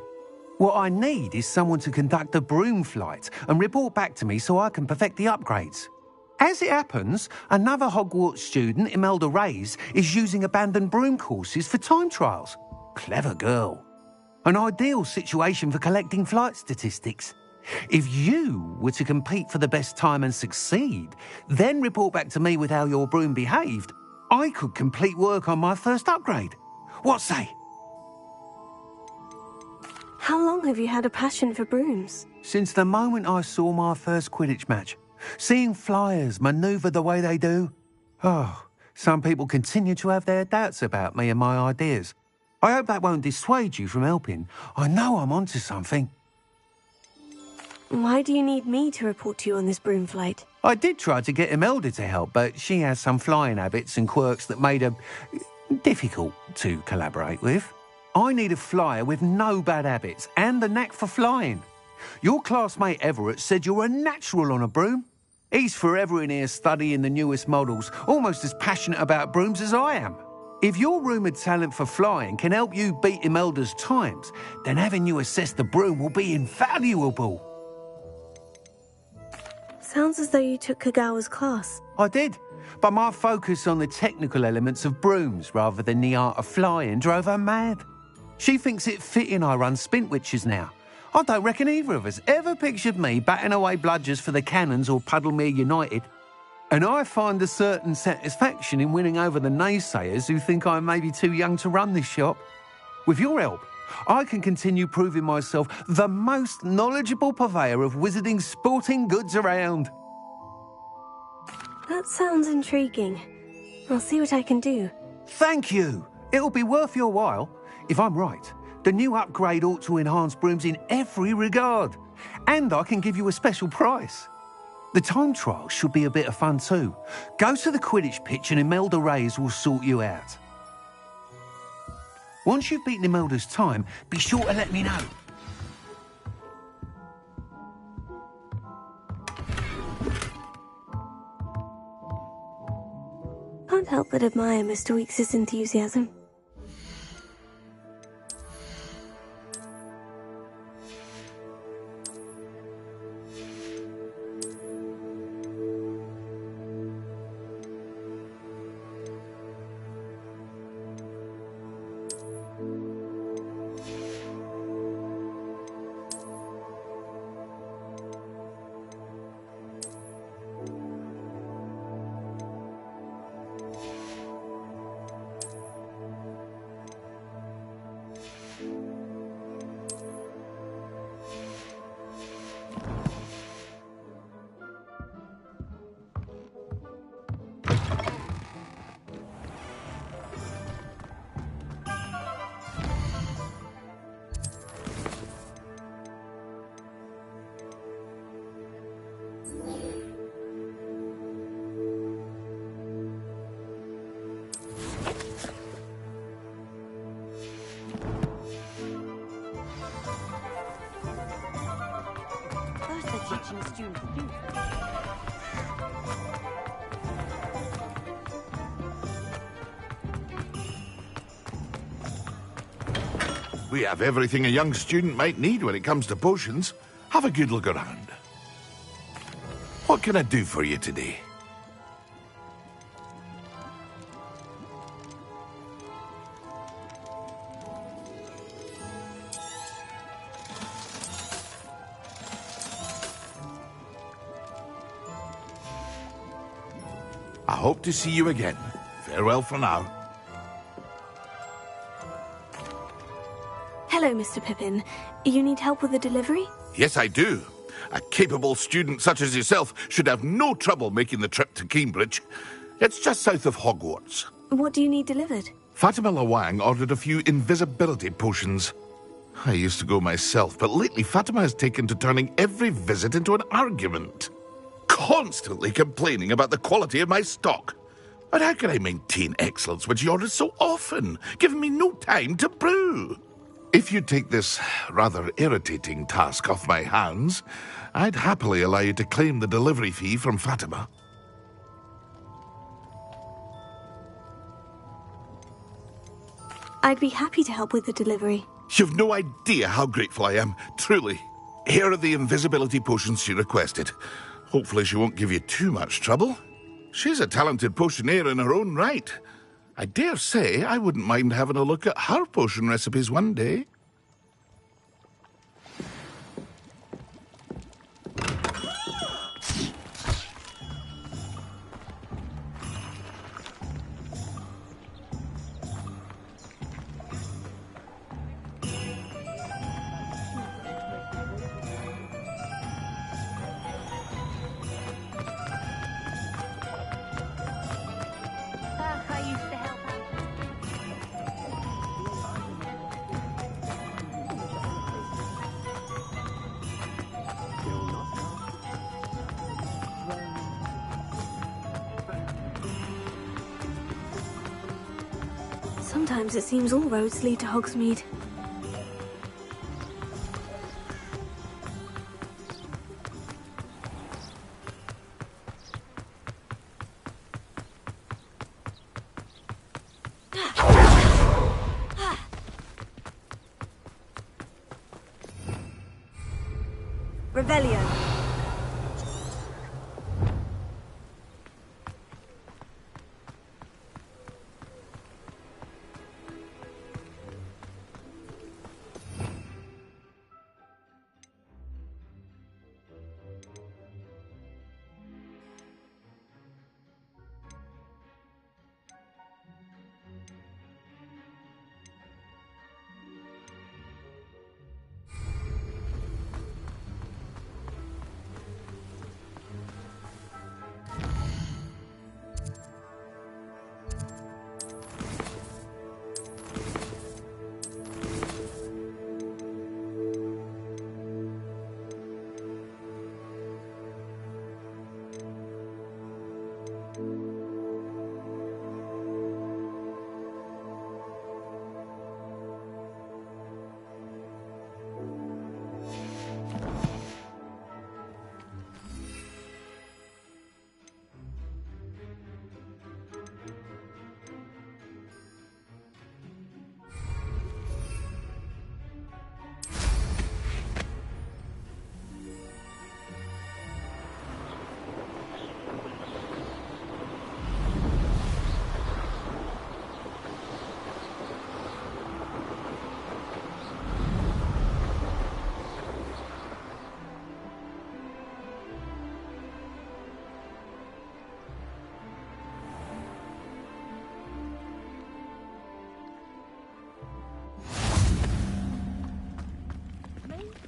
What I need is someone to conduct a broom flight and report back to me so I can perfect the upgrades. As it happens, another Hogwarts student, Imelda Reyes, is using abandoned broom courses for time trials. Clever girl. An ideal situation for collecting flight statistics. If you were to compete for the best time and succeed, then report back to me with how your broom behaved, I could complete work on my first upgrade. What say? How long have you had a passion for brooms? Since the moment I saw my first Quidditch match. Seeing flyers manoeuvre the way they do. Oh, some people continue to have their doubts about me and my ideas. I hope that won't dissuade you from helping. I know I'm onto something. Why do you need me to report to you on this broom flight? I did try to get Imelda to help, but she has some flying habits and quirks that made her difficult to collaborate with. I need a flyer with no bad habits and the knack for flying. Your classmate Everett said you're a natural on a broom. He's forever in here studying the newest models, almost as passionate about brooms as I am. If your rumoured talent for flying can help you beat Imelda's times, then having you assess the broom will be invaluable. Sounds as though you took Kagawa's class. I did, but my focus on the technical elements of brooms rather than the art of flying drove her mad. She thinks it fitting I run Spintwitches now. I don't reckon either of us ever pictured me batting away bludgers for the Cannons or Puddlemere United. And I find a certain satisfaction in winning over the naysayers who think I may be too young to run this shop. With your help, I can continue proving myself the most knowledgeable purveyor of wizarding sporting goods around. That sounds intriguing. I'll see what I can do. Thank you. It'll be worth your while. If I'm right, the new upgrade ought to enhance brooms in every regard. And I can give you a special price. The time trial should be a bit of fun too. Go to the Quidditch pitch and Imelda Reyes will sort you out. Once you've beaten Imelda's time, be sure to let me know. Can't help but admire Mr. Weekes' enthusiasm. Teaching students to do. We have everything a young student might need when it comes to potions. Have a good look around. What can I do for you today? I hope to see you again. Farewell for now. Hello, Mr. Pippin. You need help with the delivery? Yes, I do. A capable student such as yourself should have no trouble making the trip to Cambridge. It's just south of Hogwarts. What do you need delivered? Fatima Lawang ordered a few invisibility potions. I used to go myself, but lately Fatima has taken to turning every visit into an argument. Constantly complaining about the quality of my stock. But how can I maintain excellence when she orders so often, giving me no time to brew? If you take this rather irritating task off my hands, I'd happily allow you to claim the delivery fee from Fatima. I'd be happy to help with the delivery. You've no idea how grateful I am, truly. Here are the invisibility potions she requested. Hopefully she won't give you too much trouble. She's a talented potioneer in her own right. I dare say I wouldn't mind having a look at her potion recipes one day. Sometimes it seems all roads lead to Hogsmeade. Revelio.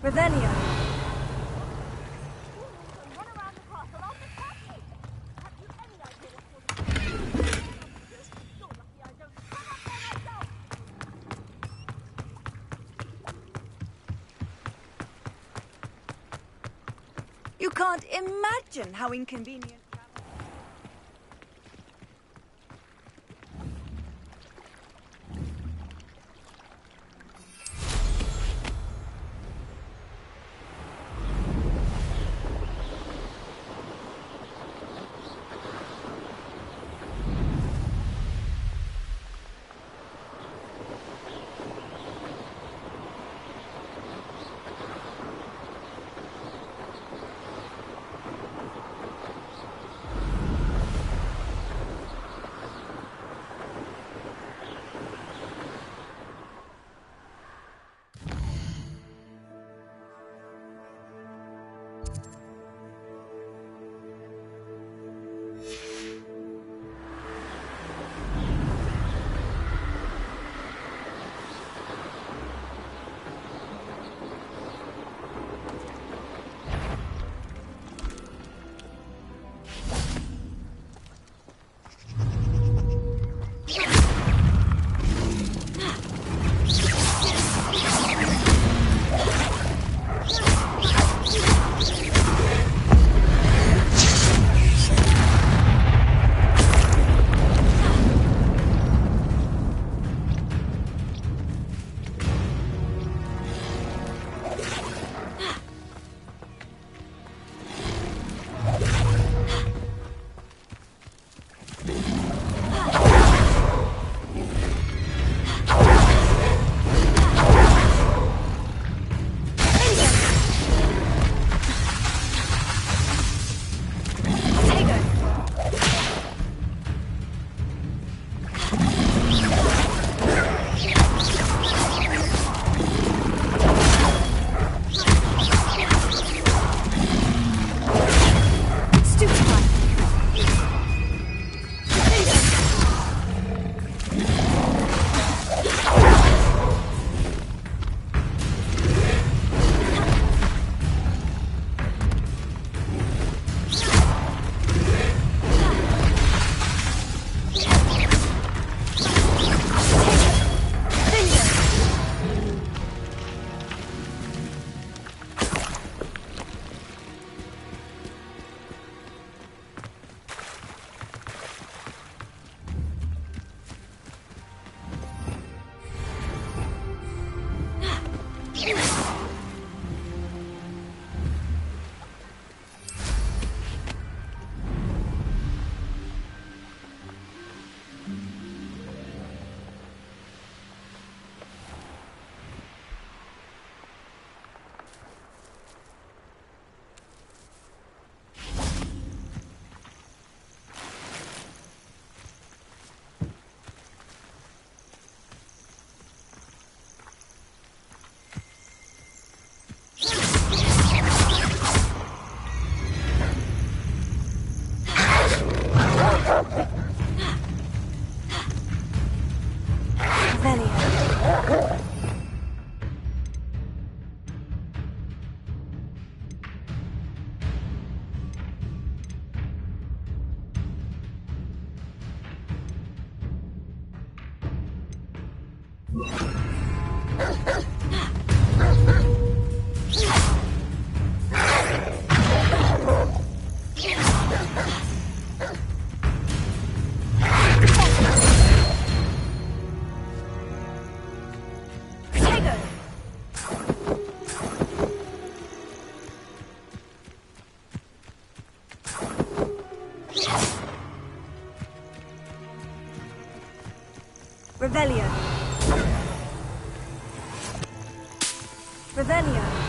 Revelio. You can't imagine how inconvenient. Revelio. Revelio.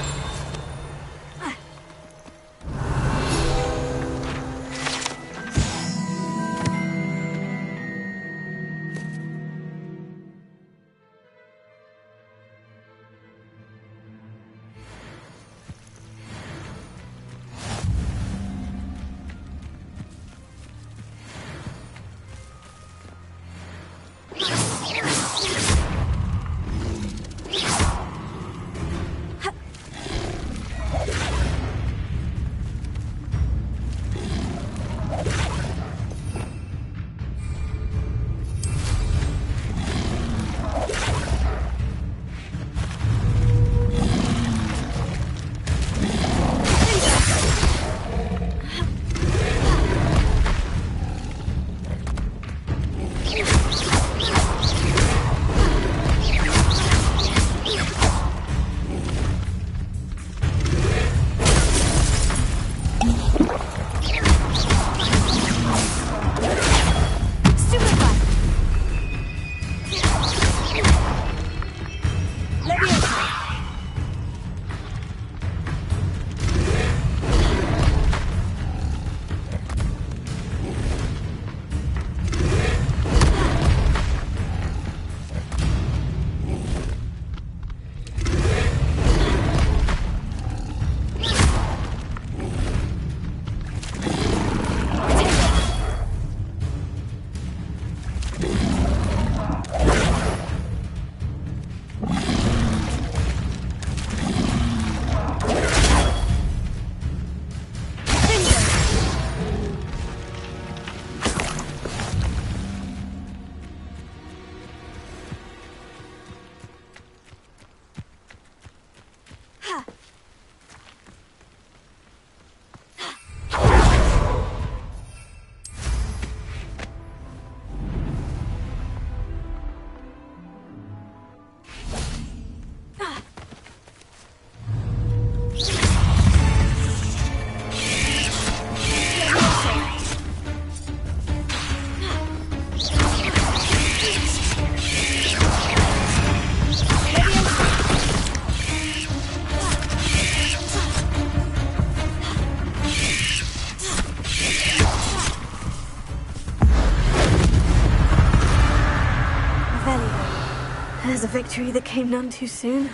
There's a victory that came none too soon.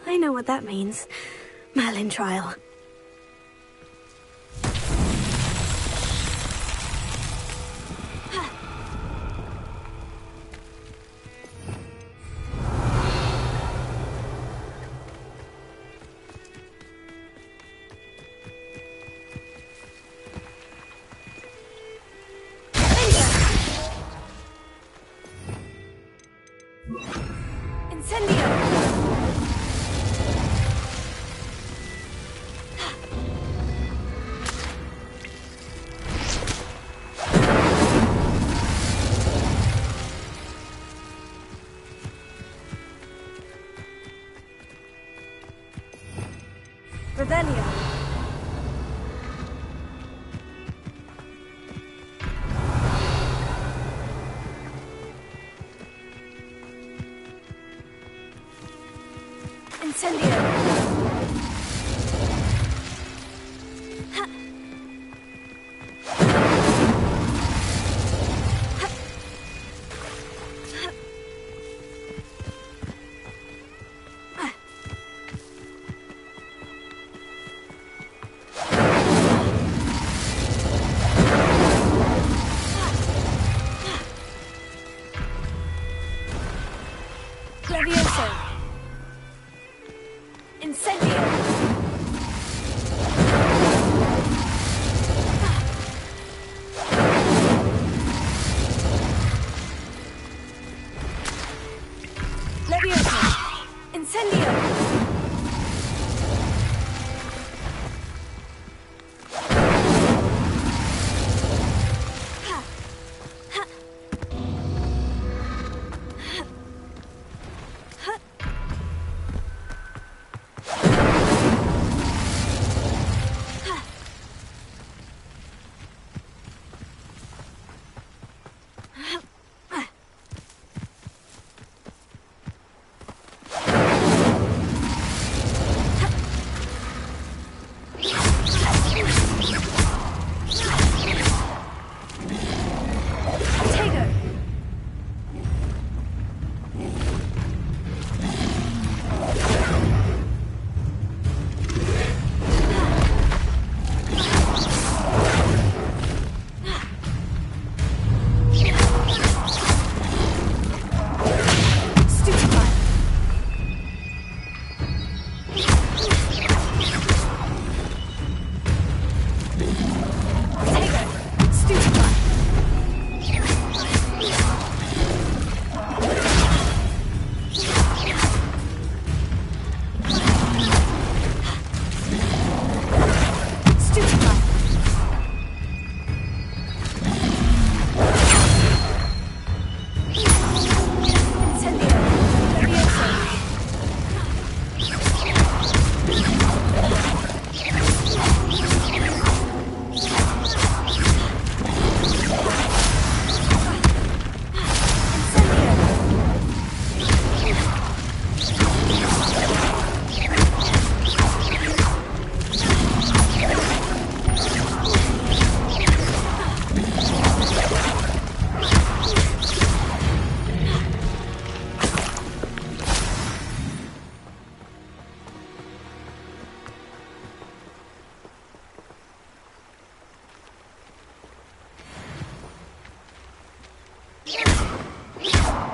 I know what that means. Merlin trial. Revelio. Incendio. Ha. Levioso. Incendio. Levioso. Incendio. Ha. Ha. Ha.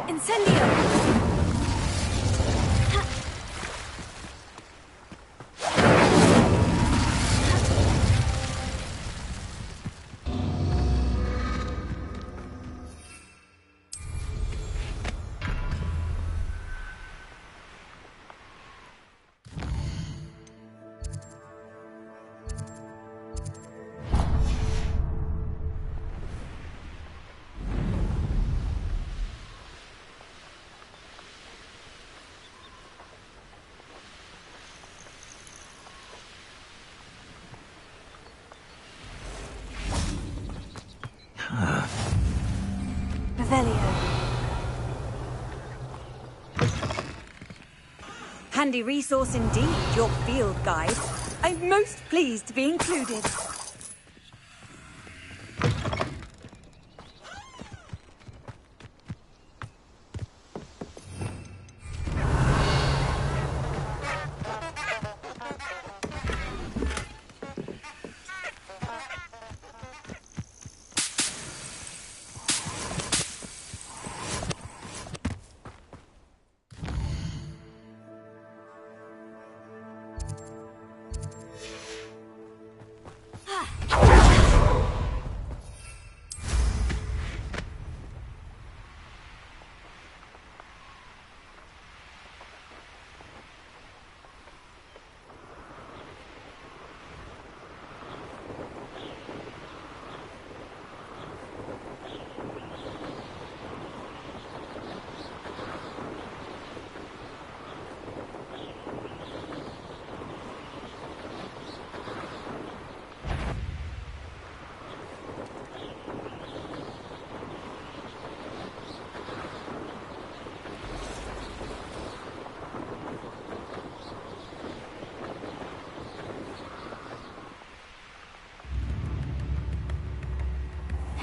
Incendio! Handy resource indeed, your field guide. I'm most pleased to be included.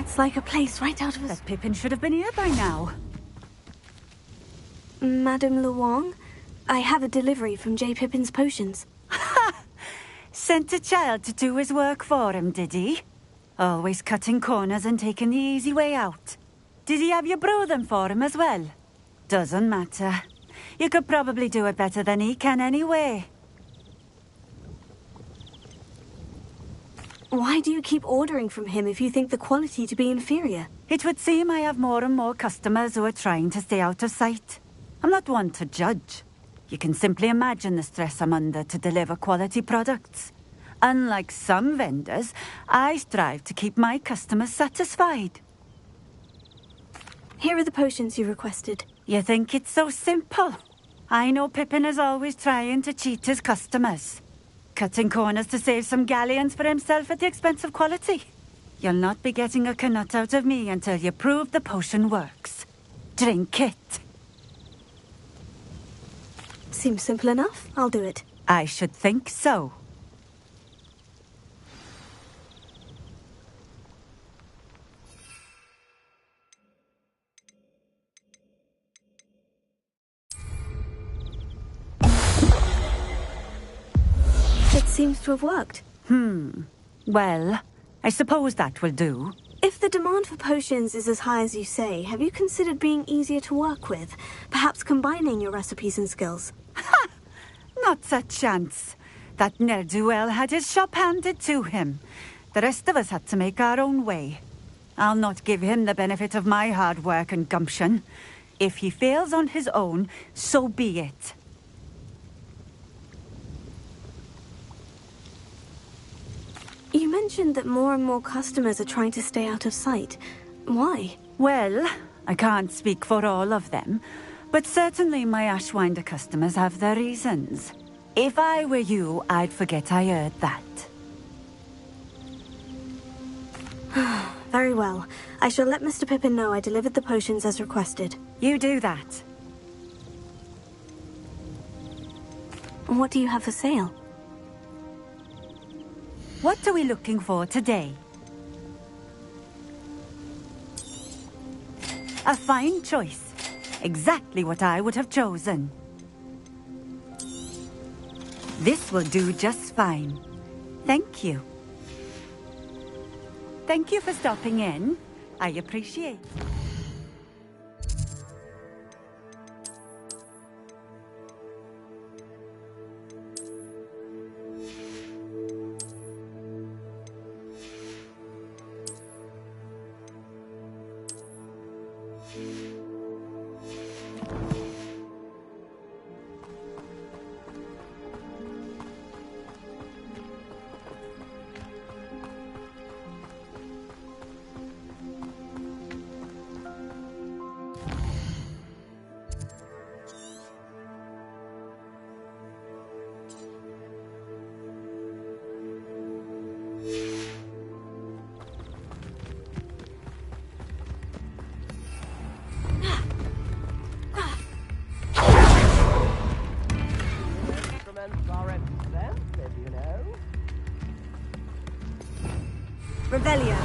It's like a place right out of a... That Pippin should have been here by now. Madame Luong, I have a delivery from J. Pippin's potions. Sent a child to do his work for him, did he? Always cutting corners and taking the easy way out. Did he have you brew them for him as well? Doesn't matter. You could probably do it better than he can anyway. Why do you keep ordering from him if you think the quality to be inferior? It would seem I have more and more customers who are trying to stay out of sight. I'm not one to judge. You can simply imagine the stress I'm under to deliver quality products. Unlike some vendors, I strive to keep my customers satisfied. Here are the potions you requested. You think it's so simple? I know Pippin is always trying to cheat his customers. Cutting corners to save some galleons for himself at the expense of quality. You'll not be getting a canut out of me until you prove the potion works. Drink it. Seems simple enough. I'll do it. I should think so. It seems to have worked. Well, I suppose that will do. If the demand for potions is as high as you say, have you considered being easier to work with? Perhaps combining your recipes and skills? Not a chance. That ne'er-do-well had his shop handed to him. The rest of us had to make our own way. I'll not give him the benefit of my hard work and gumption. If he fails on his own, so be it. You mentioned that more and more customers are trying to stay out of sight. Why? Well, I can't speak for all of them, but certainly my Ashwinder customers have their reasons. If I were you, I'd forget I heard that. Very well. I shall let Mr. Pippin know I delivered the potions as requested. You do that. What do you have for sale? What are we looking for today? A fine choice. Exactly what I would have chosen. This will do just fine. Thank you. Thank you for stopping in. I appreciate it. Revelio.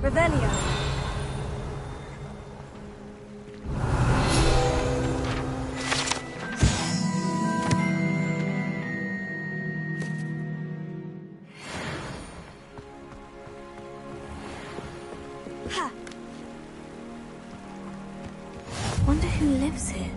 Revelio. Ha. Wonder who lives here.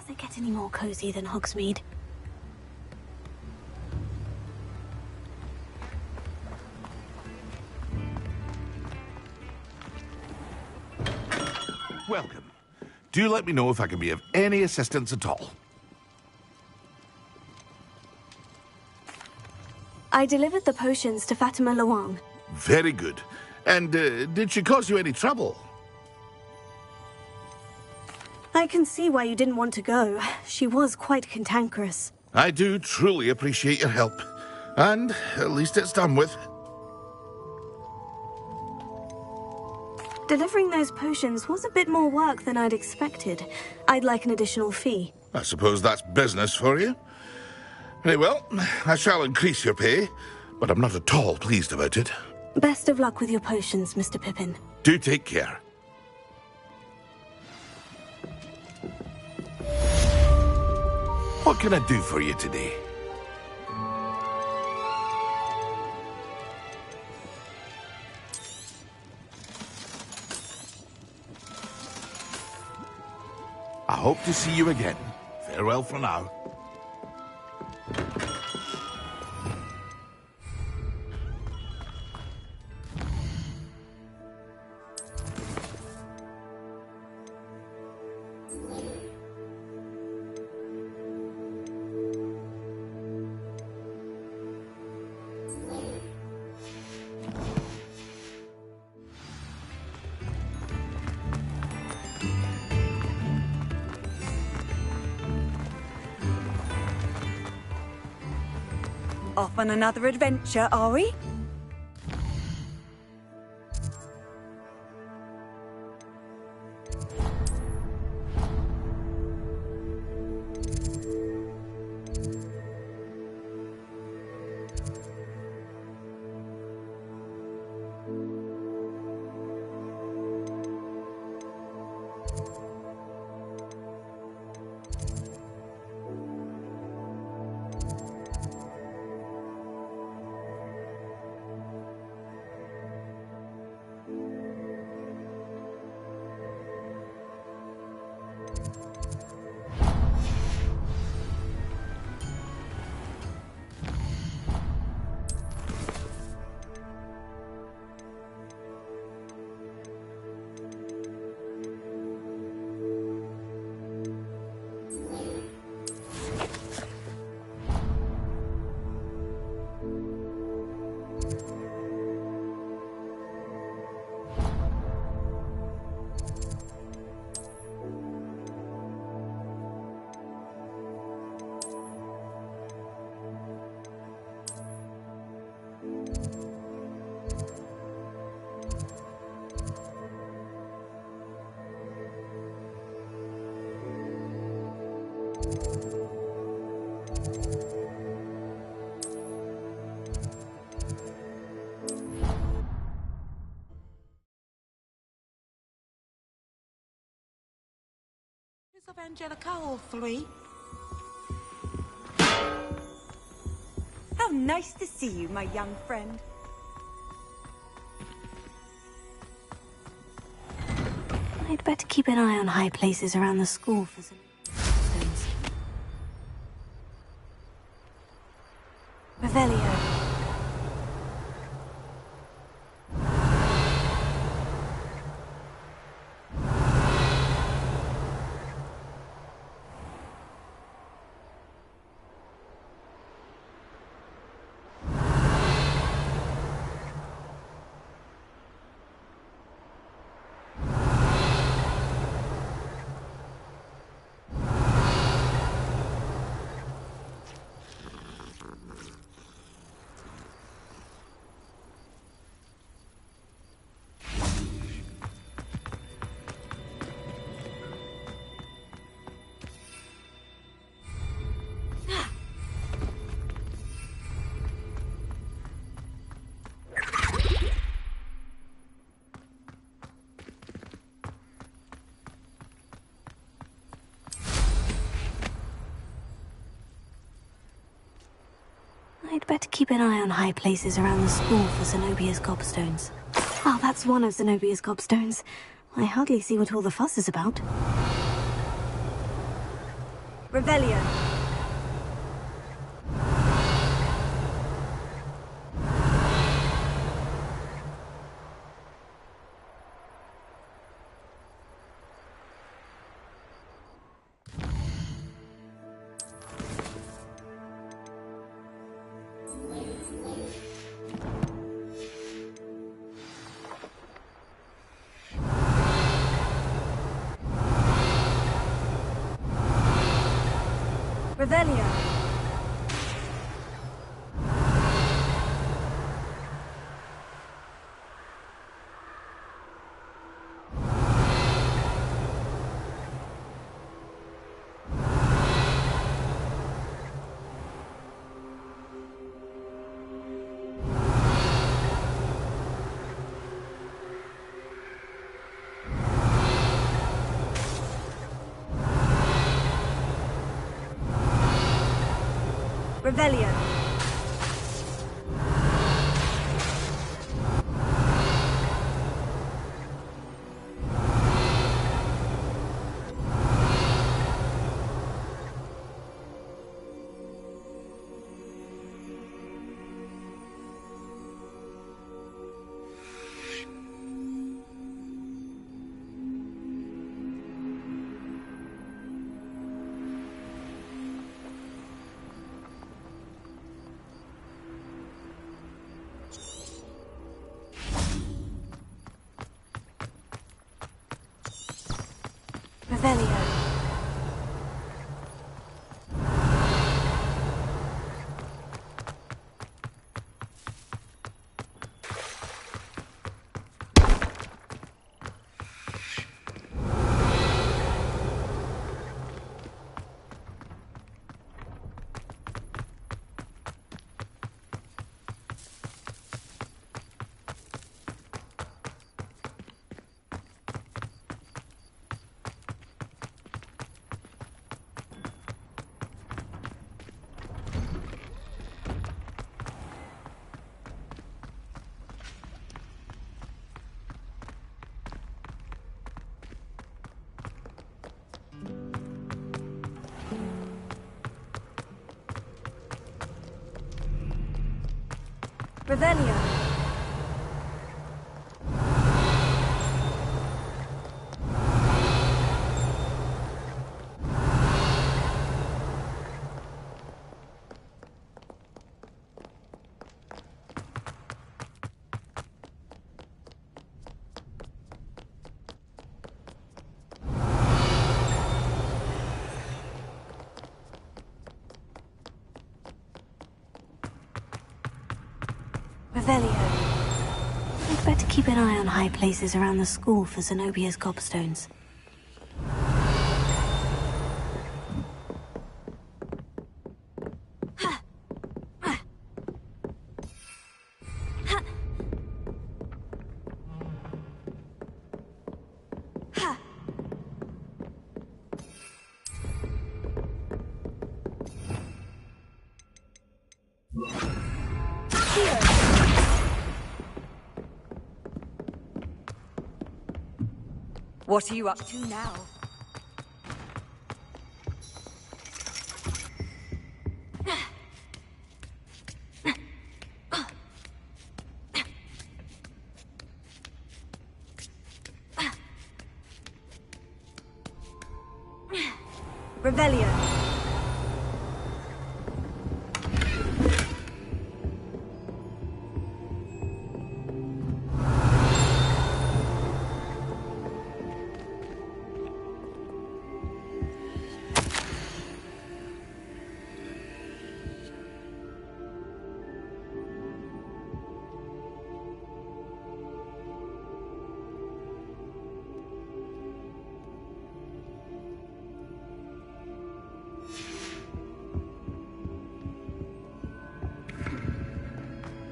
Does it get any more cozy than Hogsmeade? Welcome. Do let me know if I can be of any assistance at all. I delivered the potions to Fatima Lawang. Very good. And did she cause you any trouble? I can see why you didn't want to go. She was quite cantankerous. I do truly appreciate your help. And at least it's done with. Delivering those potions was a bit more work than I'd expected. I'd like an additional fee. I suppose that's business for you. Very well, I shall increase your pay, but I'm not at all pleased about it. Best of luck with your potions, Mr. Pippin. Do take care. What can I do for you today? I hope to see you again. Farewell for now. Off on another adventure, are we? Of Angelica, all three. How nice to see you, my young friend. I'd better keep an eye on high places around the school for some stones. Revelio. I'd better keep an eye on high places around the school for Zenobia's gobstones. Well, that's one of Zenobia's gobstones. I hardly see what all the fuss is about. Revelio. Revelio. Revelio. Revelio. Revelio. Revelio. I'd better keep an eye on high places around the school for Zenobia's gobstones. What are you up to now? Revelio.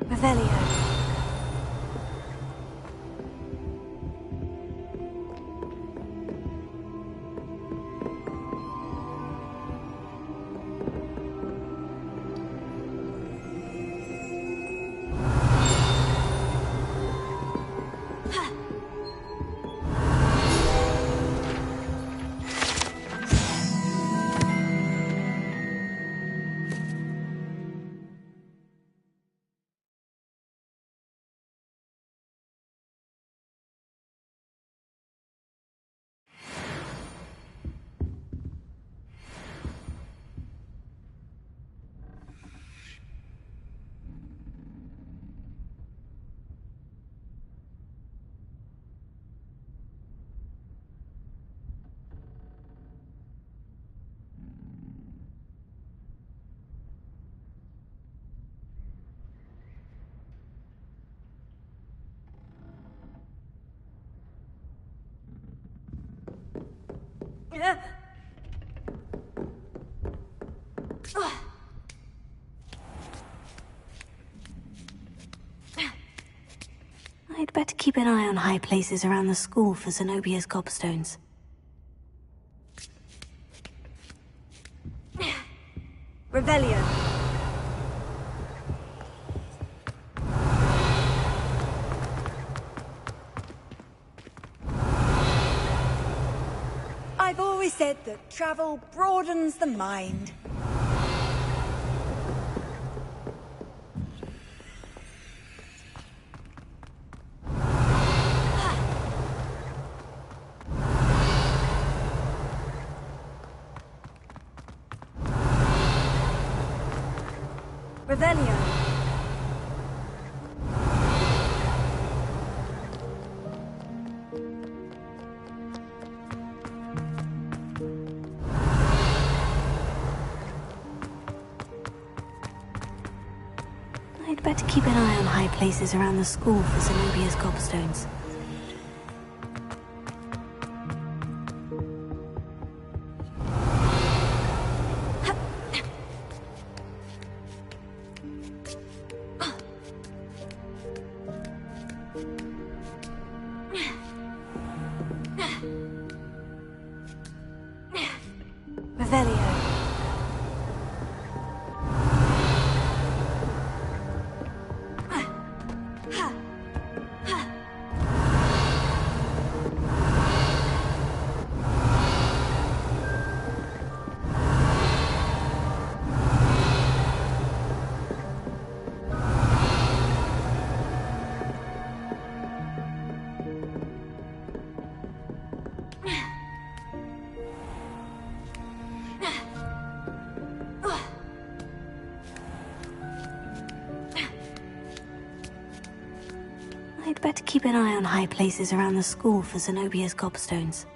Revelio. I'd better keep an eye on high places around the school for Zenobia's gobstones. Revelio. I've always said that travel broadens the mind. Revelio. I'd better keep an eye on high places around the school for Zenobia's gobstones. Revelio. I'd better keep an eye on high places around the school for Zenobia's gobstones.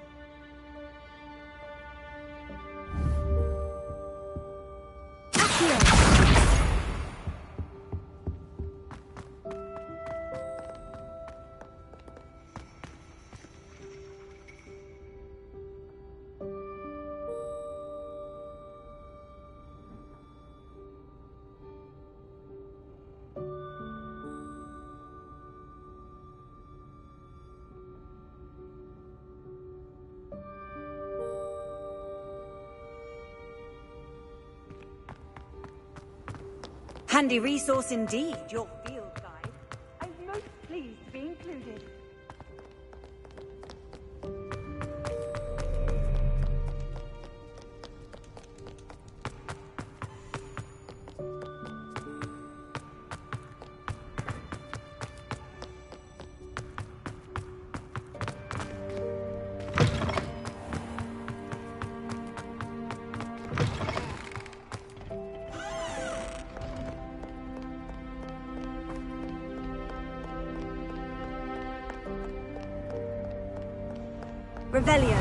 Handy resource indeed, your field guide. I'm most pleased to be included. Revelio.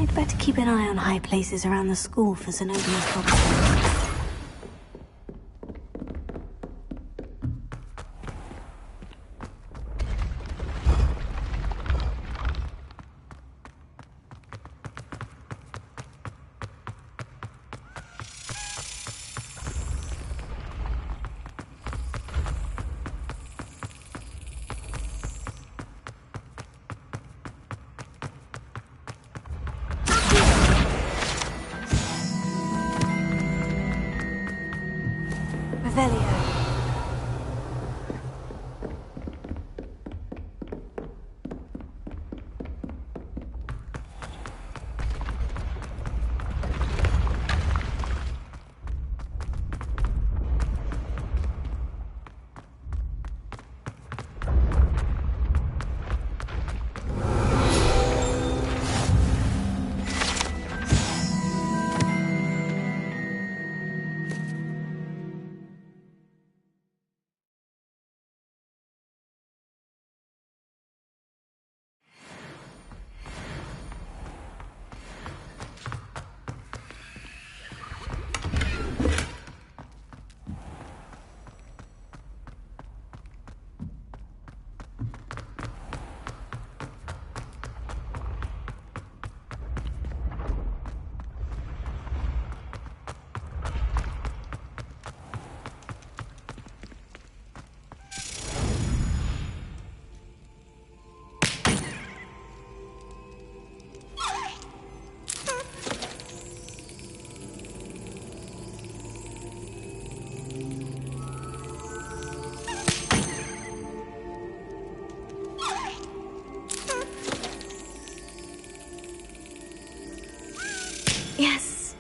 I'd better keep an eye on high places around the school for Zenobia's property. Yes.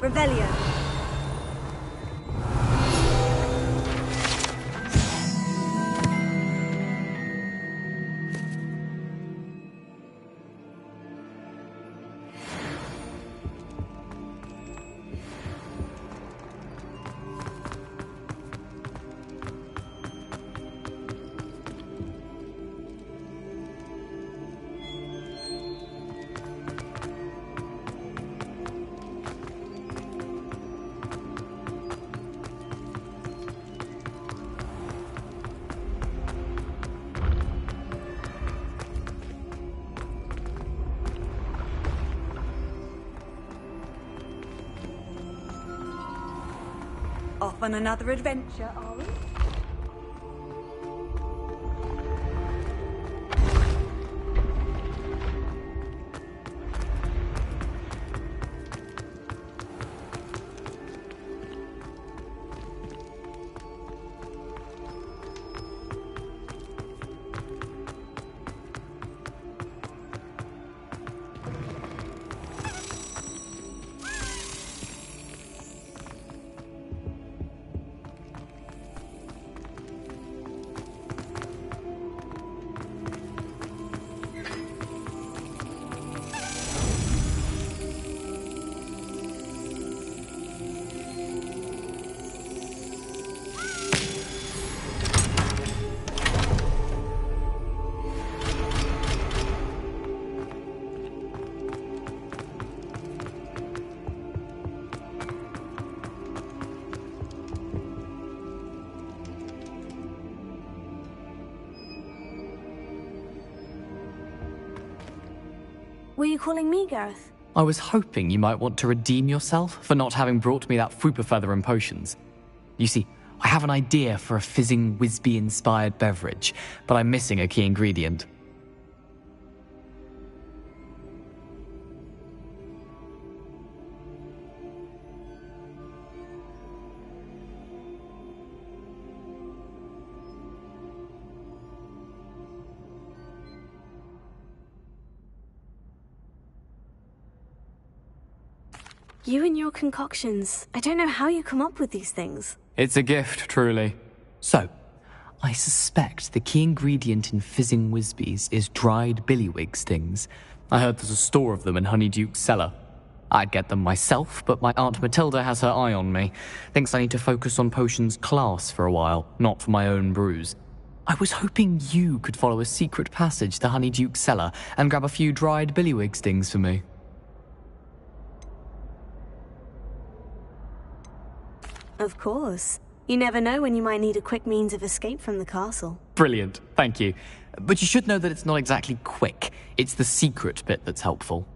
Revelio. Off on another adventure, are we? Were you calling me, Gareth? I was hoping you might want to redeem yourself for not having brought me that Fupa feather and potions. You see, I have an idea for a fizzing Whizbee-inspired beverage, but I'm missing a key ingredient. You and your concoctions. I don't know how you come up with these things. It's a gift, truly. So, I suspect the key ingredient in fizzing Whizbees is dried billywig stings. I heard there's a store of them in Honeyduke's cellar. I'd get them myself, but my Aunt Matilda has her eye on me. Thinks I need to focus on potions class for a while, not for my own brews. I was hoping you could follow a secret passage to Honeyduke's cellar and grab a few dried billywig stings for me. Of course. You never know when you might need a quick means of escape from the castle. Brilliant, thank you. But you should know that it's not exactly quick. It's the secret bit that's helpful.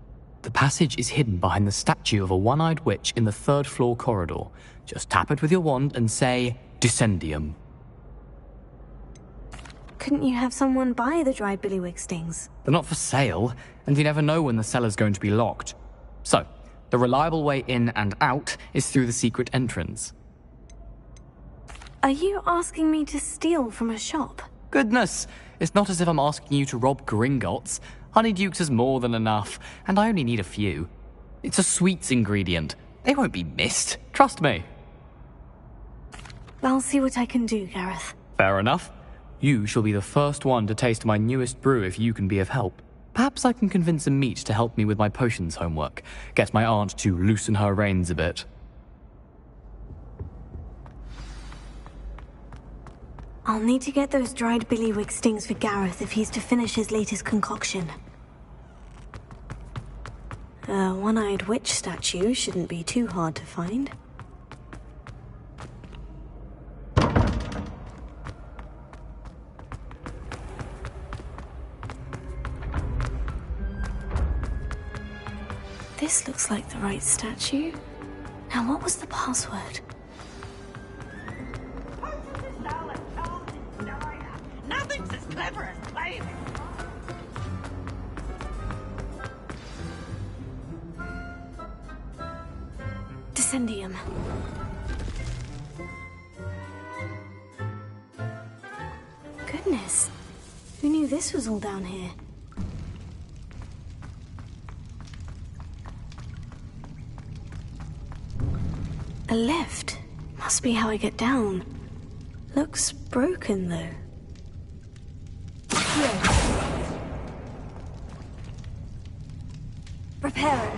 The passage is hidden behind the statue of a one-eyed witch in the third-floor corridor. Just tap it with your wand and say, Descendium. Couldn't you have someone buy the dried billywig stings? They're not for sale, and you never know when the cellar's going to be locked. So, the reliable way in and out is through the secret entrance. Are you asking me to steal from a shop? Goodness, it's not as if I'm asking you to rob Gringotts. Honeyduke's is more than enough, and I only need a few. It's a sweets ingredient. They won't be missed, trust me. I'll see what I can do, Gareth. Fair enough. You shall be the first one to taste my newest brew if you can be of help. Perhaps I can convince a meat to help me with my potions homework. Get my aunt to loosen her reins a bit. I'll need to get those dried billywig stings for Gareth if he's to finish his latest concoction. A one-eyed witch statue shouldn't be too hard to find. This looks like the right statue. Now, what was the password? Nothing's as clever as playing it. Descendium. Goodness. Who knew this was all down here? A lift. Must be how I get down. Looks broken, though. Here. Repair it.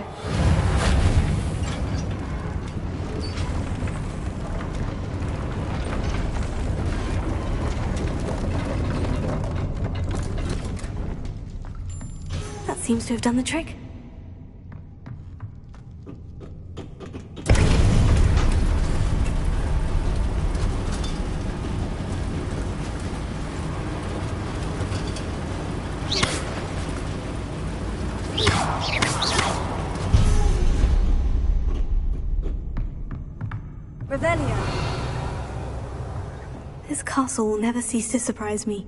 That seems to have done the trick. This castle will never cease to surprise me.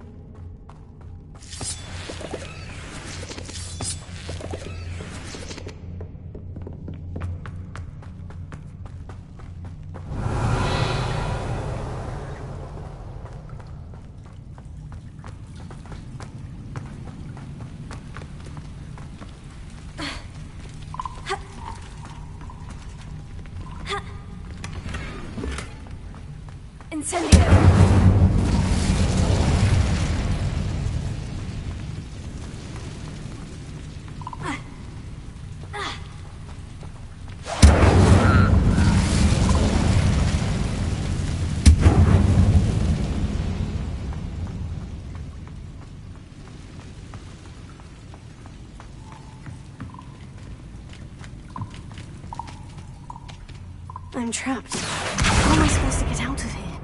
I'm trapped. How am I supposed to get out of here?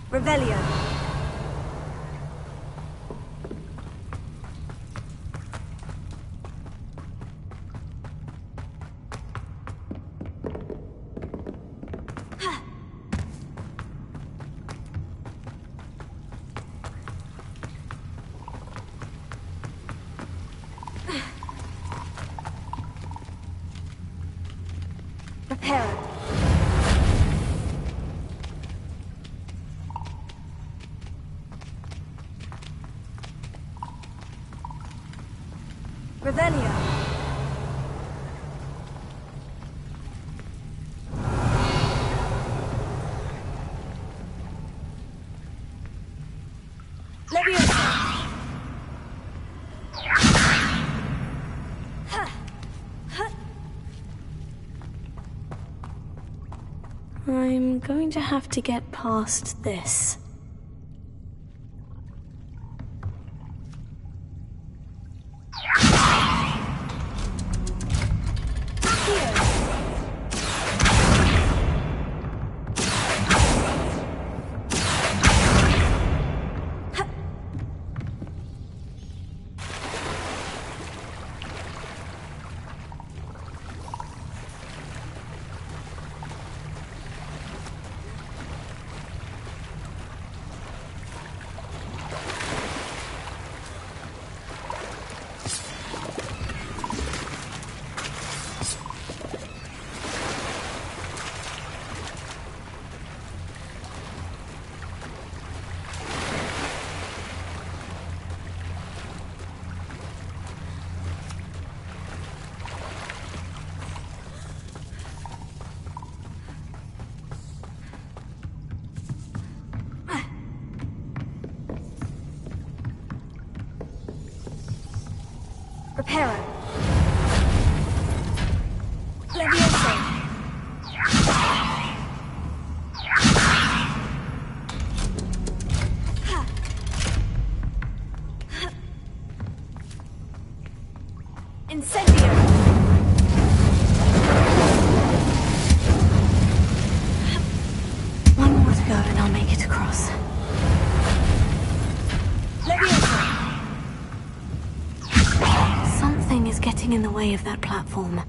Revelio. Hera. Revelio. I'm going to have to get past this. Reparo. Levioso. Incendio. One more to go and I'll make it across. Levioso. Something is getting in the way of that platform.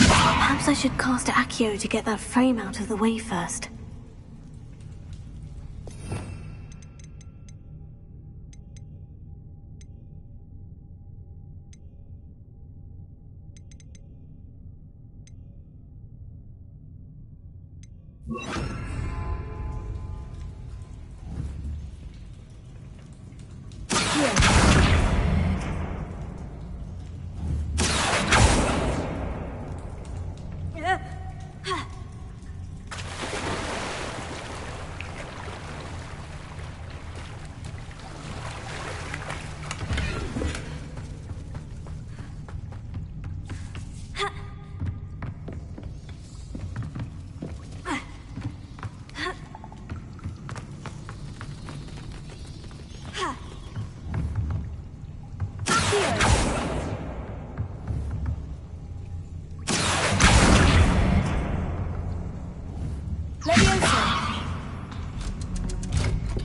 Perhaps I should cast Accio to get that frame out of the way first.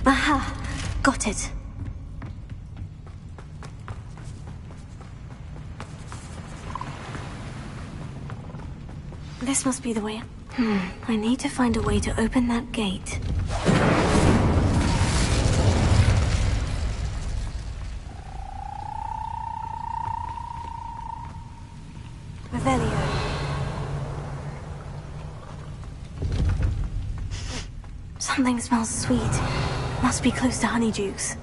Aha! Got it. This must be the way. I need to find a way to open that gate. Revelio. Something smells sweet. Must be close to Honeydukes.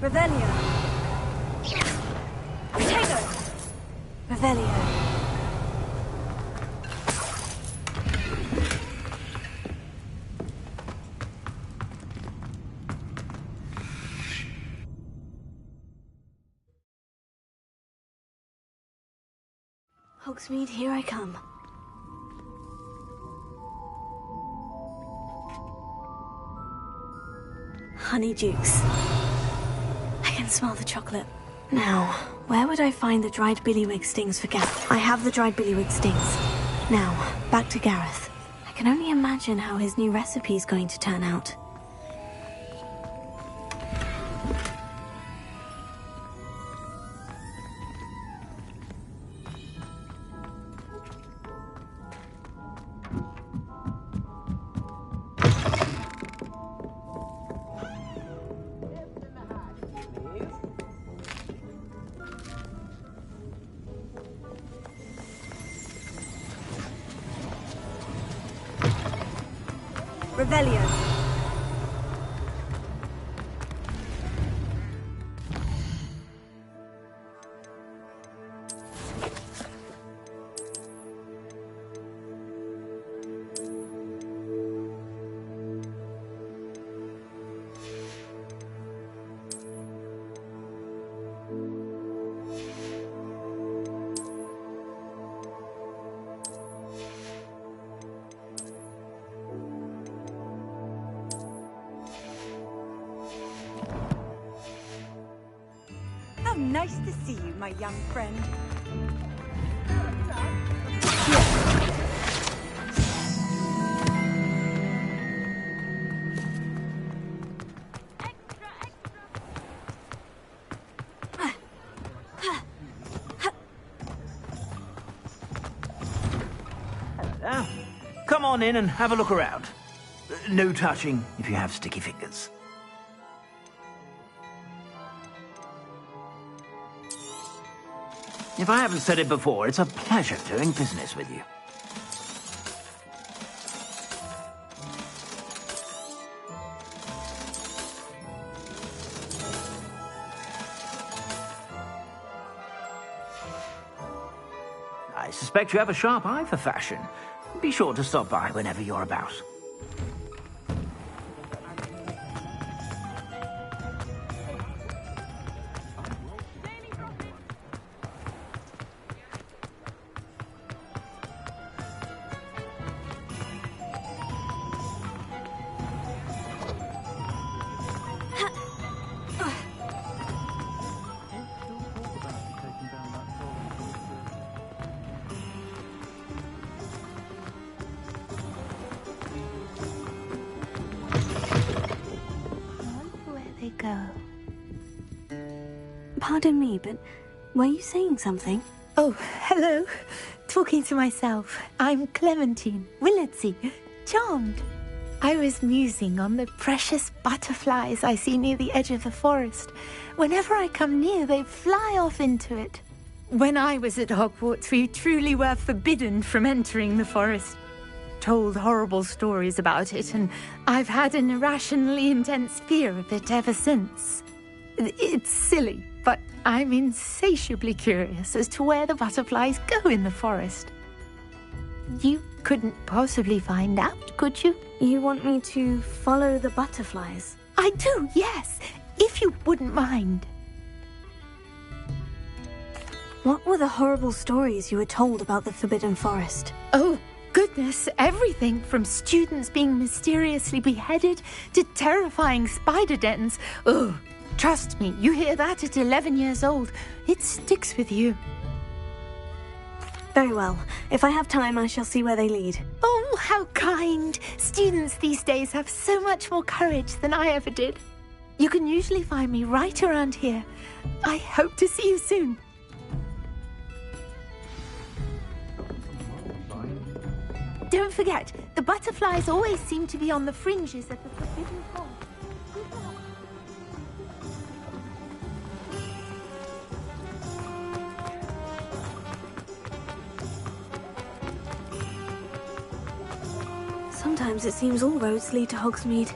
Revelio. Potato. Revelio. Hogsmeade, here I come. Honeydukes. I can smell the chocolate. Now, where would I find the dried billywig stings for Gareth? I have the dried billywig stings. Now, back to Gareth. I can only imagine how his new recipe's going to turn out. Revelio. How nice to see you, my young friend. Now, come on in and have a look around. No touching if you have sticky fingers. If I haven't said it before, it's a pleasure doing business with you. I suspect you have a sharp eye for fashion. Be sure to stop by whenever you're about. Pardon me, but were you saying something? Oh, hello. Talking to myself. I'm Clementine Willardsey. Charmed. I was musing on the precious butterflies I see near the edge of the forest. Whenever I come near, they fly off into it. When I was at Hogwarts, we truly were forbidden from entering the forest. Told horrible stories about it, and I've had an irrationally intense fear of it ever since. It's silly, but I'm insatiably curious as to where the butterflies go in the forest. You couldn't possibly find out, could you? You want me to follow the butterflies? I do, yes, if you wouldn't mind. What were the horrible stories you were told about the Forbidden Forest? Oh, goodness, everything from students being mysteriously beheaded to terrifying spider dens. Ugh. Trust me, you hear that at 11 years old. It sticks with you. Very well. If I have time, I shall see where they lead. Oh, how kind. Students these days have so much more courage than I ever did. You can usually find me right around here. I hope to see you soon. Don't forget, the butterflies always seem to be on the fringes of the Forbidden Forest. Sometimes it seems all roads lead to Hogsmeade.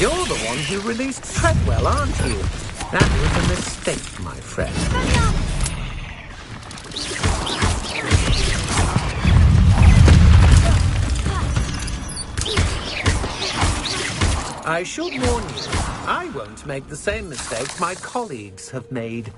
You're the one who released Treadwell, aren't you? That was a mistake, my friend. I should warn you, I won't make the same mistake my colleagues have made.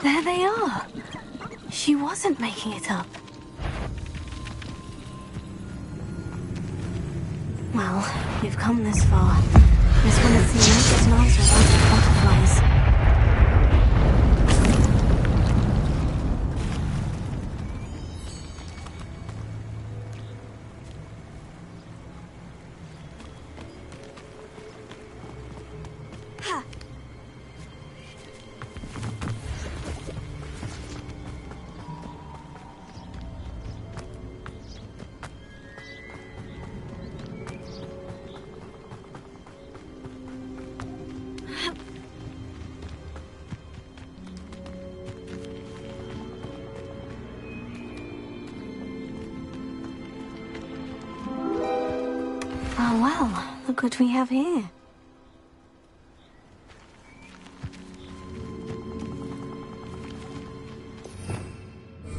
There they are. She wasn't making it up. Well, we've come this far. This one of the most answers of butterflies. Oh well, look what we have here.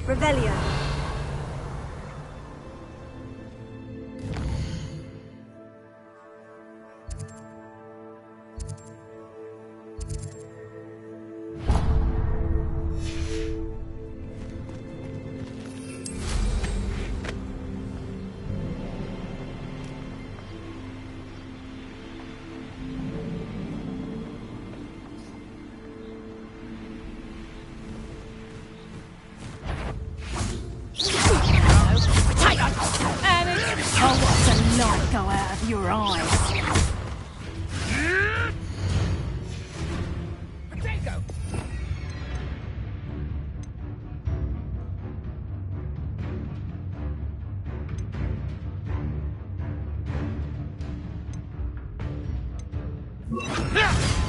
Revelio. Light go out of your eyes. Potato!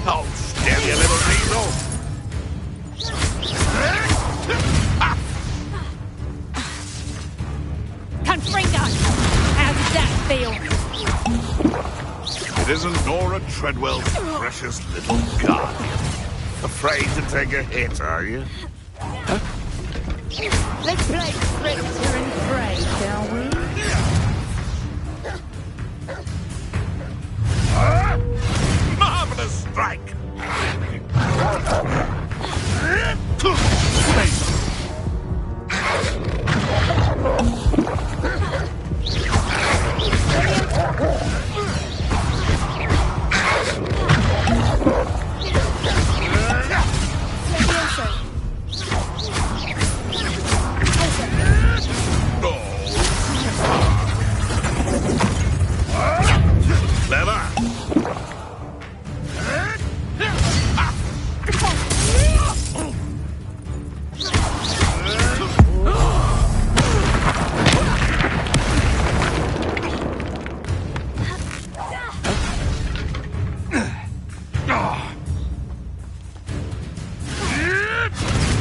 Oh, stab you, little weasel! Confringo! How does that feel? It isn't Nora Treadwell's precious little gun. Afraid to take a hit, are you? Let's play Sprinter and Prey, shall we? Marvelous strike!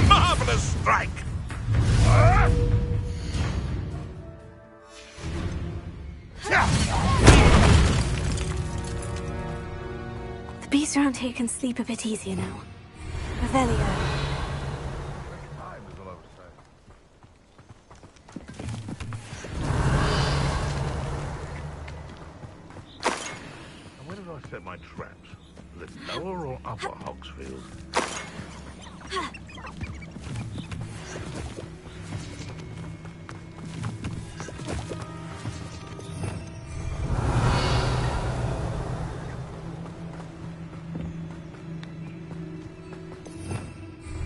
Marvelous strike! The beasts around here can sleep a bit easier now. Revelio. Where did I set my traps? The lower or upper Hogsfield?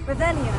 Revelio.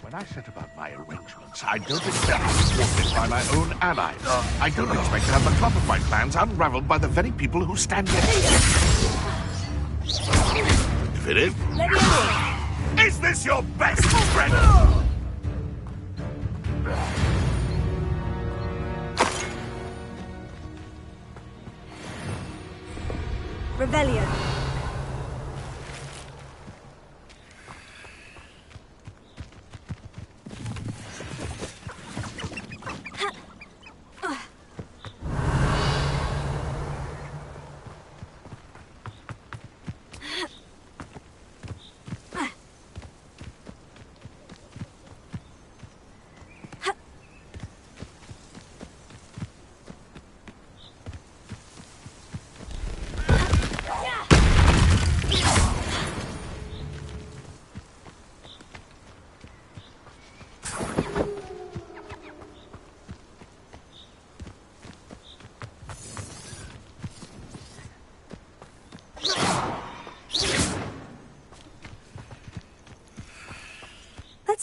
When I set about my arrangements, I don't expect to be thwarted by my own allies. I don't expect to have the top of my plans unraveled by the very people who stand next to me. Philip? Is this your best friend? Revelio.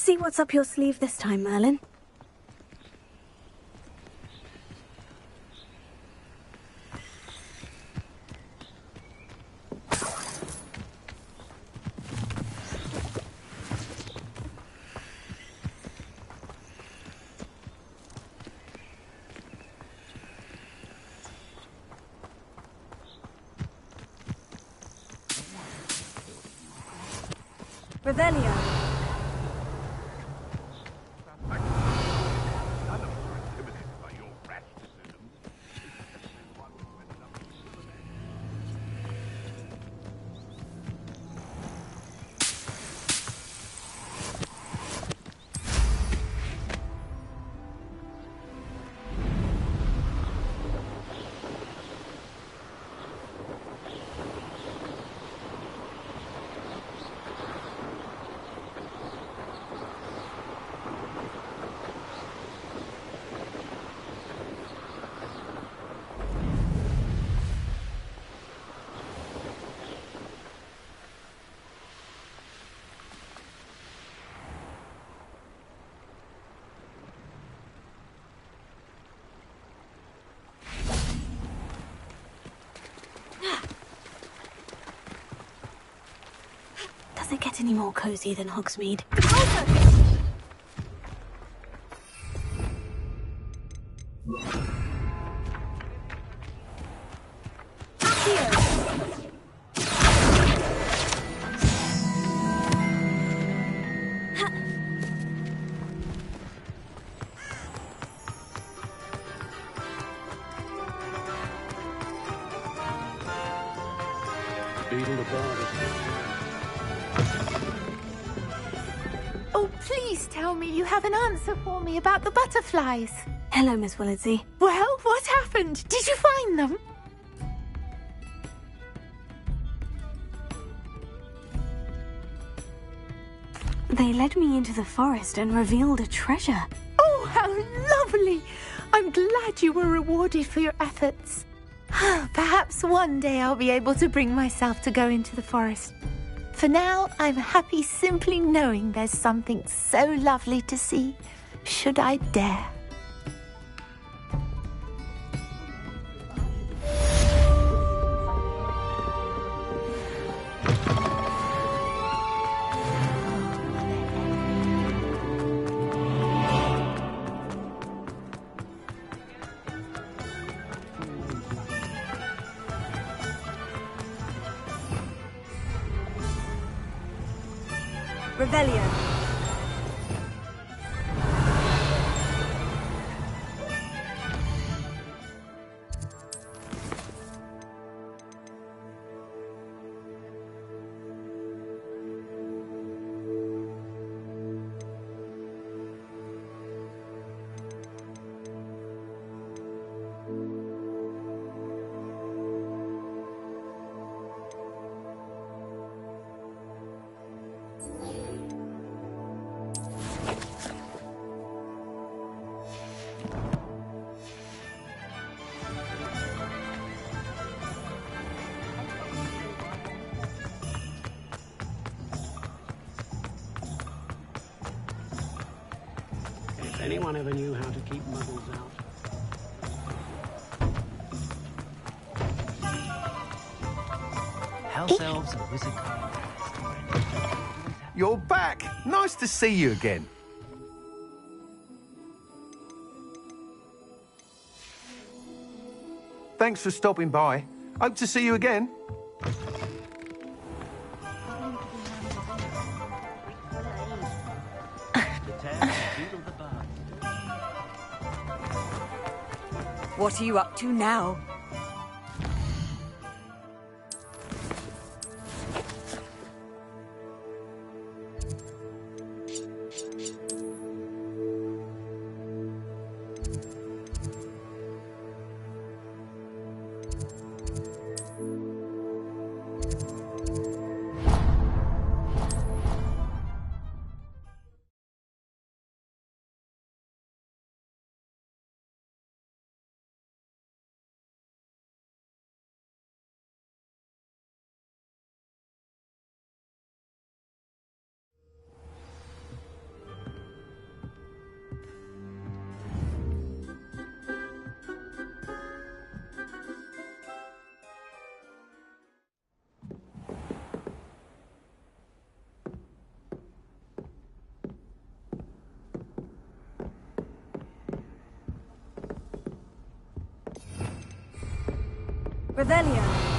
see what's up your sleeve this time, Merlin. Revelio. Does it get any more cozy than Hogsmeade? Oh, please tell me you have an answer for me about the butterflies. Hello, Miss Willardsey. Well, what happened? Did you find them? They led me into the forest and revealed a treasure. Oh, how lovely! I'm glad you were rewarded for your efforts. Perhaps one day I'll be able to bring myself to go into the forest. For now, I'm happy simply knowing there's something so lovely to see, should I dare. Revelio. If anyone ever knew how to keep muggles out. House elves and wizard. You're back! Nice to see you again. Thanks for stopping by. Hope to see you again. What are you up to now? Revelio.